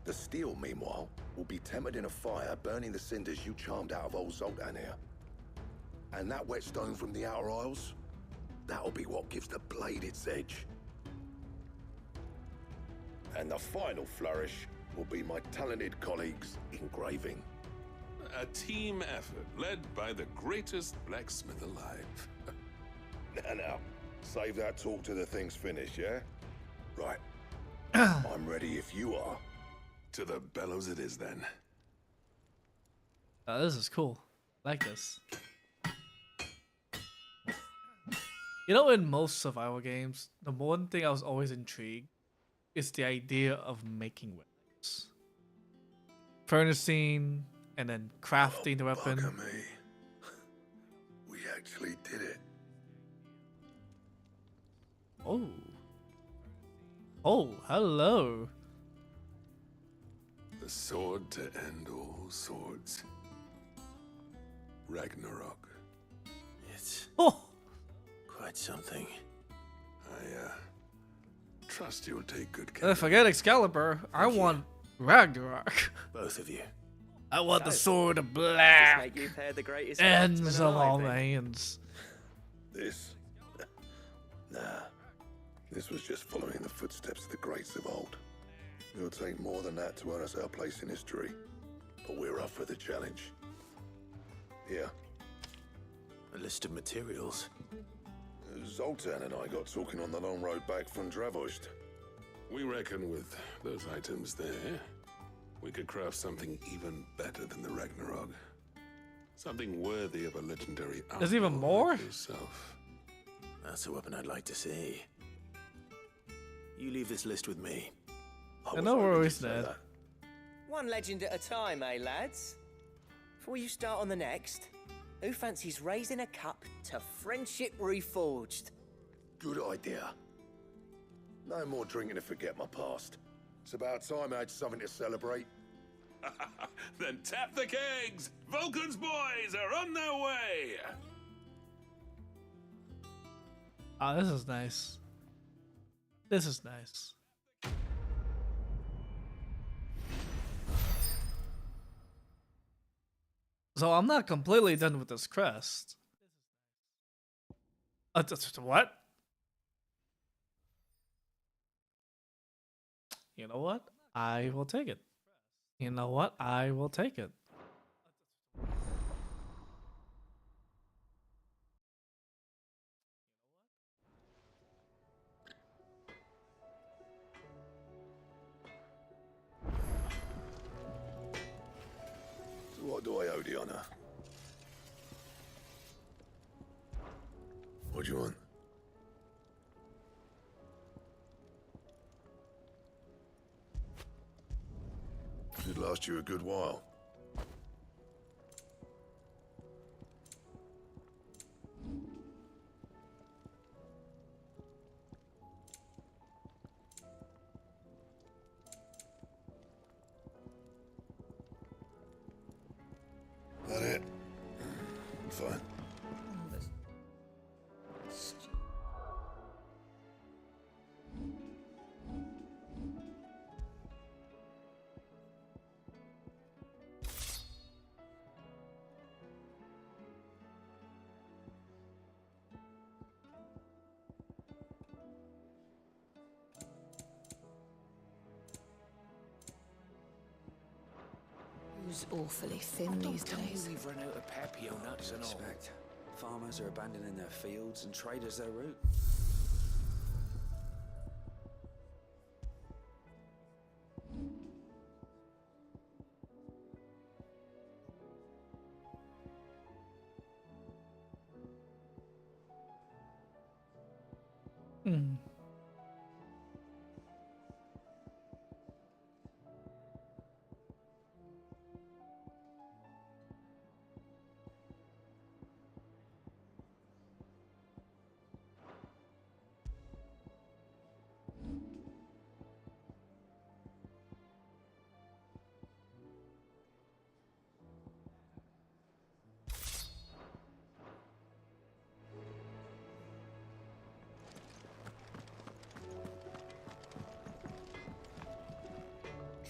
The steel, meanwhile, will be tempered in a fire, burning the cinders you charmed out of old Zoltan here. And that whetstone from the Outer Isles, that'll be what gives the blade its edge. And the final flourish will be my talented colleagues' engraving. A team effort led by the greatest blacksmith alive. Now, save that talk till the thing's finished, yeah? Right. I'm ready if you are. To the bellows it is then. This is cool. I like this. You know, in most survival games, the one thing I was always intrigued is the idea of making weapons. Furnacing and then crafting the weapon. Bugger me. We actually did it. Oh. Oh, hello. The sword to end all swords. Ragnarok. It's oh, quite something. I trust you'll take good care. If I get Excalibur, I want Ragnarok. Both of you. I want the So, sword of Make black you pair the greatest ends marksman of all alive, eh? hands. This? Nah. This was just following the footsteps of the greats of old. It'll take more than that to earn us our place in history. But we're up for the challenge. Here. A list of materials. Zoltan and I got talking on the long road back from Dravost. We reckon with those items there, we could craft something even better than the Ragnarok. Something worthy of a legendary There's even outlaw more? like yourself. That's a weapon I'd like to see. You leave this list with me. I know we're always dead. One legend at a time, eh, lads? Before you start on the next, who fancies raising a cup to friendship reforged? Good idea. No more drinking to forget my past. It's about time I had something to celebrate. Then tap the kegs! Vulcan's boys are on their way! Oh, this is nice. This is nice. So I'm not completely done with this crest. What? You know what? I will take it. You know what? I will take it. So what do I owe the honor? What do you want? Should last you a good while. That it? I'm fine. Who's awfully thin these days? We've run out of papio nuts and all. Farmers are abandoning their fields and traders their route. Hmm.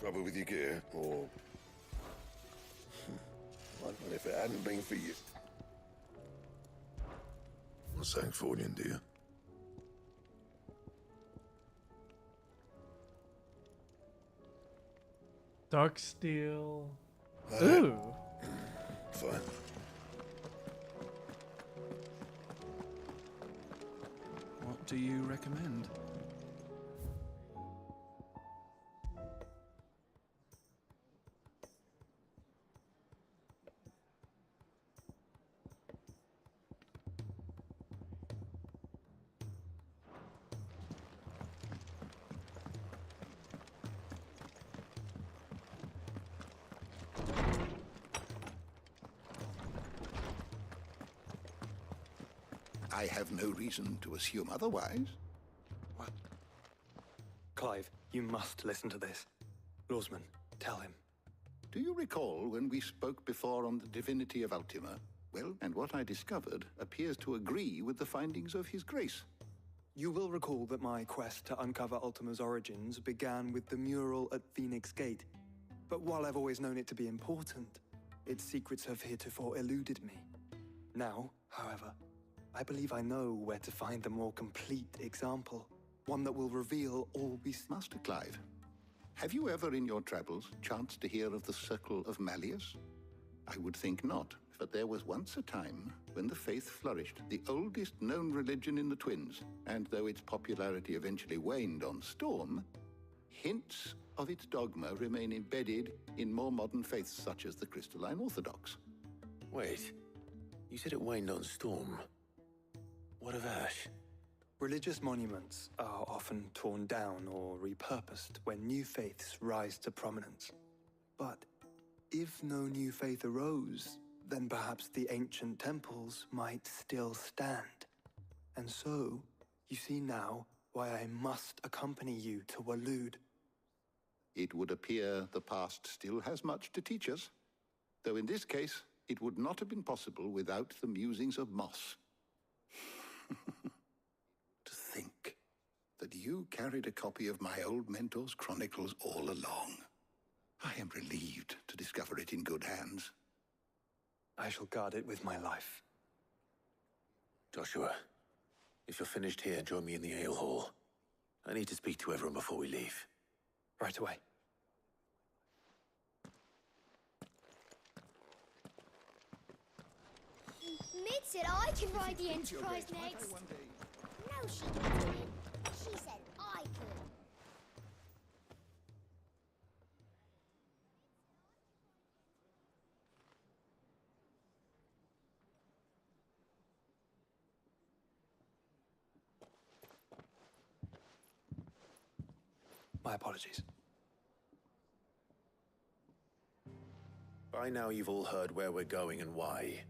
Trouble with your gear, or... Wonder if it hadn't been for you. A Sancfordian, dear. Dark steel. That- Ooh. Fine. What do you recommend? I have no reason to assume otherwise. What? Clive, you must listen to this. Lawsman, tell him. Do you recall when we spoke before on the divinity of Ultima? Well, and what I discovered appears to agree with the findings of His Grace. You will recall that my quest to uncover Ultima's origins began with the mural at Phoenix Gate. But while I've always known it to be important, its secrets have heretofore eluded me. Now, however, I believe I know where to find the more complete example. One that will reveal all we... Master Clive, have you ever in your travels chanced to hear of the Circle of Malleus? I would think not, but there was once a time when the faith flourished, the oldest known religion in the Twins, and though its popularity eventually waned on Storm, hints of its dogma remain embedded in more modern faiths such as the Crystalline Orthodox. Wait, you said it waned on Storm. What of Ash? Religious monuments are often torn down or repurposed when new faiths rise to prominence. But if no new faith arose, then perhaps the ancient temples might still stand. And so, you see now why I must accompany you to Waloed. It would appear the past still has much to teach us, though in this case, it would not have been possible without the musings of Moss. To think that you carried a copy of my old mentor's chronicles all along. I am relieved to discover it in good hands. I shall guard it with my life. Joshua, if you're finished here, join me in the ale hall. I need to speak to everyone before we leave. Right away. Mid said I can ride the Enterprise next. No, she didn't. She said I could. My apologies. By now you've all heard where we're going and why.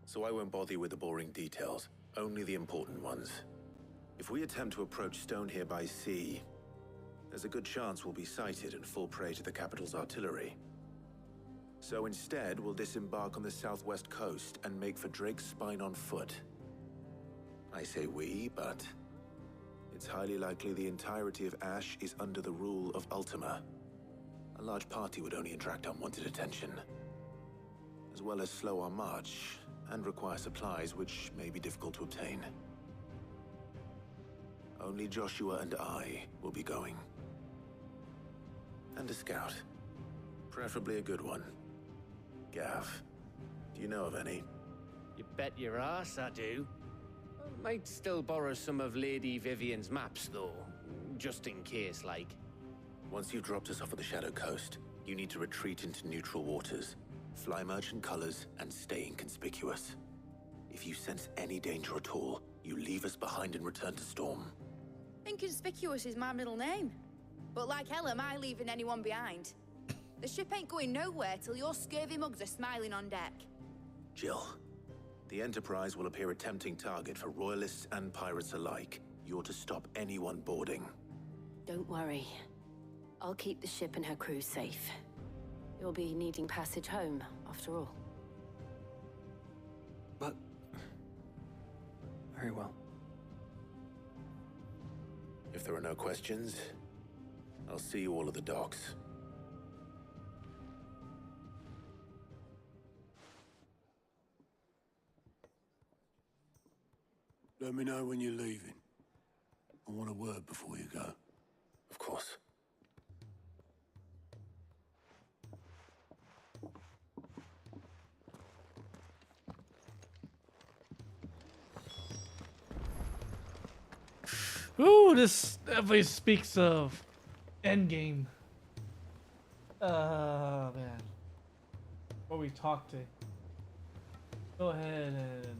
So I won't bother you with the boring details, only the important ones. If we attempt to approach Stone here by sea, there's a good chance we'll be sighted and fall prey to the capital's artillery. So instead, we'll disembark on the southwest coast and make for Drake's Spine on foot. I say we, but it's highly likely the entirety of Ash is under the rule of Ultima. A large party would only attract unwanted attention, as well as slow our march and require supplies which may be difficult to obtain. Only Joshua and I will be going. And a scout. Preferably a good one. Gav, do you know of any? You bet your ass I do. I might still borrow some of Lady Vivian's maps, though. Just in case, like. Once you've dropped us off at the Shadow Coast, you need to retreat into neutral waters, fly merchant colors, and stay inconspicuous. If you sense any danger at all, you leave us behind and return to Storm. Inconspicuous is my middle name. But like hell am I leaving anyone behind. The ship ain't going nowhere till your scurvy mugs are smiling on deck. Jill, the Enterprise will appear a tempting target for royalists and pirates alike. You're to stop anyone boarding. Don't worry. I'll keep the ship and her crew safe. You'll be needing passage home, after all. But... very well. If there are no questions, I'll see you all at the docks. Let me know when you're leaving. I want a word before you go. Of course. Ooh, this definitely speaks of endgame. Man. What we talked to. Go ahead and.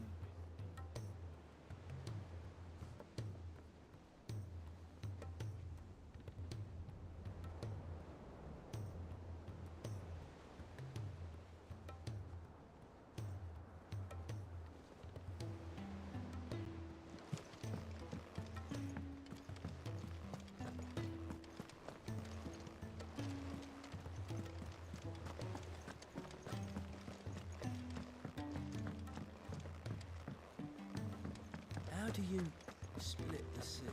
How do you split the sea?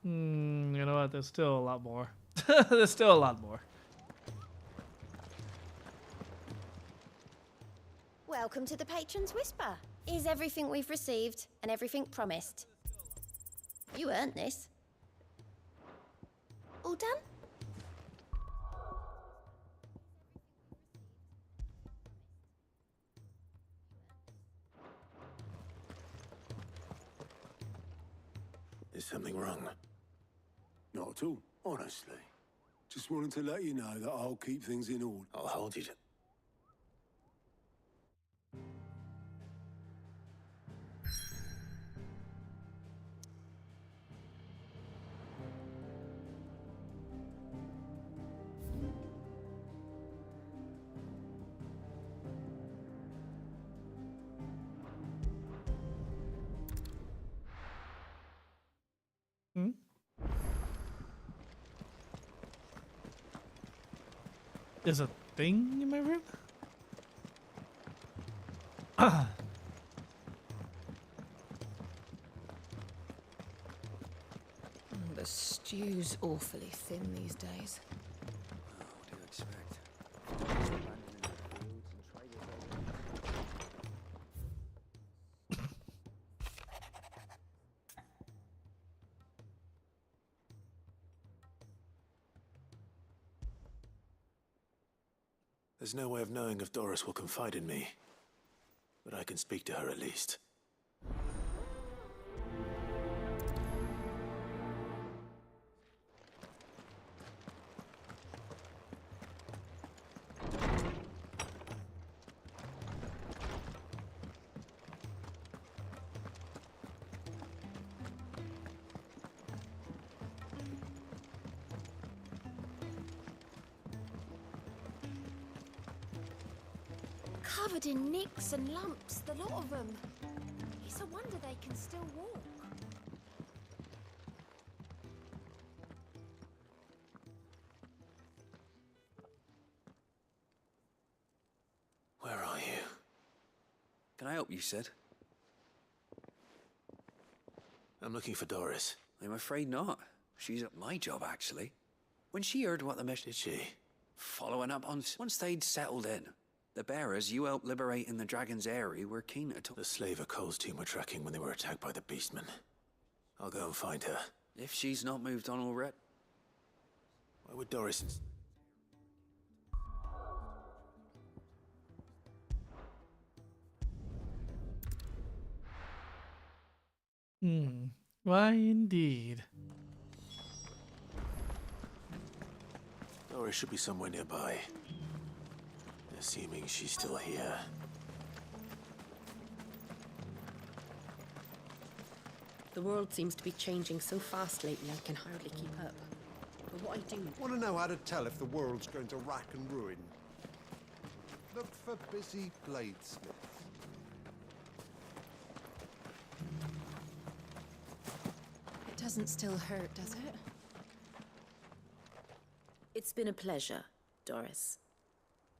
You know what? There's still a lot more. There's still a lot more. Welcome to the Patron's Whisper. Is everything we've received and everything promised? You earned this. All done? Is something wrong? Not at all, honestly. Just wanted to let you know that I'll keep things in order. I'll hold you to... There's a thing in my room? The stew's awfully thin these days. What do you expect? There's no way of knowing if Doris will confide in me, but I can speak to her at least. Covered in nicks and lumps, the lot of them. It's a wonder they can still walk. Where are you? Can I help you, Sid? I'm looking for Doris. I'm afraid not. She's at my job, actually. When she heard what the mission... Did she? Following up on... Once they'd settled in, the bearers you helped liberate in the Dragon's Eyrie were keen to talk. The slaver Cole's team were tracking when they were attacked by the Beastmen. I'll go and find her. If she's not moved on already... Why would Doris... Why indeed. Doris should be somewhere nearby. Assuming she's still here. The world seems to be changing so fast lately, I can hardly keep up. But what I do... Want to know how to tell if the world's going to rack and ruin? Look for busy bladesmiths. It doesn't still hurt, does it? It's been a pleasure, Doris.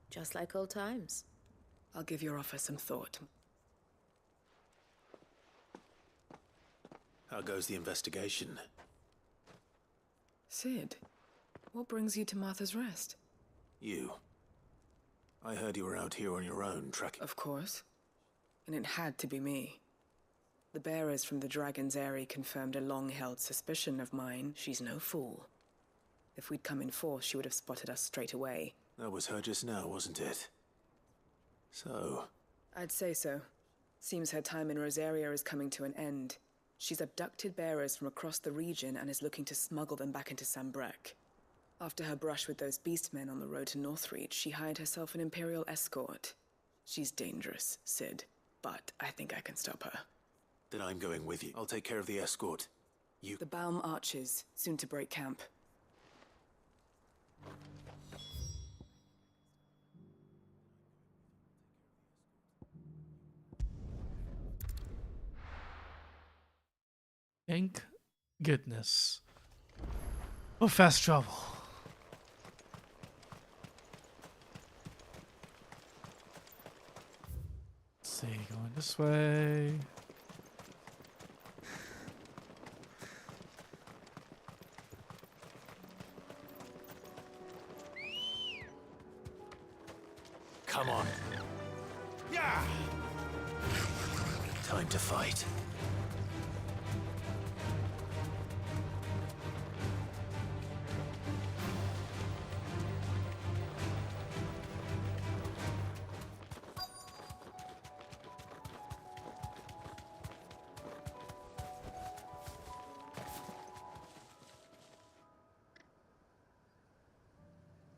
Just like old times. I'll give your offer some thought. How goes the investigation? Sid, what brings you to Martha's Rest? You. I heard you were out here on your own, tracking... Of course. And it had to be me. The bearers from the Dragon's Eyrie confirmed a long-held suspicion of mine. She's no fool. If we'd come in force, she would have spotted us straight away. That was her just now, wasn't it? So... I'd say so. Seems her time in Rosaria is coming to an end. She's abducted bearers from across the region and is looking to smuggle them back into Sambrec. After her brush with those beastmen on the road to Northreach, she hired herself an Imperial escort. She's dangerous, Sid, but I think I can stop her. Then I'm going with you. I'll take care of the escort. You... The Baum Archers, soon to break camp. Thank goodness. Oh, fast travel. Let's see, going this way. Come on. Yeah. Time to fight.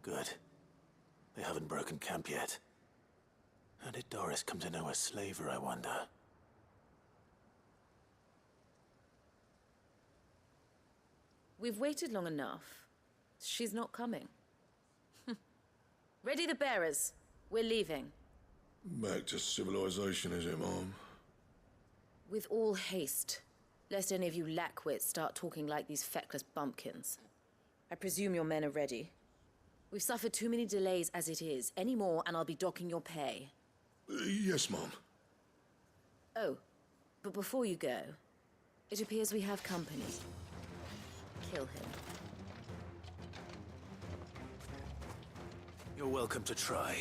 Good. They haven't broken camp yet. How did Doris come to know a slaver, I wonder? We've waited long enough. She's not coming. Ready the bearers. We're leaving. Back to civilization, is it, Mom? With all haste, lest any of you lackwits start talking like these feckless bumpkins. I presume your men are ready. We've suffered too many delays as it is. Any more, and I'll be docking your pay. Yes, Mom. Oh, but before you go, it appears we have company. Kill him. You're welcome to try.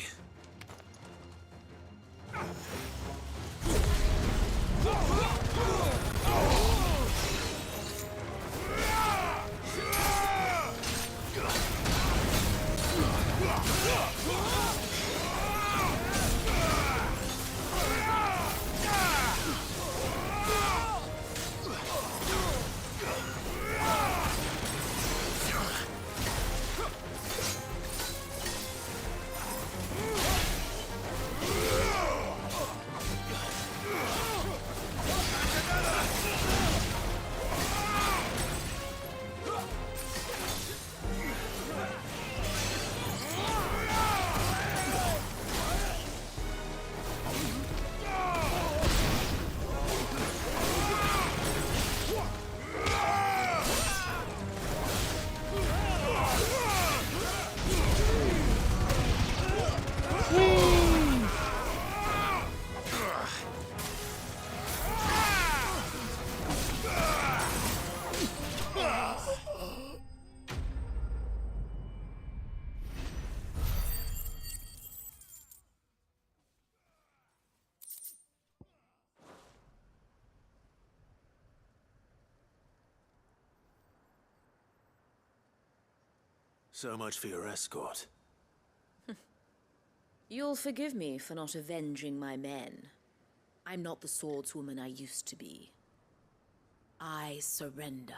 So much for your escort. You'll forgive me for not avenging my men. I'm not the swordswoman I used to be. I surrender.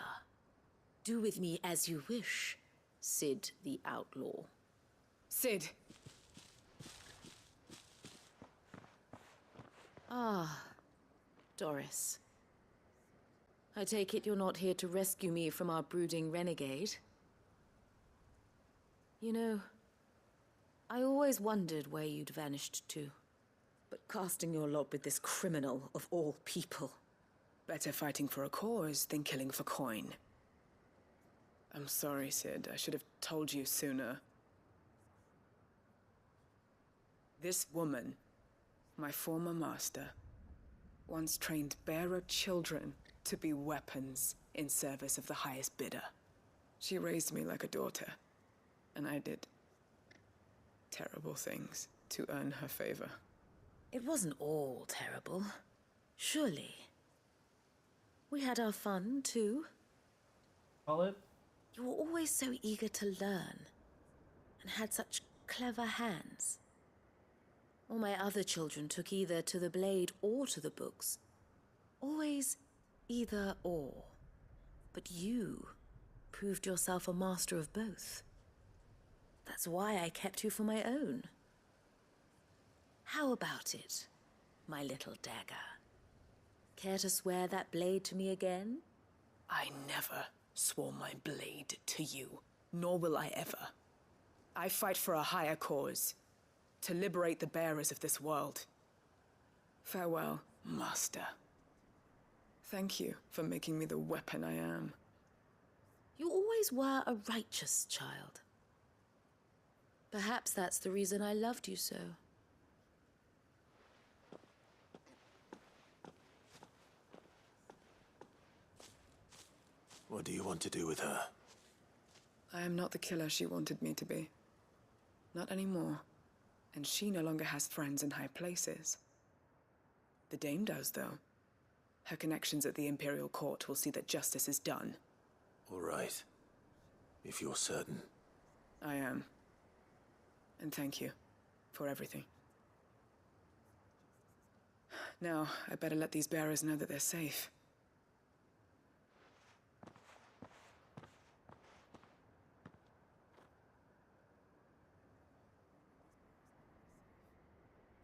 Do with me as you wish, Sid the Outlaw. Sid! Ah, Doris. I take it you're not here to rescue me from our brooding renegade? You know, I always wondered where you'd vanished to. But casting your lot with this criminal of all people. Better fighting for a cause than killing for coin. I'm sorry, Sid. I should have told you sooner. This woman, my former master, once trained bearer children to be weapons in service of the highest bidder. She raised me like a daughter, and I did terrible things to earn her favor. It wasn't all terrible, surely. We had our fun, too. Call it? You were always so eager to learn, and had such clever hands. All my other children took either to the blade or to the books. Always either or. But you proved yourself a master of both. That's why I kept you for my own. How about it, my little dagger? Care to swear that blade to me again? I never swore my blade to you, nor will I ever. I fight for a higher cause, to liberate the bearers of this world. Farewell, Master. Thank you for making me the weapon I am. You always were a righteous child. Perhaps that's the reason I loved you so. What do you want to do with her? I am not the killer she wanted me to be. Not anymore. And she no longer has friends in high places. The Dame does, though. Her connections at the Imperial Court will see that justice is done. All right. If you're certain. I am. And thank you for everything. Now, I better let these bearers know that they're safe.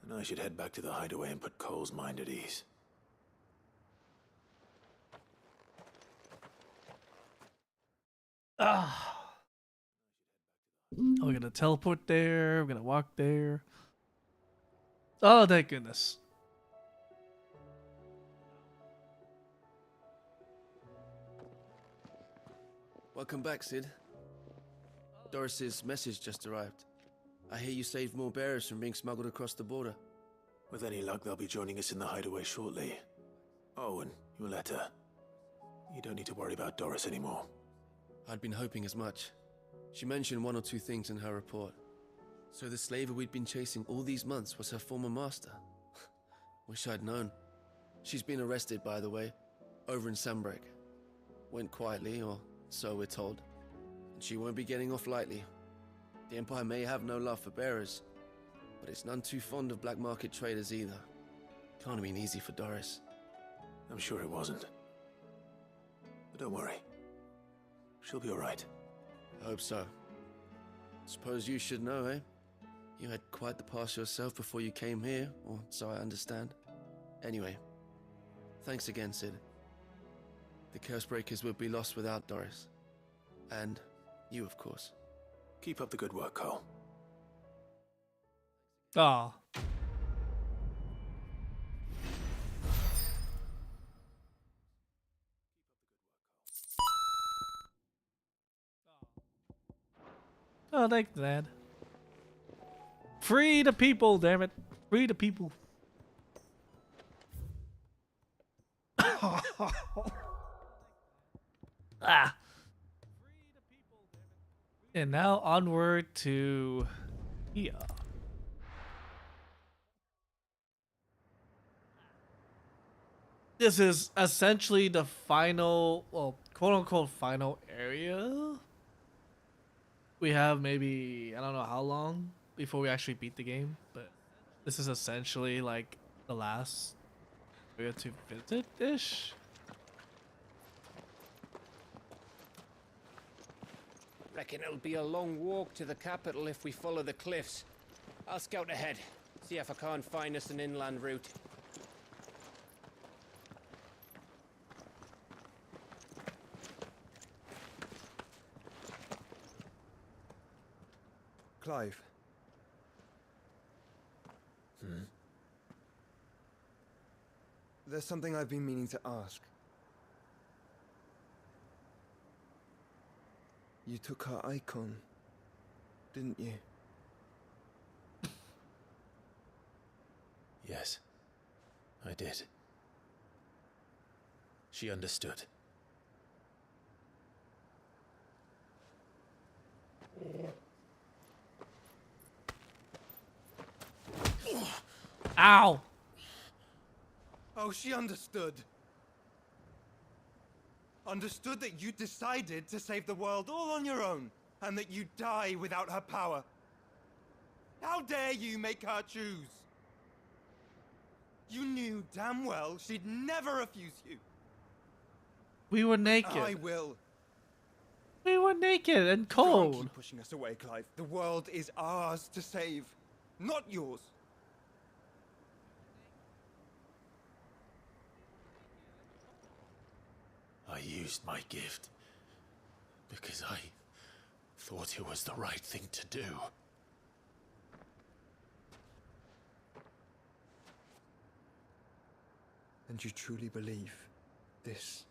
And I should head back to the hideaway and put Cole's mind at ease. We're gonna teleport there. We're gonna walk there. Oh, thank goodness. Welcome back, Sid. Doris's message just arrived. I hear you saved more bearers from being smuggled across the border. With any luck, they'll be joining us in the hideaway shortly. Oh, and your letter. You don't need to worry about Doris anymore. I'd been hoping as much. She mentioned one or two things in her report. So the slaver we'd been chasing all these months was her former master. Wish I'd known. She's been arrested, by the way, over in Sambrek. Went quietly, or so we're told. And she won't be getting off lightly. The Empire may have no love for bearers, but it's none too fond of black market traders either. Can't have been easy for Doris. I'm sure it wasn't. But don't worry. She'll be all right. I hope so. Suppose you should know, eh? You had quite the past yourself before you came here, or so I understand. Anyway, thanks again, Sid. The Cursebreakers would be lost without Doris. And you, of course. Keep up the good work, Cole. Ah. Oh, thanks, Dad. Free the people, damn it. Free the people. Ah. And now onward to here. This is essentially the final, well, quote-unquote final area. We have maybe, I don't know how long before we actually beat the game, but this is essentially like the last area to visit-ish. Reckon it'll be a long walk to the capital if we follow the cliffs. I'll scout ahead, see if I can't find us an inland route. Clive. There's something I've been meaning to ask. You took her icon, didn't you? Yes, I did. She understood. Ow! Oh, she understood. Understood that you decided to save the world all on your own, and that you'd die without her power. How dare you make her choose? You knew damn well she'd never refuse you. We were naked. I will. We were naked and You can't cold. keep pushing us away, Clive. The world is ours to save, not yours. I used my gift because I thought it was the right thing to do. And you truly believe this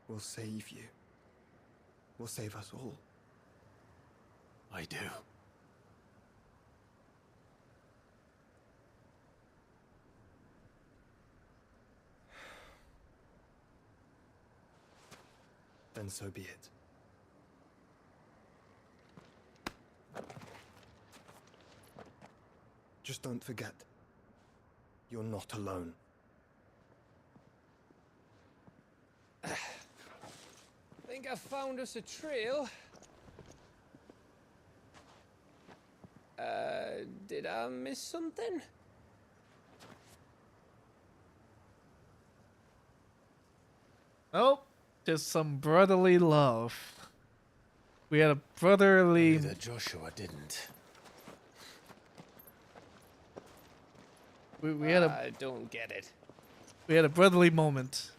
will save you? Will save us all? I do. Then so be it. Just don't forget, you're not alone. Think I found us a trail. Did I miss something? Oh, just some brotherly love. We had a brotherly. Neither Joshua didn't. We had a. I don't get it. We had a brotherly moment.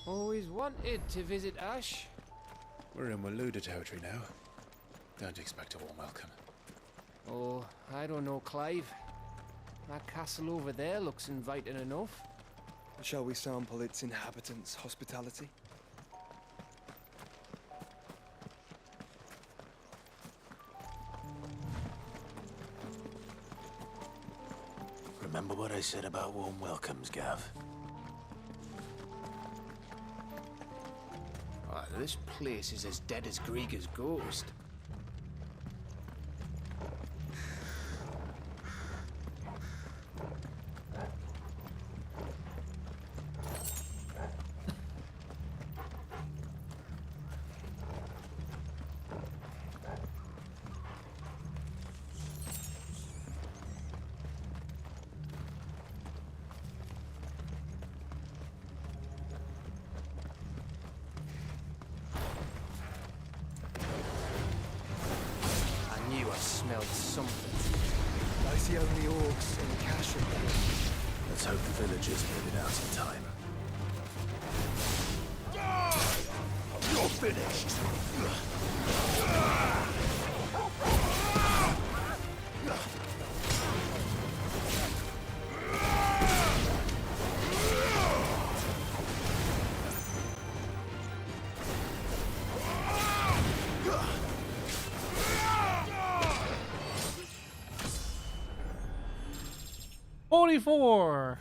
Always wanted to visit Ash. We're in Waluda territory now. Don't expect a warm welcome. Oh, I don't know, Clive. That castle over there looks inviting enough. Shall we sample its inhabitants' hospitality? Remember what I said about warm welcomes, Gav? Oh, this place is as dead as Grieger's ghost. Smelled something. I see only orcs in the castle. Let's hope the villagers made it out in time. You're finished! 44.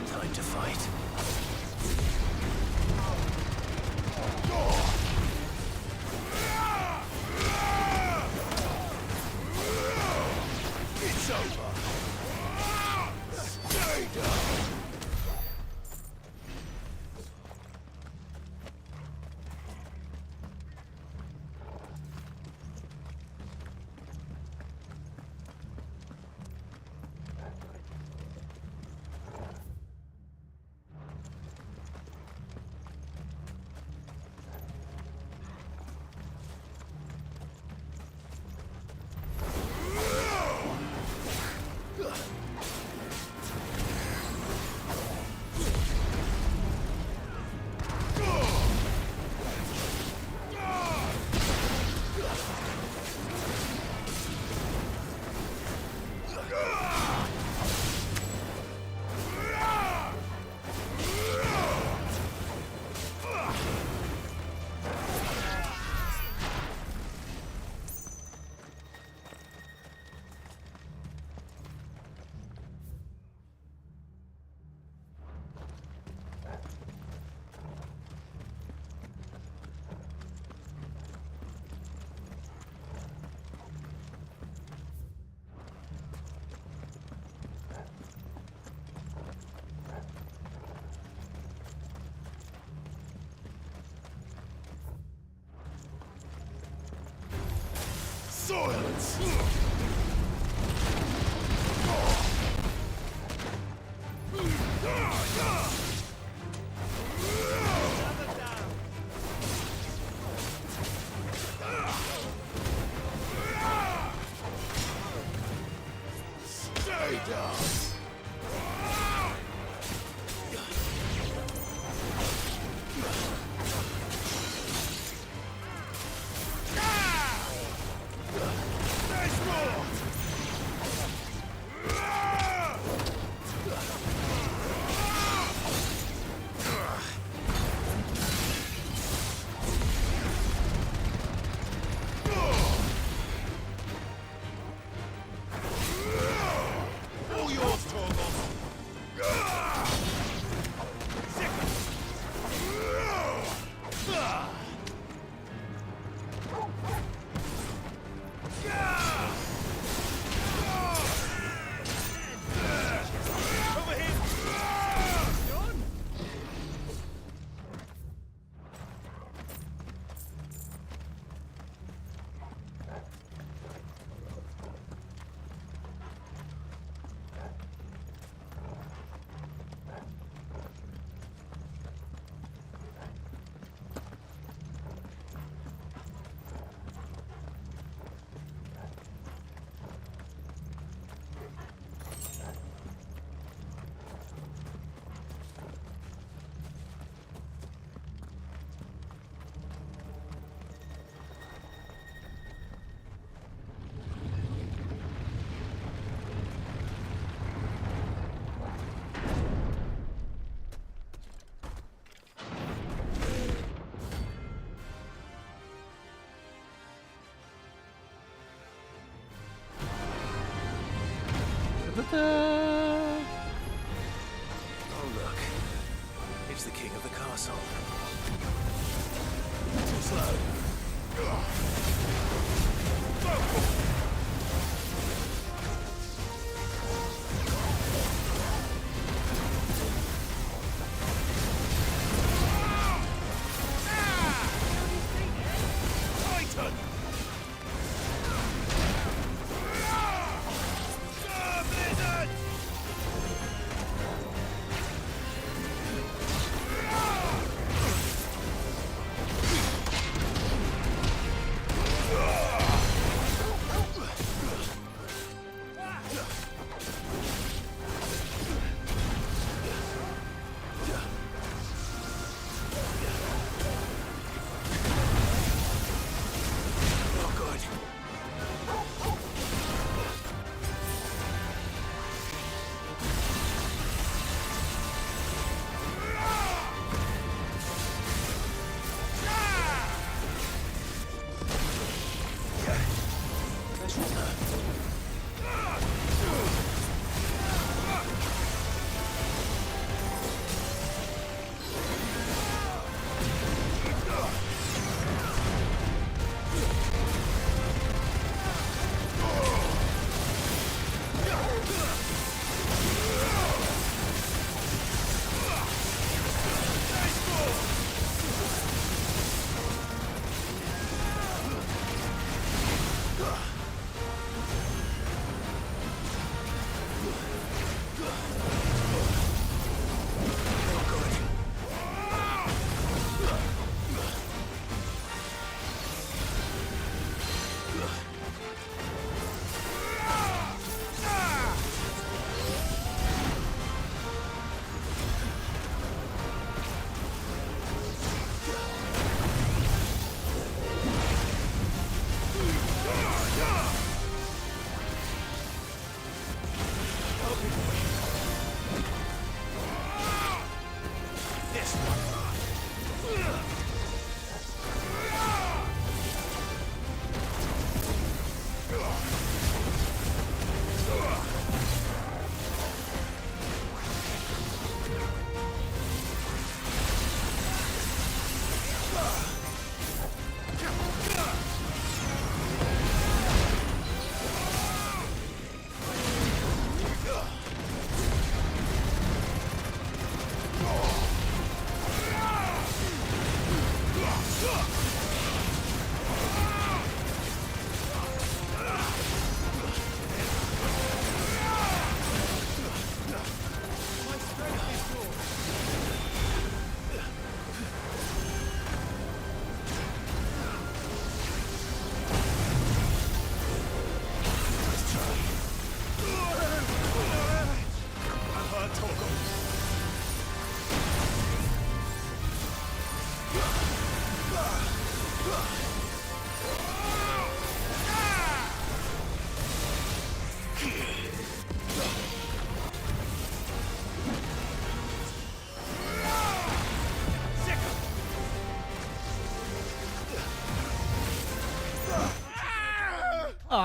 Time to fight. It's over. Stay down. Oh, look. It's the king of the castle. Too slow.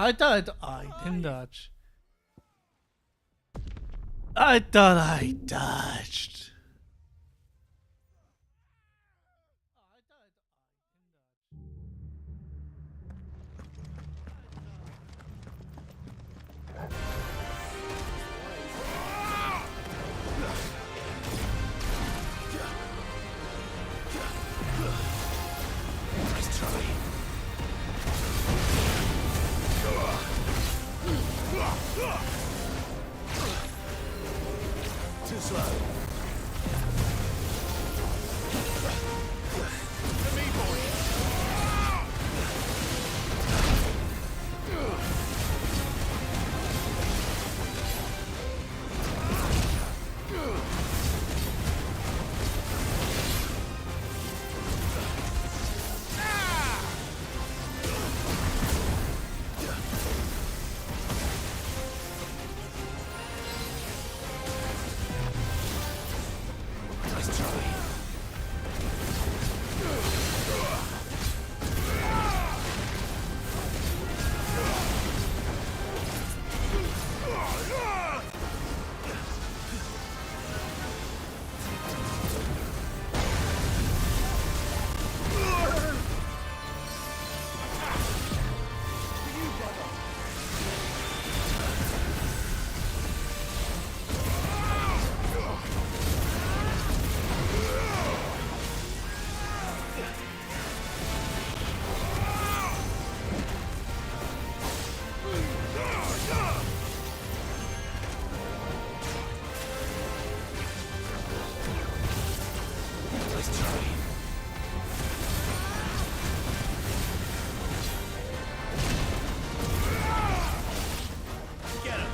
I thought I didn't dodge. I thought I dodged. Nice try. Too slow. To me, boy. Nice try. Nice try. Get him.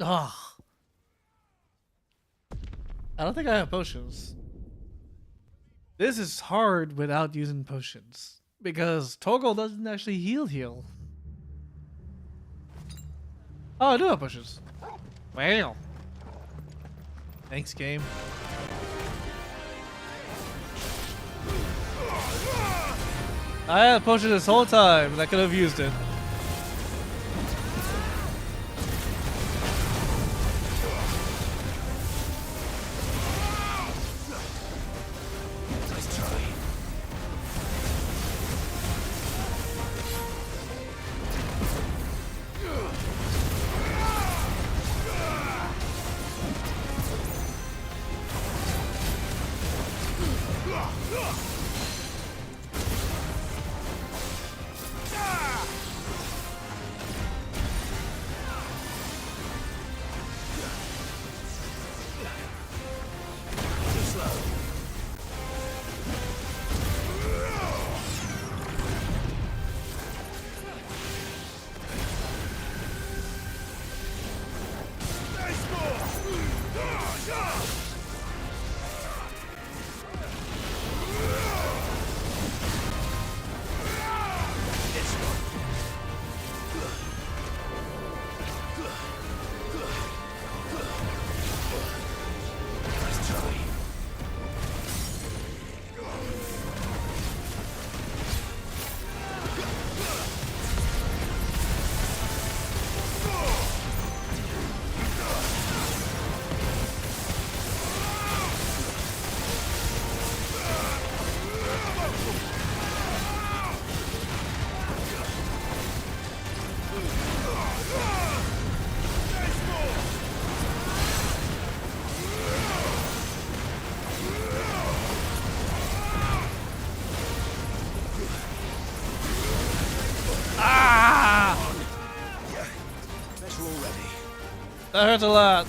Ah. I don't think I have potions. This is hard without using potions. Because Toggle doesn't actually heal. Oh, I do have potions. Wow. Thanks, game. I had a potion this whole time and I could have used it. That hurts a lot.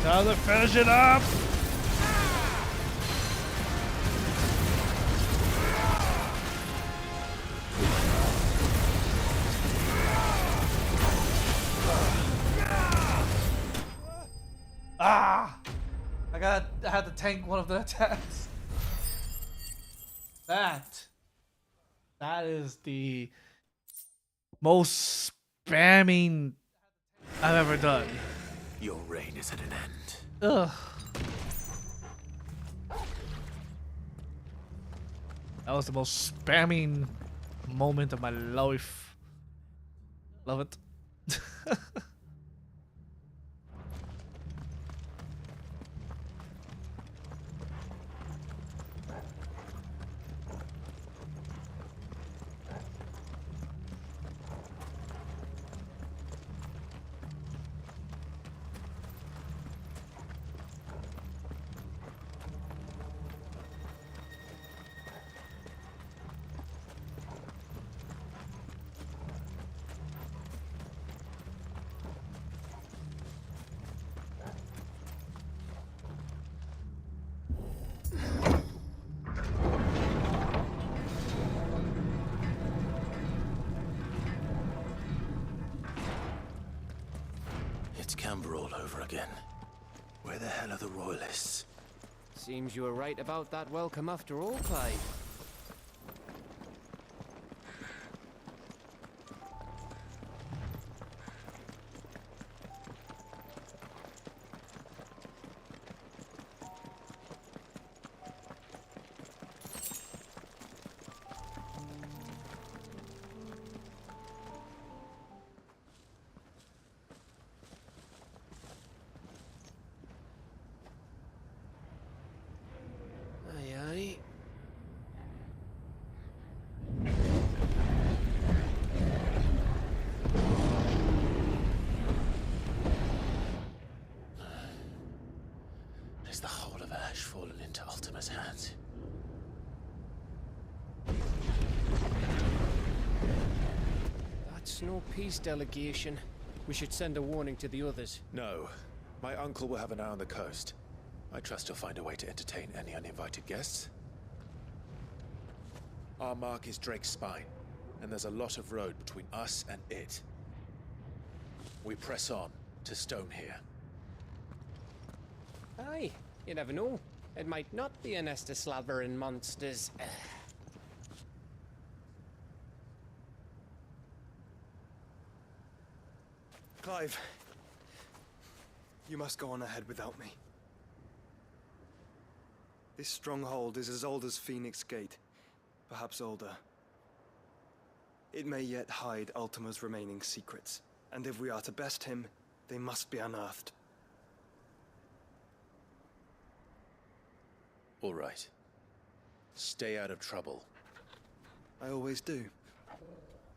Time to finish it up! Ah! I had to tank one of the attacks. That is the most spamming I've ever done. Your reign is at an end. Ugh. That was the most spamming moment of my life. Love it. Amber all over again. Where the hell are the royalists? Seems you were right about that welcome after all, Clive. Aye, aye. Is the whole of Ash fallen into Ultima's hands? That's no peace delegation. We should send a warning to the others. No. My uncle will have an eye on the coast. I trust he'll find a way to entertain any uninvited guests. Our mark is Drake's Spine, and there's a lot of road between us and it. We press on to Stonehere. Aye, you never know. It might not be a nest of slavering monsters. Clive, you must go on ahead without me. This stronghold is as old as Phoenix Gate, perhaps older. It may yet hide Ultima's remaining secrets, and if we are to best him, they must be unearthed. All right. Stay out of trouble. I always do.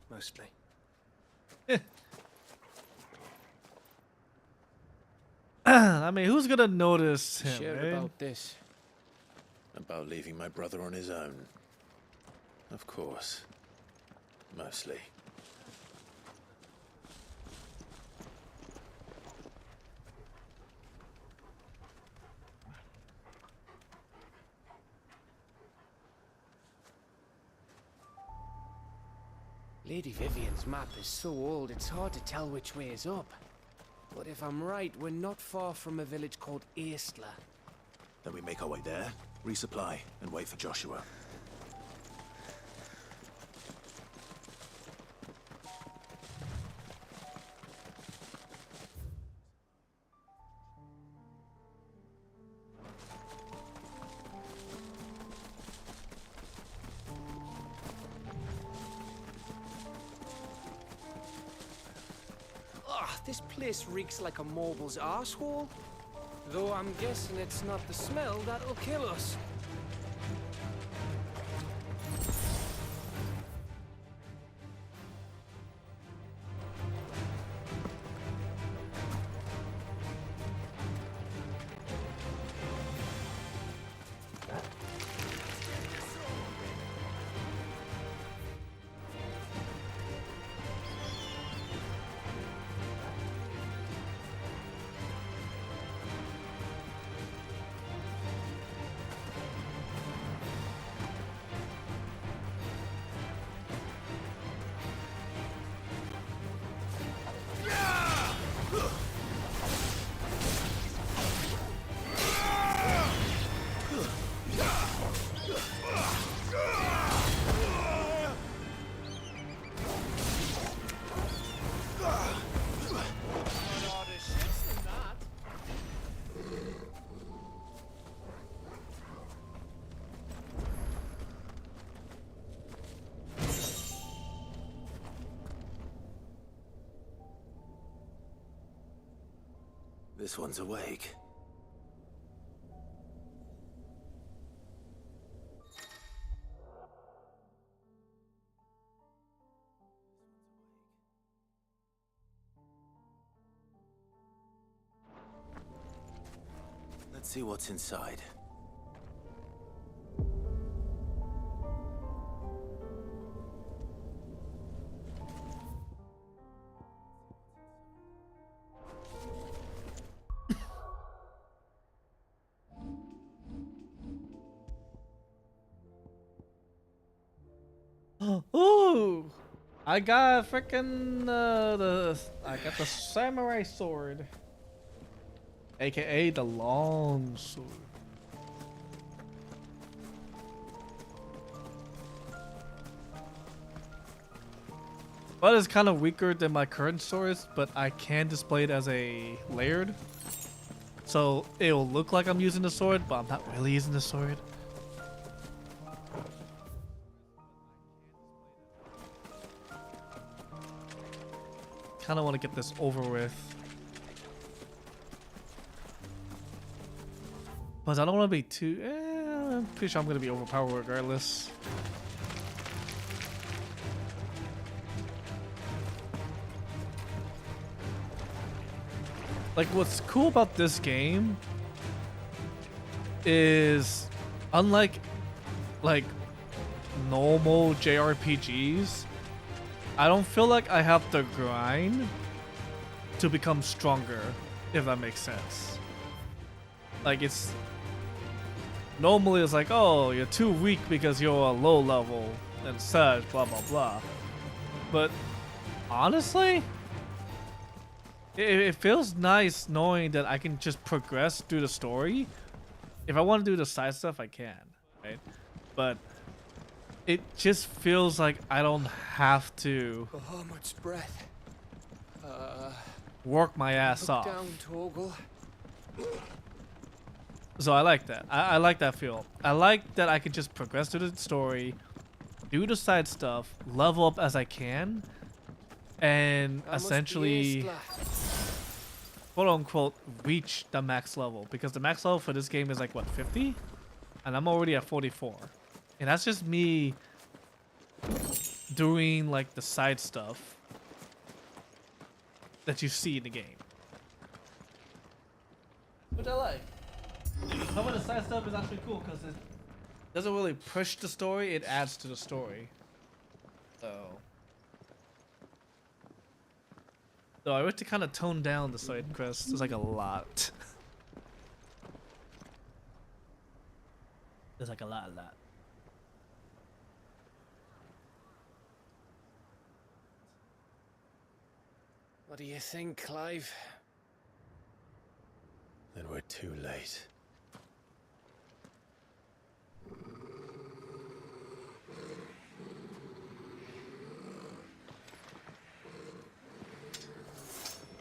Mostly. I mean, who's gonna notice him, Sure right? about this. About leaving my brother on his own. Of course. Mostly. Lady Vivian's map is so old, it's hard to tell which way is up. But if I'm right, we're not far from a village called Eastler. Then we make our way there, resupply, and wait for Joshua. Ugh, this place reeks like a mobile's arsehole. Though I'm guessing it's not the smell that'll kill us. This one's awake. Let's see what's inside. Ooh! I got freaking I got the samurai sword. aka the long sword. But it's kind of weaker than my current swords, but I can display it as a layered. So it'll look like I'm using the sword, but I'm not really using the sword. Kind of want to get this over with. But I don't want to be too... I'm pretty sure I'm going to be overpowered regardless. Like, what's cool about this game is, unlike like normal JRPGs, I don't feel like I have to grind to become stronger, if that makes sense. Like, it's normally it's like, oh, you're too weak because you're a low level and such, blah blah blah. But honestly, it feels nice knowing that I can just progress through the story. If I want to do the side stuff, I can, right? But it just feels like I don't have to Oh, much breath. work my ass off. Down, Torgal. So I like that. I like that feel. I like that I can just progress through the story, do the side stuff, level up as I can, and essentially, quote unquote, reach the max level. Because the max level for this game is like, what, 50? And I'm already at 44. And that's just me doing like the side stuff that you see in the game. Which I like. Some of the side stuff is actually cool because it doesn't really push the story, it adds to the story. So I wish to kind of tone down the side quests. There's like a lot. There's like a lot. What do you think, Clive? Then we're too late.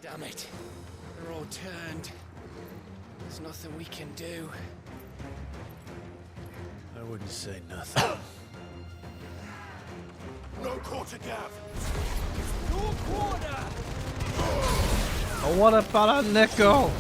Damn it. They're all turned. There's nothing we can do. I wouldn't say nothing. No quarter gap! No quarter! Oh, what about a nickel?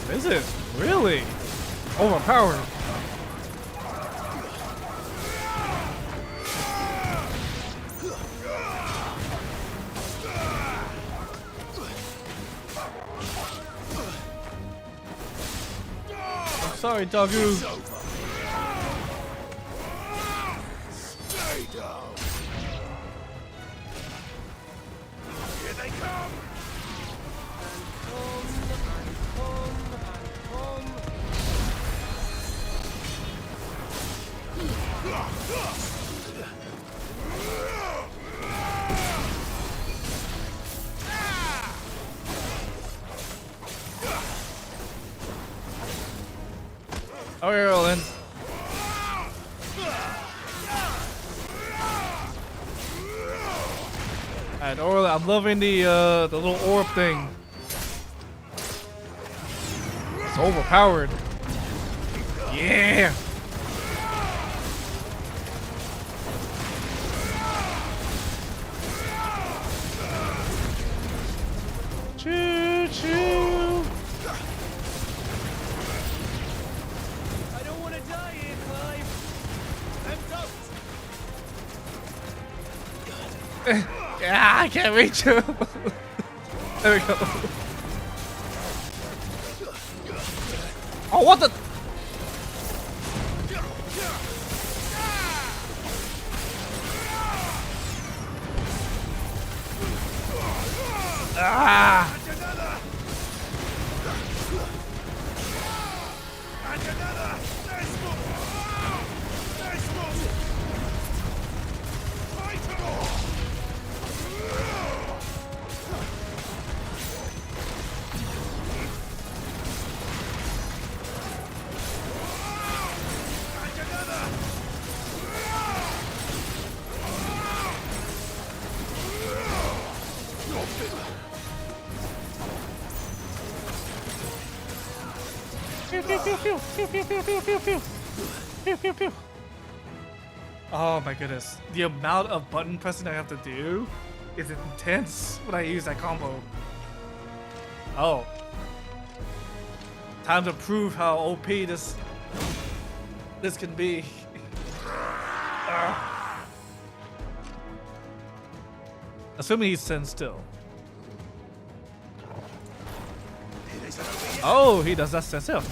This is really overpowered. I'm sorry, Doggo. Stay down! Here they come! Oh, you're rolling. Alright, Orla, I'm loving the little orb thing. It's overpowered. Yeah. Ah, I can't reach him. There we go. Oh, what the? Ah! Oh my goodness. The amount of button pressing I have to do is intense when I use that combo. Oh. Time to prove how OP this can be. Assuming he's stands still. Oh, he does that stand still.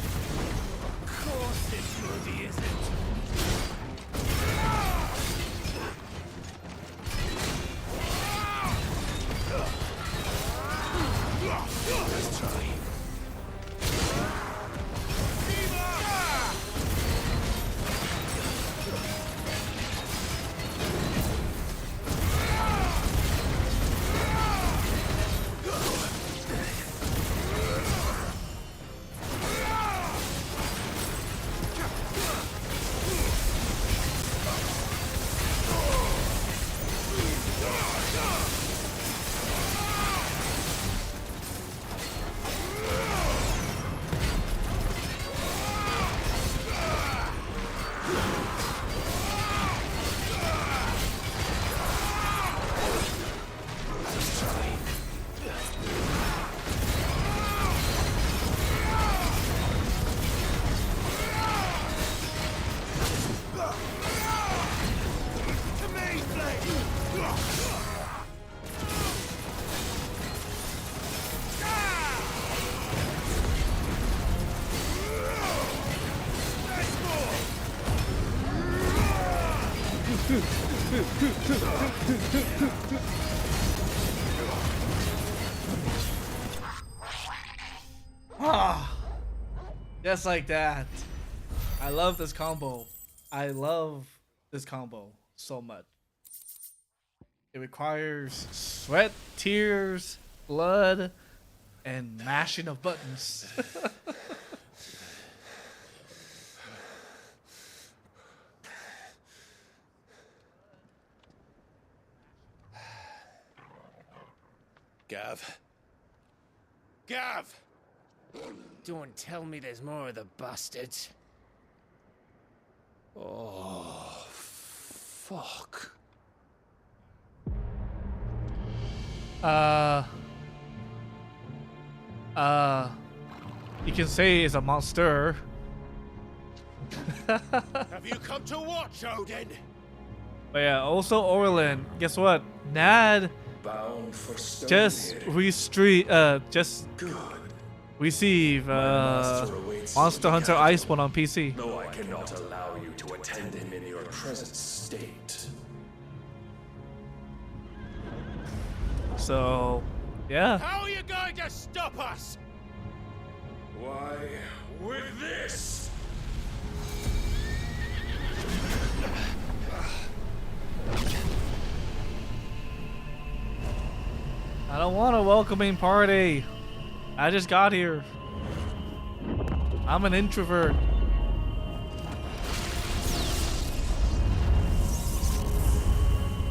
Ah, just like that. I love this combo. I love this combo so much. It requires sweat, tears, blood, and mashing of buttons. Gav. Gav! Don't tell me there's more of the bastards. Oh, fuck. You can say it's a monster. Have you come to watch, Odin? But yeah, also Orlin, guess what? Nad Bound for just receive Monster Hunter Iceborne on PC. No, I cannot allow you to attend him in your present state. So, yeah. How are you going to stop us? Why, with this? I don't want a welcoming party. I just got here. I'm an introvert.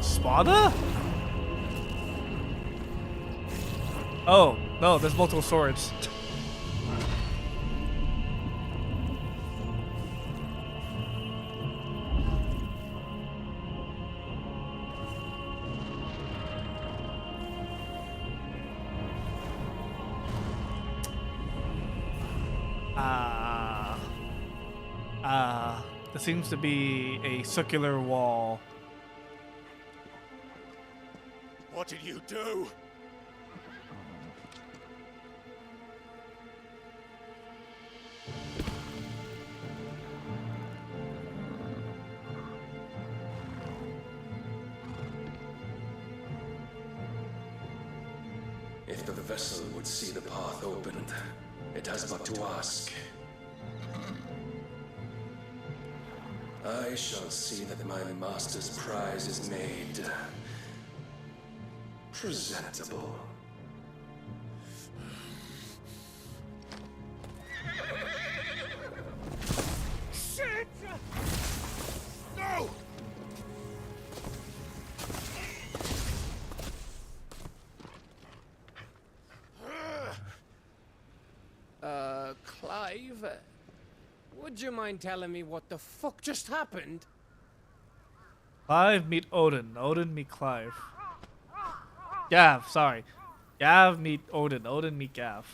Spada? Oh, no, there's multiple swords. There seems to be a circular wall. What did you do? If the vessel would see the path opened, it has but to ask. I shall see that my master's prize is made presentable. Shit! No! Clive, would you mind telling me what the fuck just happened? Clive meet Odin. Odin meet Clive. Gav, sorry. Gav meet Odin. Odin meet Gav.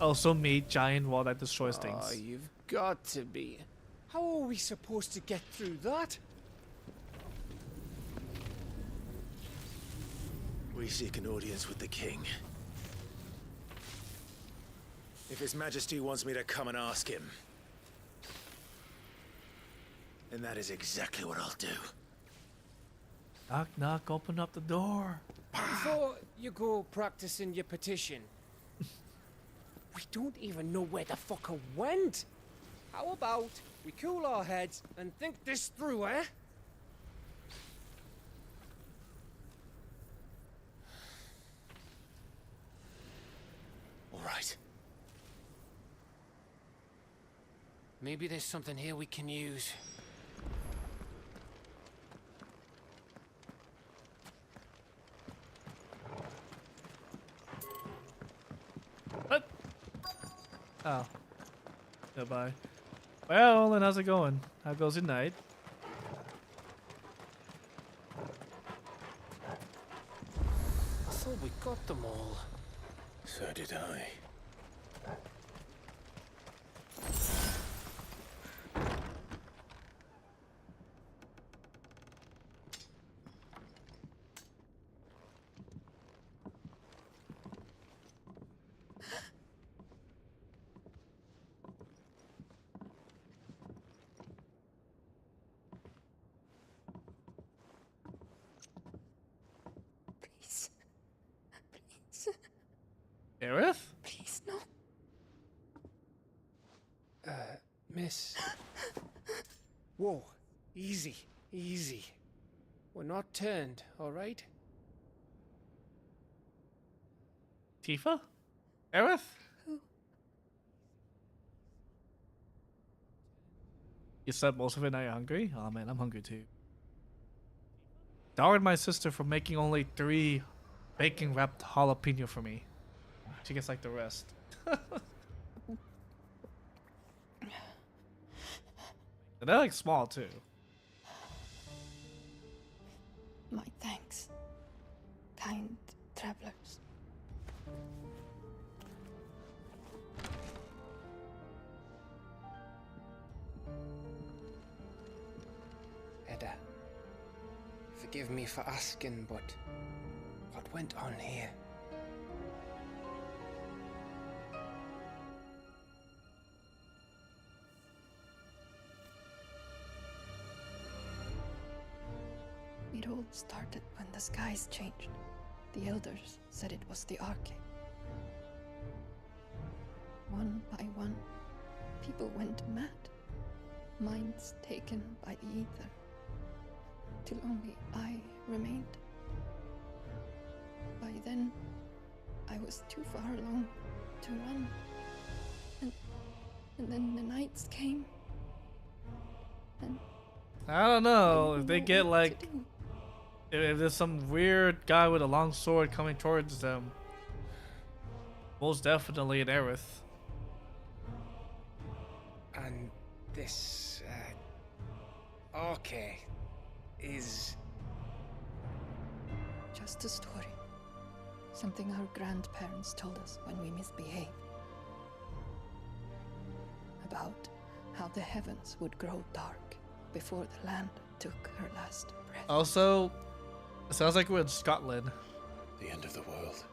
Also meet giant wall that destroys things. Oh, you've got to be. How are we supposed to get through that? We seek an audience with the king. If His Majesty wants me to come and ask him, then that is exactly what I'll do. Knock, knock, open up the door. Before you go practicing your petition, we don't even know where the fucker went. How about we cool our heads and think this through, eh? All right. Maybe there's something here we can use. What? Oh. Goodbye. Well, then how's it going? How goes your night? I thought we got them all. So did I. Please. Please. Aerith? Please, no. Miss. Whoa. Easy. Easy. We're not turned, all right? Tifa? Aerith? You said most of it, now you're hungry? Oh man, I'm hungry too. Dowered my sister for making only 3 bacon wrapped jalapeno for me. She gets like the rest. And they're like small too. My thanks, kind travelers. Edda, forgive me for asking, but what went on here? It all started when the skies changed. The elders said it was the Arche. One by one, people went mad. Minds taken by the ether. Till only I remained. By then, I was too far along to run. And then the nights came. And I don't know if they get like, if there's some weird guy with a long sword coming towards them. Most definitely an Aerith. And this, Arche is... just a story. Something our grandparents told us when we misbehaved. About how the heavens would grow dark before the land took her last breath. Also, it sounds like we're in Scotland. The end of the world.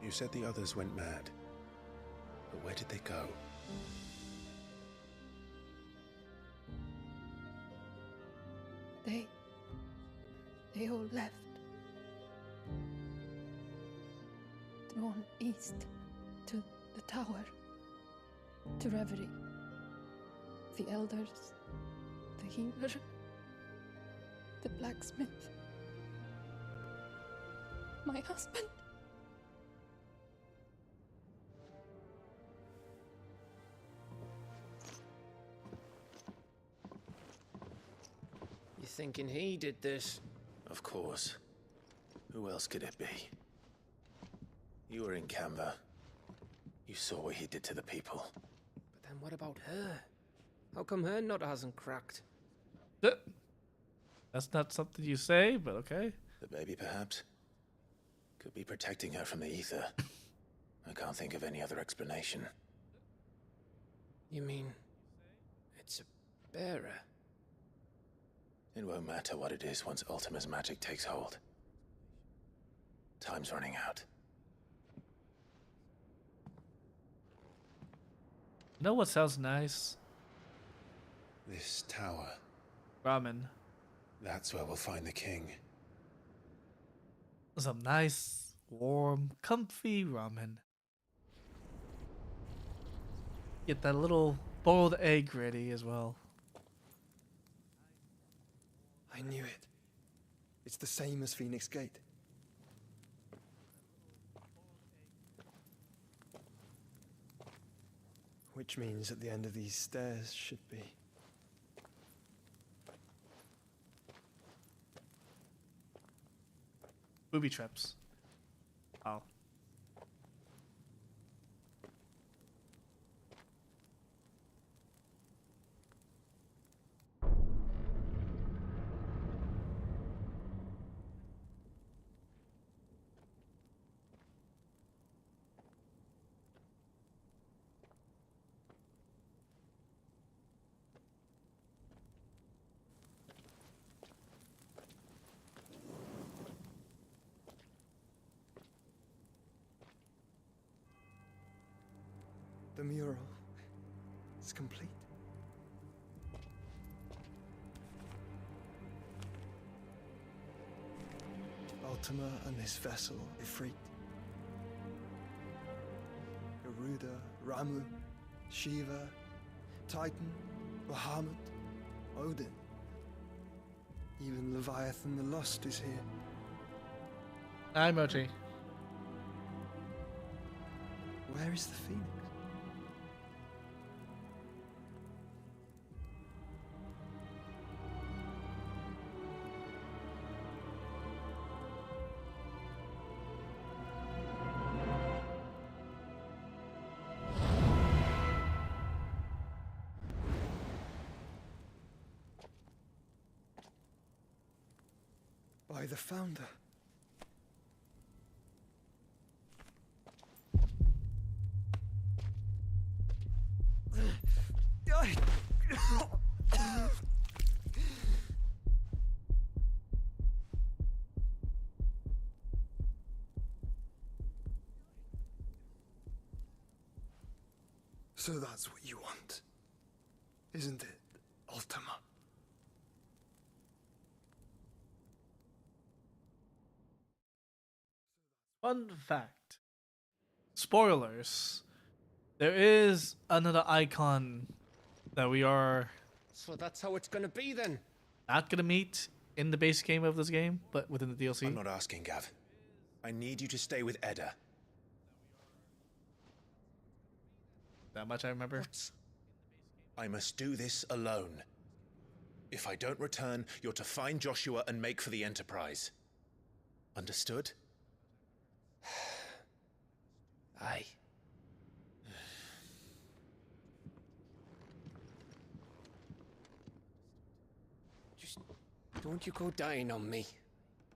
You said the others went mad. But where did they go? They all left. Drawn east to the tower, to Reverie. The elders, the healer, the blacksmith, my husband. You thinking he did this? Of course. Who else could it be? You were in Canva. You saw what he did to the people. But then what about her? How come her nut hasn't cracked? That's not something you say, but okay. The baby, perhaps? Could be protecting her from the ether. I can't think of any other explanation. You mean it's a bearer? It won't matter what it is once Ultima's magic takes hold. Time's running out. You know what sounds nice? This tower. Ramen. That's where we'll find the king. Some nice, warm, comfy ramen. Get that little boiled egg ready as well. I knew it. It's the same as Phoenix Gate. Which means at the end of these stairs should be... Booby traps. Oh. The mural is complete. Ultima and his vessel, Ifrit. Garuda, Ramu, Shiva, Titan, Bahamut, Odin. Even Leviathan the Lost is here. Hi, Mochi. Where is the Phoenix? By the Founder. So that's what you want, isn't it, Ultima? Fun fact. Spoilers. There is another icon that we are So that's how it's gonna be then? not gonna meet in the base game of this game, but within the DLC. I'm not asking, Gav. I need you to stay with Edda. That much I remember. I must do this alone. If I don't return, you're to find Joshua and make for the Enterprise. Understood? Aye. Just don't you go dying on me.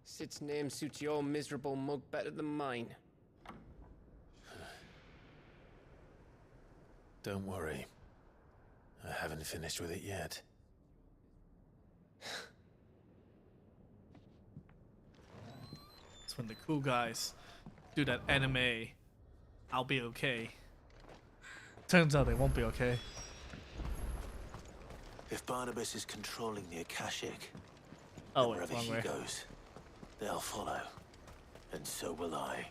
Sid's name suits your miserable mug better than mine. Don't worry. I haven't finished with it yet. It's when the cool guys do that anime, I'll be okay. Turns out they won't be okay. If Barnabas is controlling the Akashic, oh, then wait, wherever wrong he way. goes, they'll follow. And so will I.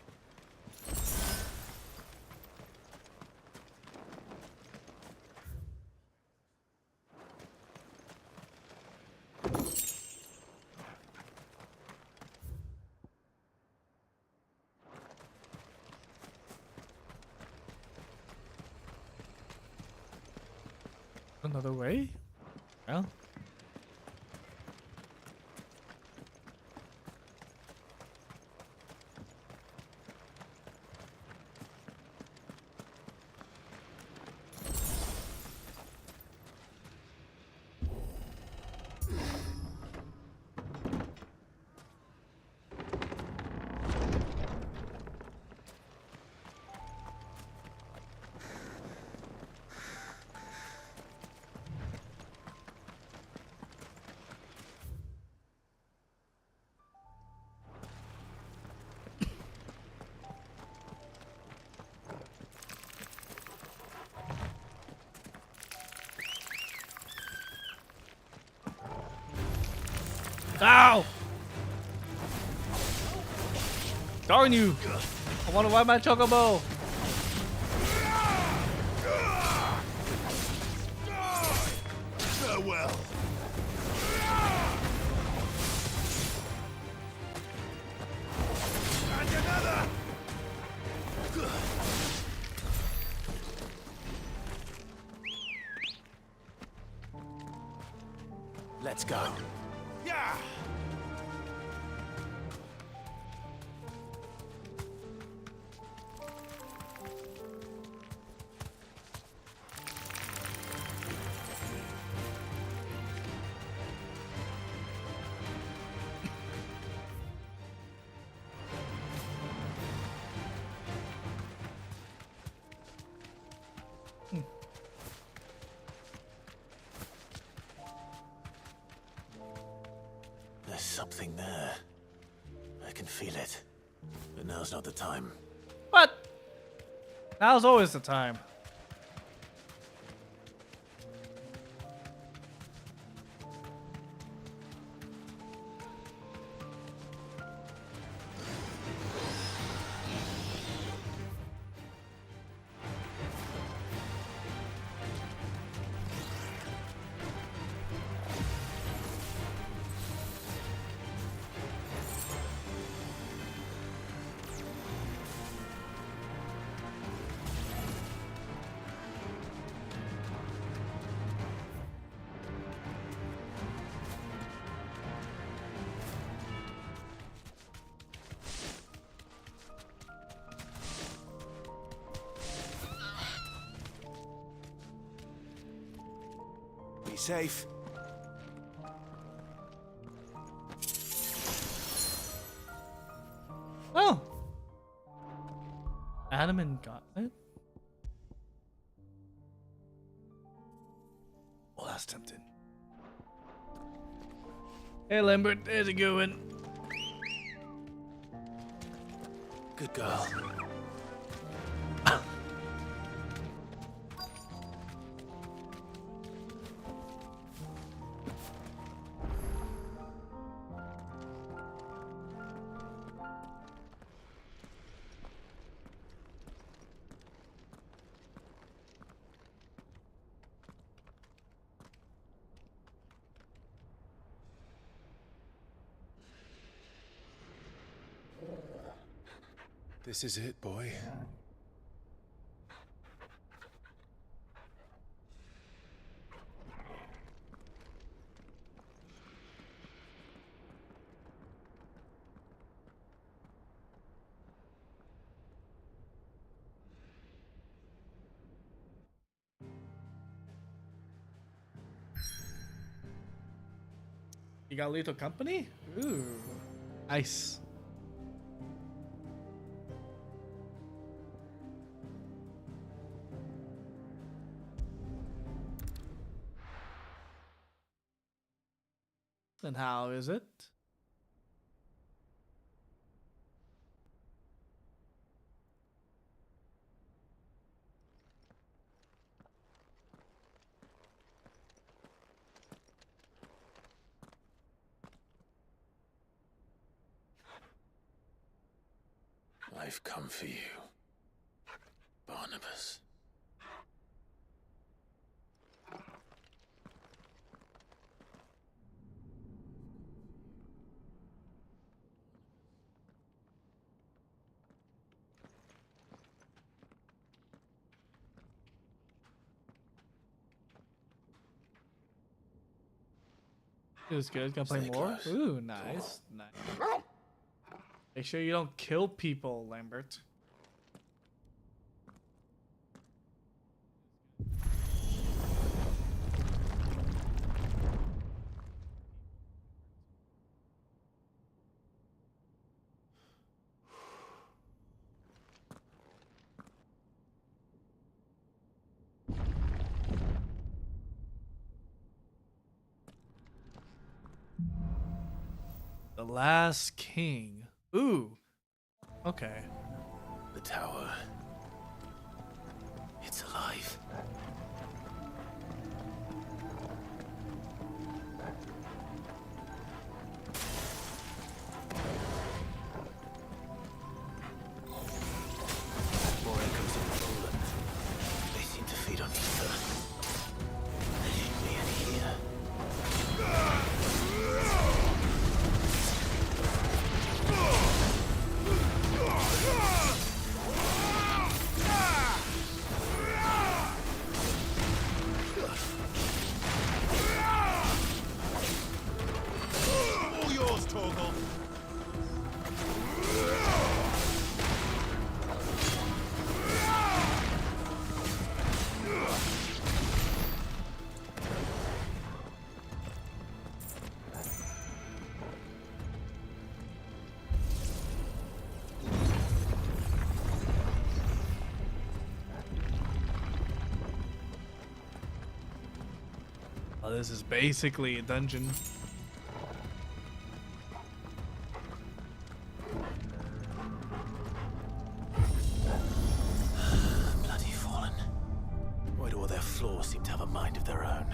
Another way? Well. Ow! Darn you! I want to ride my chocobo! Farewell. And another. Let's go. Yeah. There's something there. I can feel it. But now's not the time. What? Now's always the time. Be safe. Oh! Adam and Gauntlet? Well, that's tempting. Hey, Lambert, how's it going? Good girl. This is it, boy. You got lethal company? Ooh. Nice. And how is it? I've come for you, Barnabas. It was good. Gonna play Stay more? close. Ooh, nice. Nice. Make sure you don't kill people, Lambert. The Last King. Ooh. Okay. The tower. It's alive. More echoes in Poland. They seem to feed on ether. There should be any here. All yours, Torgal. Oh, this is basically a dungeon. Bloody fallen. Why do all their floors seem to have a mind of their own?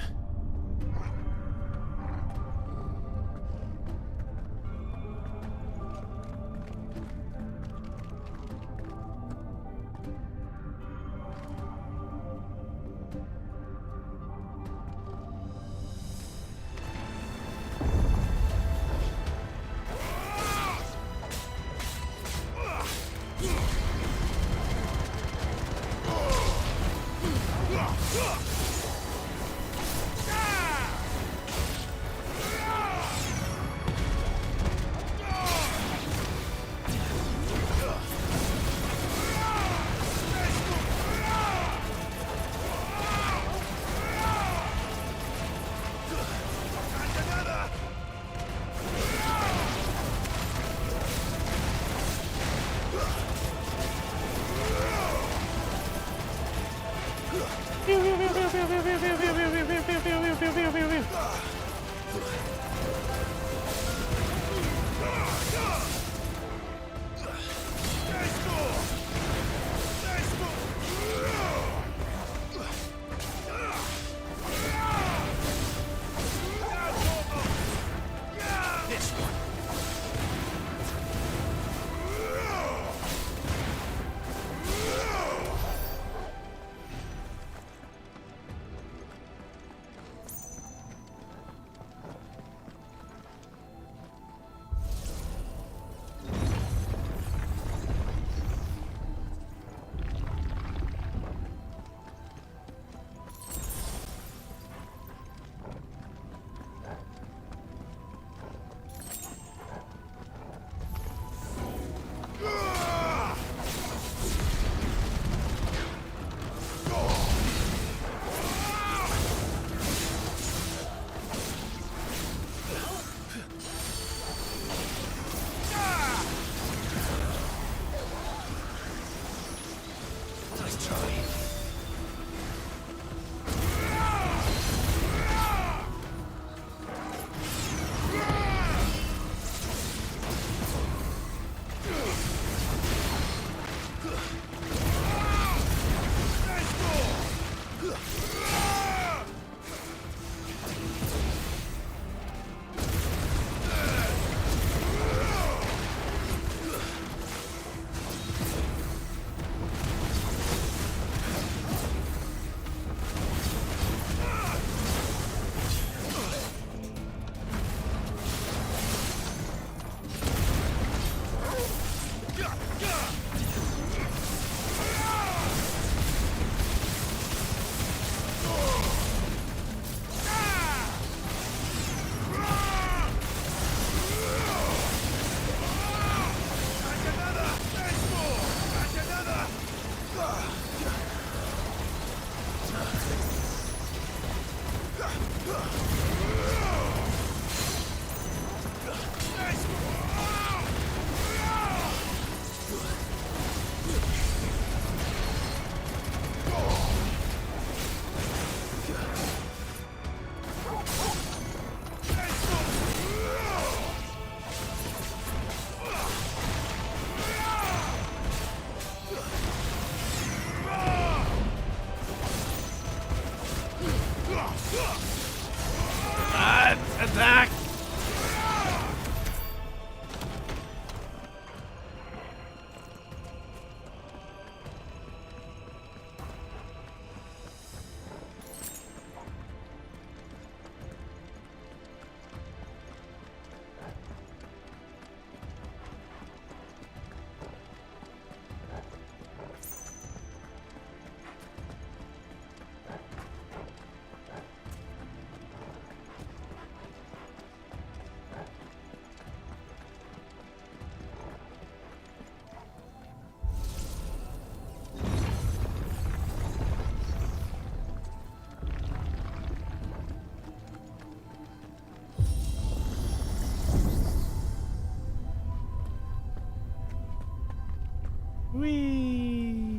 Whee!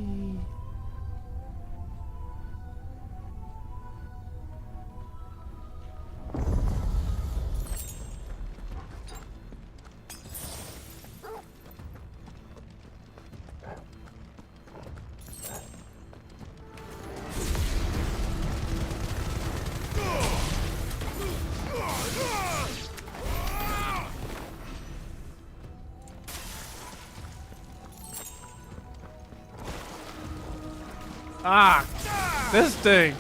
Ah! This thing!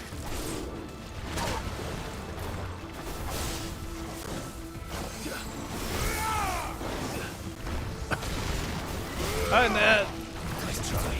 Hi, Ned! Nice try.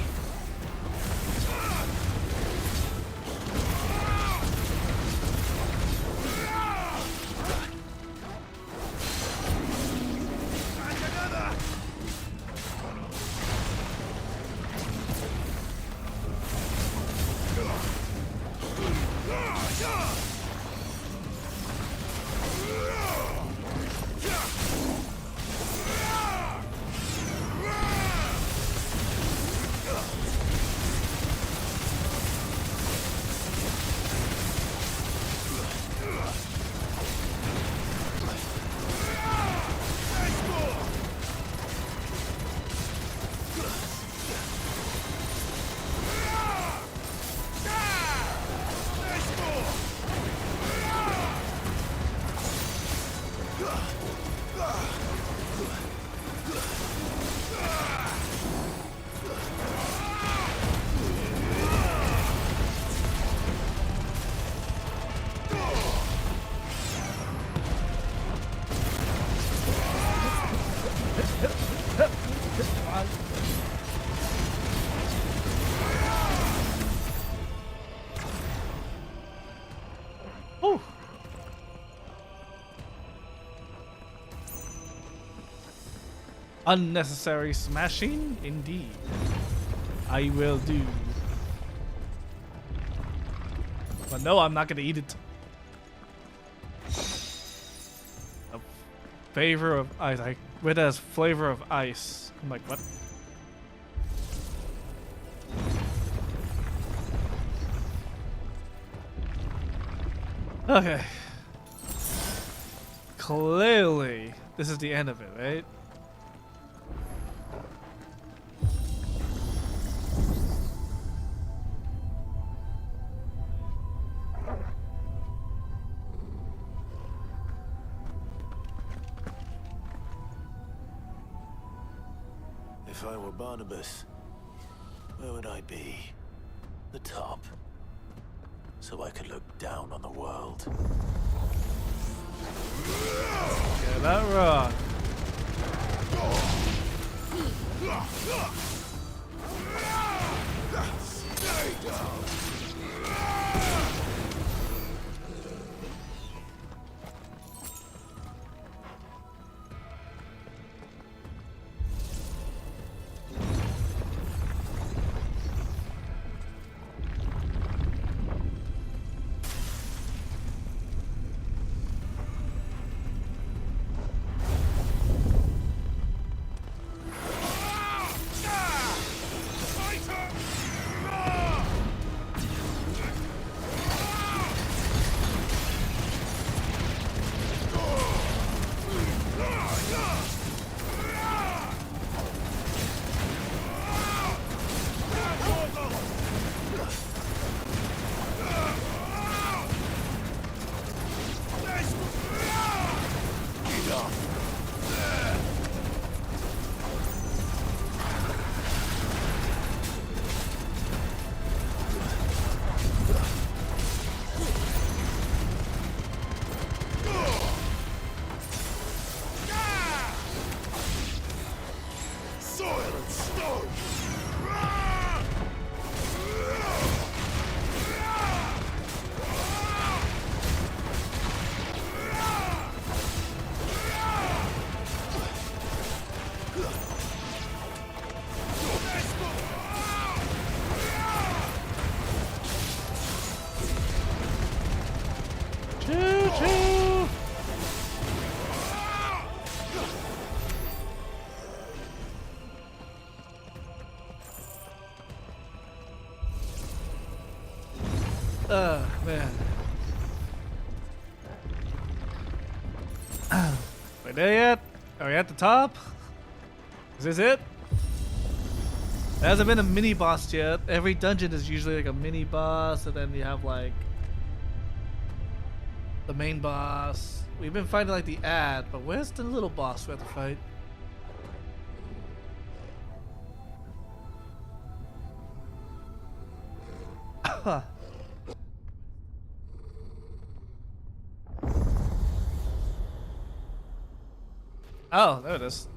Whew. Unnecessary smashing? Indeed. I will do. But no, I'm not gonna eat it. A favor of ice. I read it as flavor of ice. I'm like, what? Okay. Clearly, this is the end of it, right? If I were Barnabas, where would I be? The top. So I could look down on the world. Get that rock. Stay down. Man. We there yet? Are we at the top? Is this it? There hasn't been a mini boss yet. Every dungeon is usually like a mini boss, and then you have like the main boss. We've been fighting like the ad, but where's the little boss we have to fight? Oh, there it is.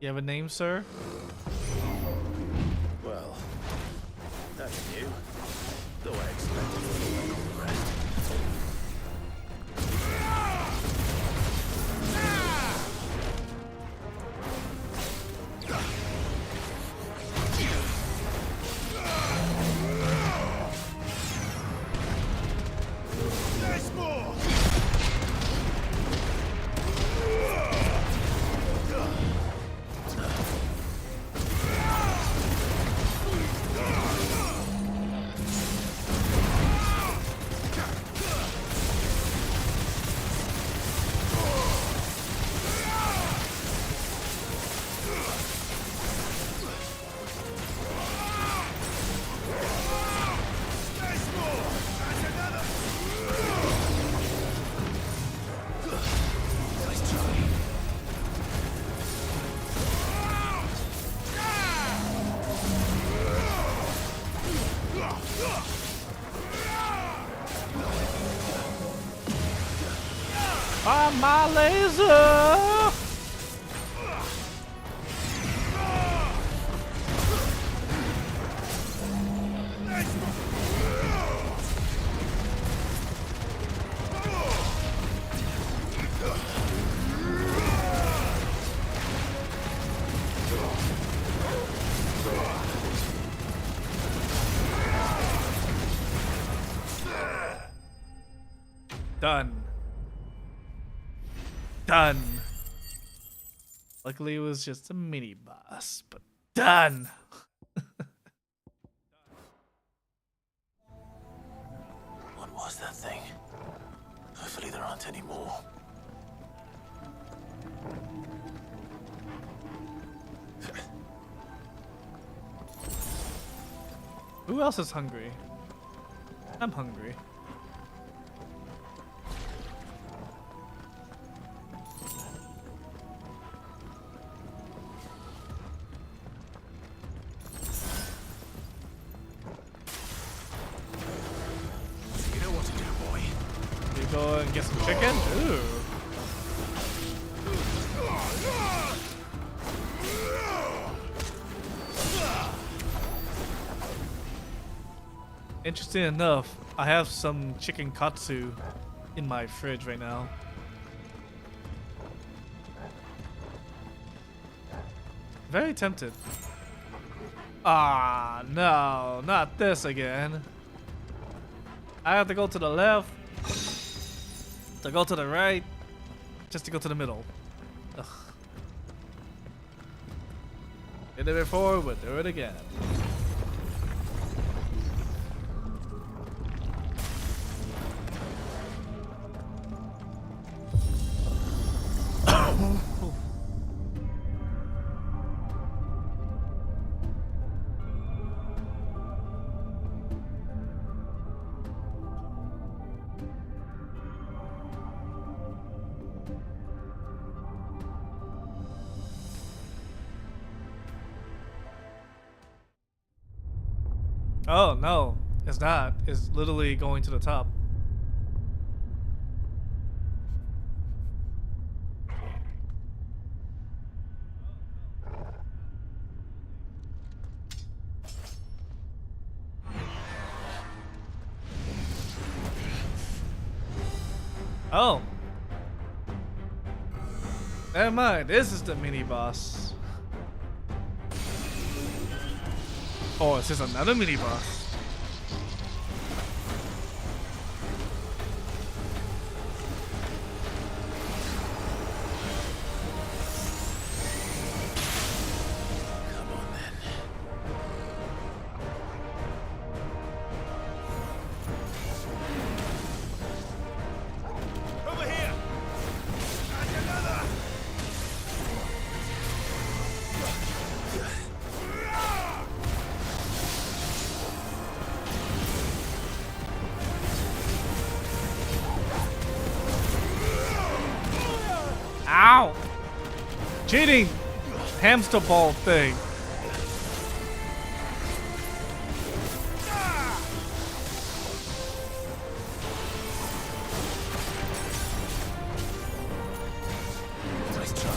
You have a name, sir? Well, that's new. Though I expected a little like all the rest. There's more! Find my laser! Done. Done. Luckily, it was just a mini boss, but done. What was that thing? Hopefully there aren't any more. Who else is hungry? I'm hungry. You know what to do, boy. We go and get some chicken? Ooh. Interesting enough, I have some chicken katsu in my fridge right now. Very tempted. Ah, no, not this again. I have to go to the left, to go to the right, just to go to the middle. Ugh. Did it before, but do it again. Oh, no, it's not. It's literally going to the top. Oh. Never mind, this is the mini boss. Oh, it's just another mini boss. Ow! Cheating! Hamster ball thing. Nice try.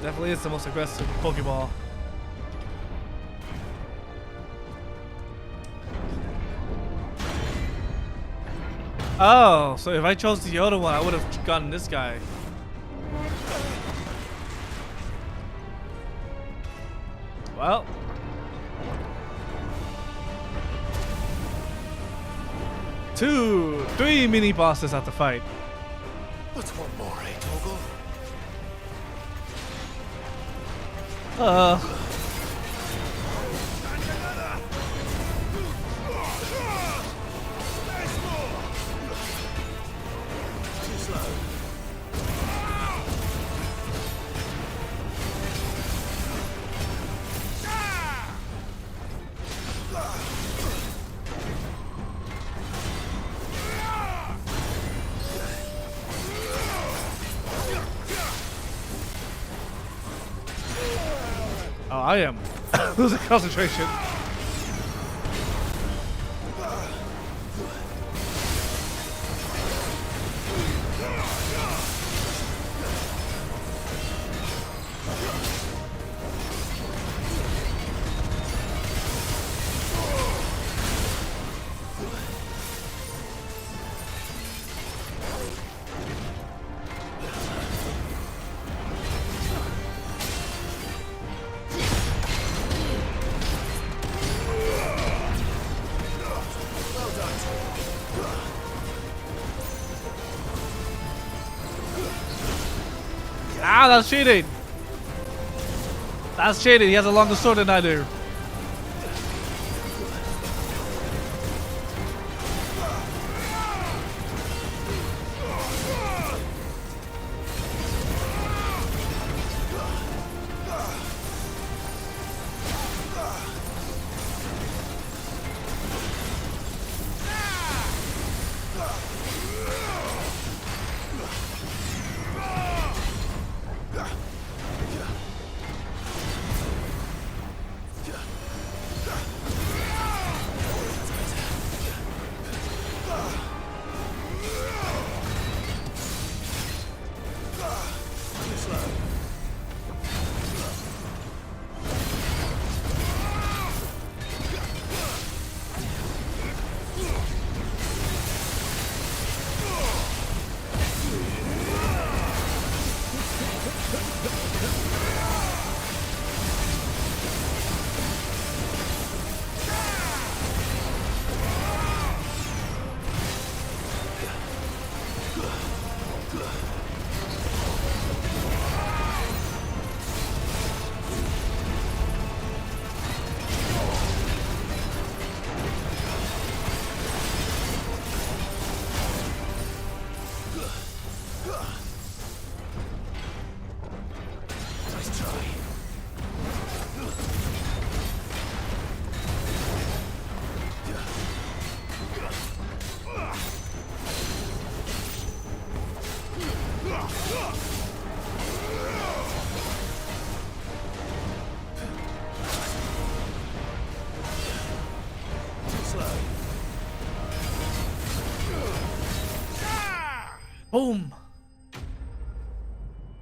Definitely is the most aggressive Pokeball. Oh, so if I chose the other one, I would have gotten this guy. Well. Three mini bosses at the fight. What's one more, eh, Toggle? Too slow. Oh, I am losing concentration. Ah, that's cheating. That's cheating. He has a longer sword than I do.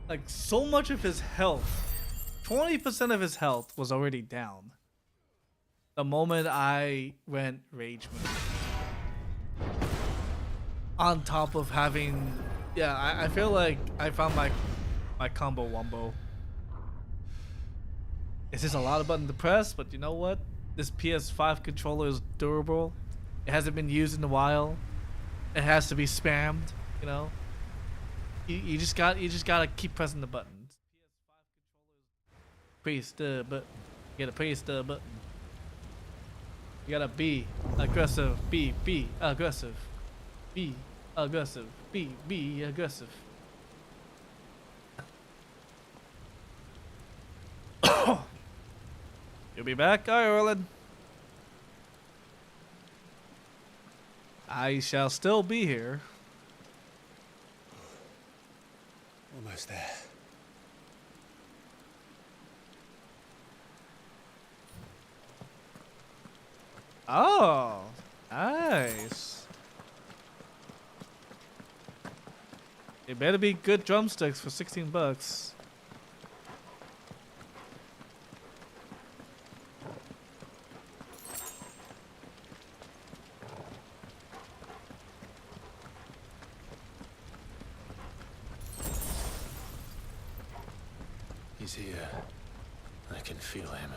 Like, so much of his health, 20% of his health was already down the moment I went rage mode. On top of having, yeah, I feel like I found my combo wombo. It's just a lot of buttons to press, but you know what? This PS5 controller is durable. It hasn't been used in a while. It has to be spammed, you know? You just gotta keep pressing the buttons. Press the button. You gotta press the button. You gotta be aggressive. Be aggressive. Be aggressive. Be aggressive. You'll be back? Alright, Orlin. I shall still be here. Almost there. Oh, nice. It better be good drumsticks for 16 bucks. He's here. I can feel him.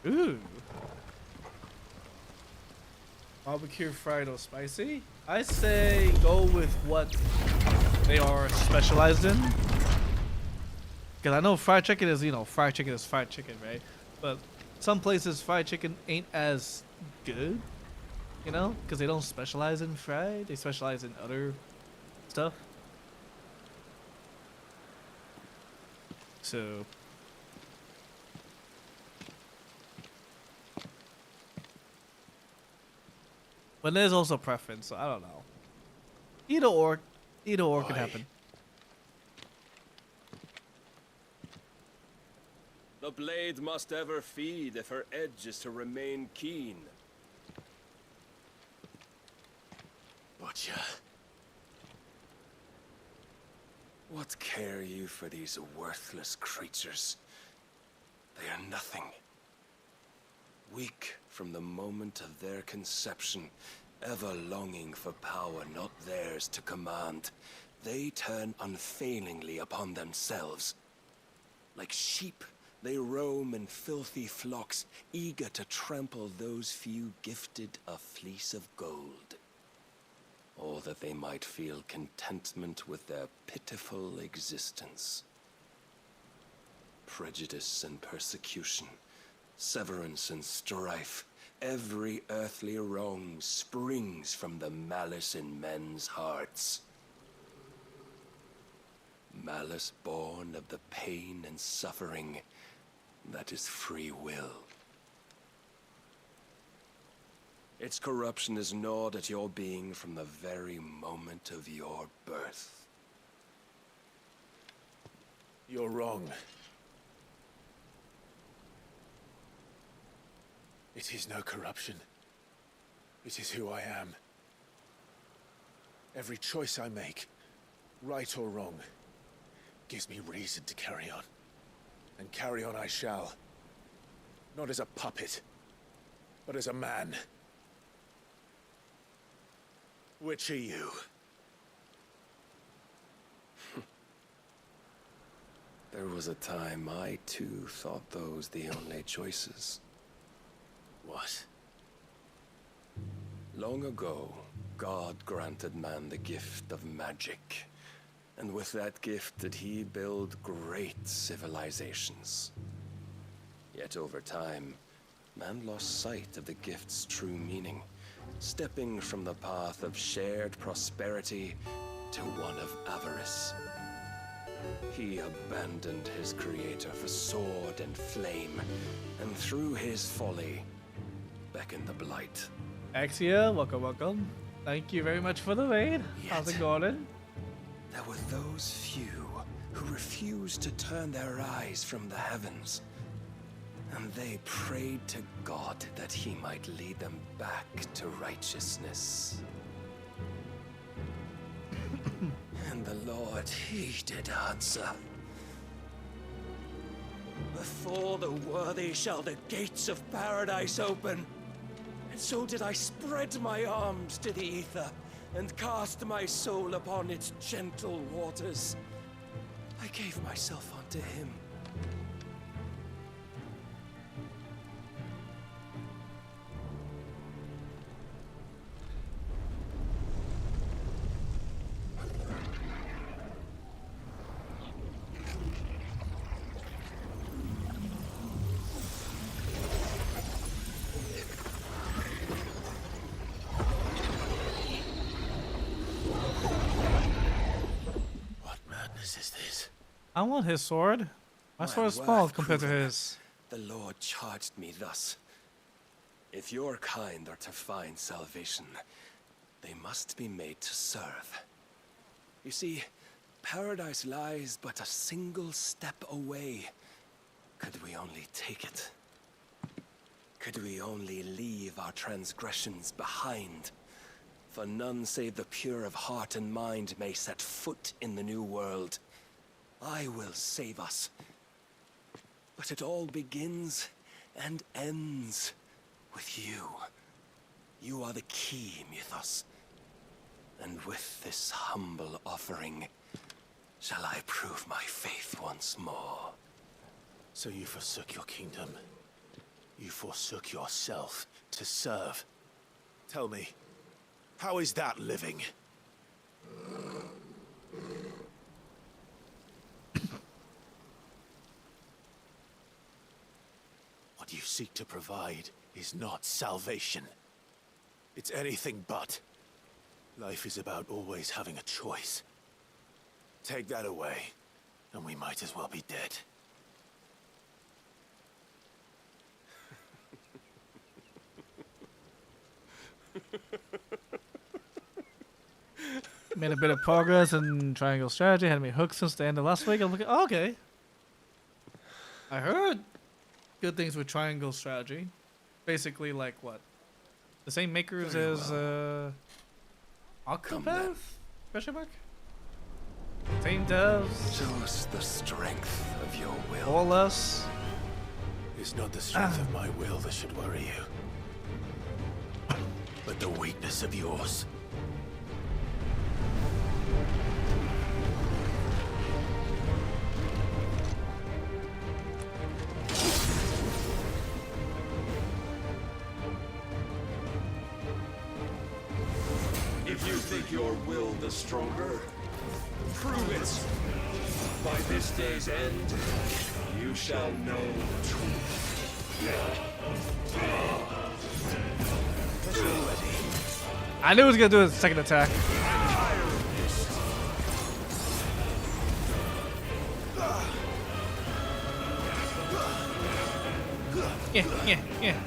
Ooh. Barbecue fried or spicy? I say go with what they are specialized in. Because I know fried chicken is, fried chicken is fried chicken, right? But some places fried chicken ain't as good, because they don't specialize in fried. They specialize in other stuff. So... But there's also preference, so I don't know. Either or could happen. The blade must ever feed if her edge is to remain keen. Butcher. What care you for these worthless creatures? They are nothing. Weak from the moment of their conception, ever longing for power not theirs to command, they turn unfailingly upon themselves. Like sheep, they roam in filthy flocks, eager to trample those few gifted a fleece of gold. Or that they might feel contentment with their pitiful existence. Prejudice and persecution, severance and strife, every earthly wrong springs from the malice in men's hearts. Malice born of the pain and suffering that is free will. Its corruption is gnawed at your being from the very moment of your birth. You're wrong. It is no corruption. It is who I am. Every choice I make, right or wrong, gives me reason to carry on. And carry on I shall. Not as a puppet, but as a man. Which are you? There was a time I too thought those the only choices. What? Long ago, God granted man the gift of magic. And with that gift did he build great civilizations. Yet over time, man lost sight of the gift's true meaning, stepping from the path of shared prosperity to one of avarice. He abandoned his creator for sword and flame, and through his folly, beckoned the blight. Axia, welcome. Thank you very much for the raid. How's it going? There were those few who refused to turn their eyes from the heavens, and they prayed to God that he might lead them back to righteousness. Lord, he did answer. Before the worthy shall the gates of paradise open. And so did I spread my arms to the ether and cast my soul upon its gentle waters. I gave myself unto him. Is this? I want his sword. My sword is small compared to his. The Lord charged me thus. If your kind are to find salvation, they must be made to serve. You see, paradise lies but a single step away. Could we only take it? Could we only leave our transgressions behind? For none save the pure of heart and mind may set foot in the new world. I will save us. But it all begins and ends with you. You are the key, Mythos. And with this humble offering, shall I prove my faith once more. So you forsook your kingdom. You forsook yourself to serve. Tell me, how is that living? What you seek to provide is not salvation. It's anything but. Life is about always having a choice. Take that away, and we might as well be dead. Made a bit of progress in triangle strategy. Had me hooked since the end of last week. I'm looking. Oh, okay. I heard good things with triangle strategy. Basically, like what? The same makers as Octopath? Question mark? Same devs. Show us the strength of your will. Or less. It's not the strength of my will that should worry you, but the weakness of yours. If you think your will the stronger, prove it. By this day's end, you shall know the truth. I knew he was gonna do his second attack. Yeah.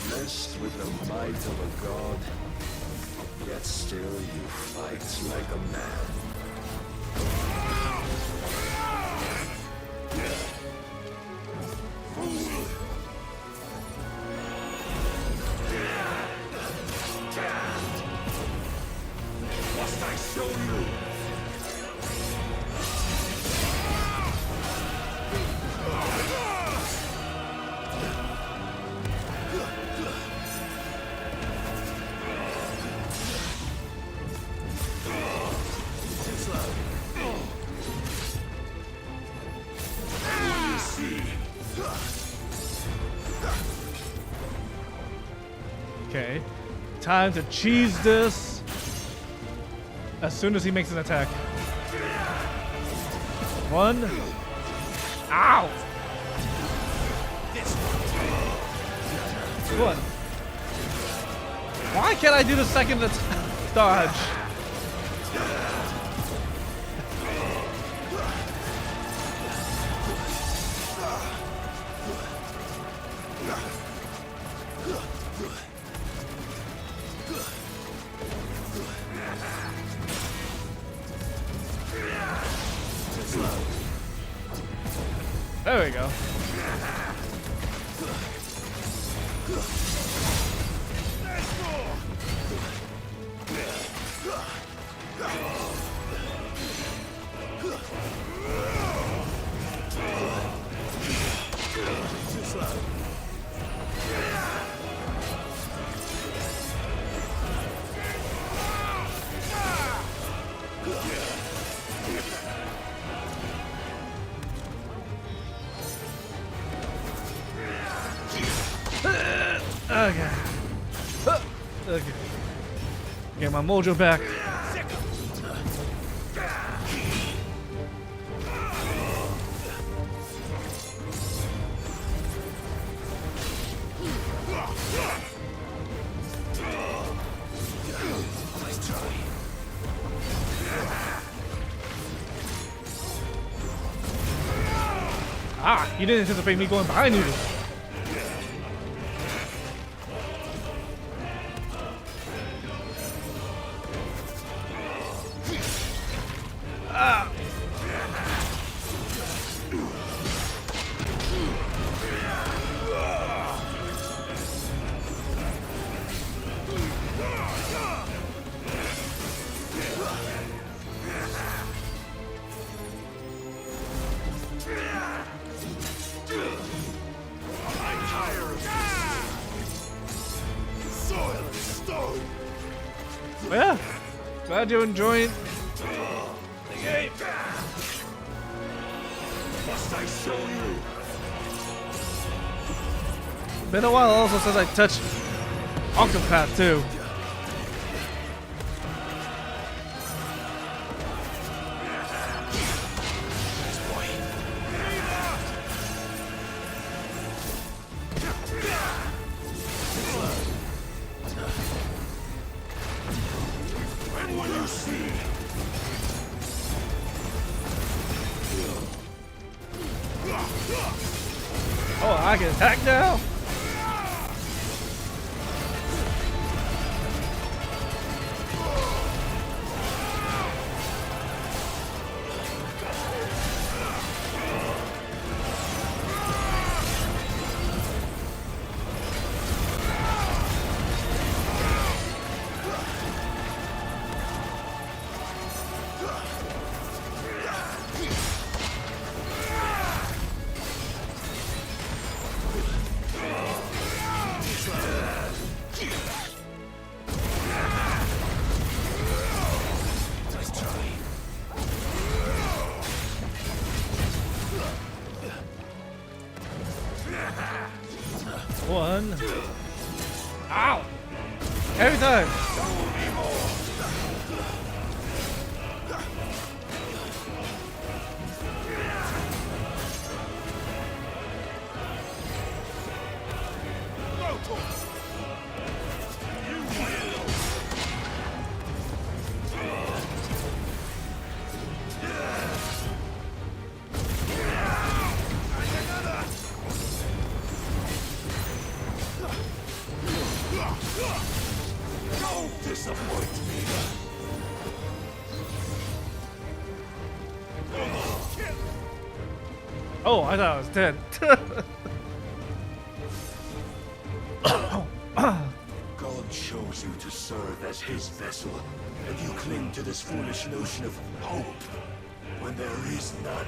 Blessed with the might of a god, yet still you fight like a man. Must I show you? Okay. Time to cheese this as soon as he makes an attack. One. Ow! One. Why can't I do the second dodge? There we go. Okay. Okay. Get my mojo back. Ah, you didn't anticipate me going behind you. Ah. Yeah, glad you're enjoying the game. Must I show you? Been a while also since I touched Octopath too. Oh, I can attack now? One. Ow! Every time. Don't disappoint me. Oh, I thought I was dead. God chose you to serve as his vessel, and you cling to this foolish notion of hope when there is none.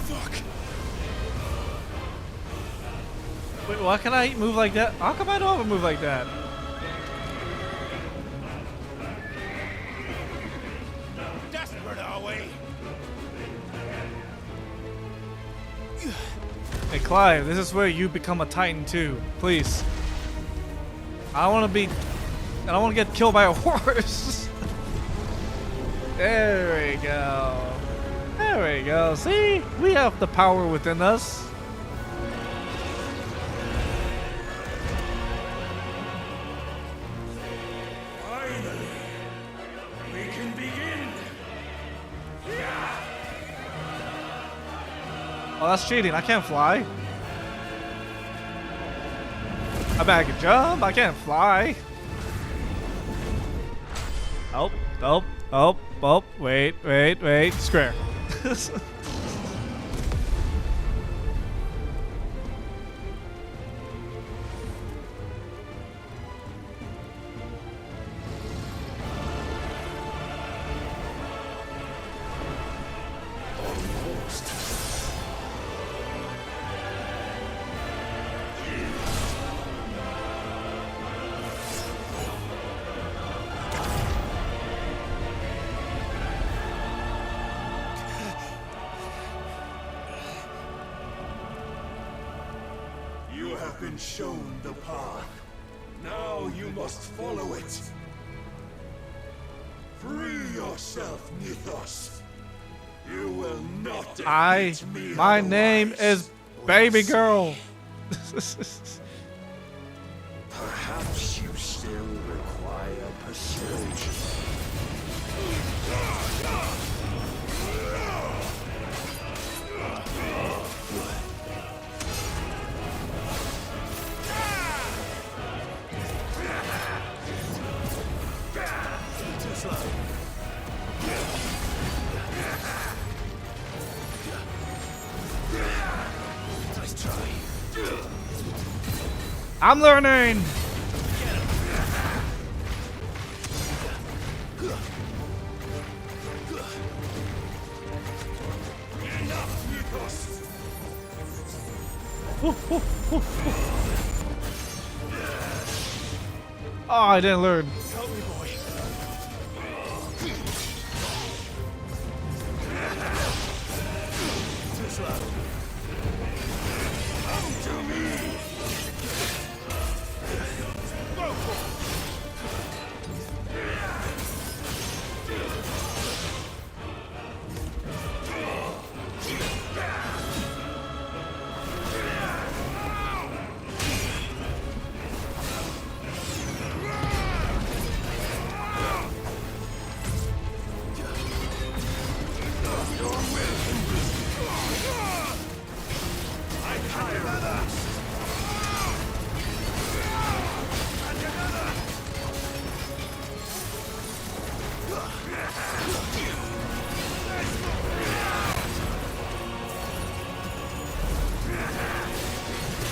Fuck. Wait, why can I move like that? How come I don't have a move like that? Desperate, are we? Hey Clive, this is where you become a Titan too. Please. I don't want to get killed by a horse. There we go. There we go. See? We have the power within us. Finally, we can begin. Oh, that's cheating. I can't fly. I bet I can jump. I can't fly. Oh, oh, oh, oh, wait, wait, wait. Square. You have been shown the path. Now you must follow it. Free yourself, Nithos. You will not defeat me. My name is Baby Girl. Perhaps you still require persuasion. Nice try. I'm learning. Oh, I didn't learn.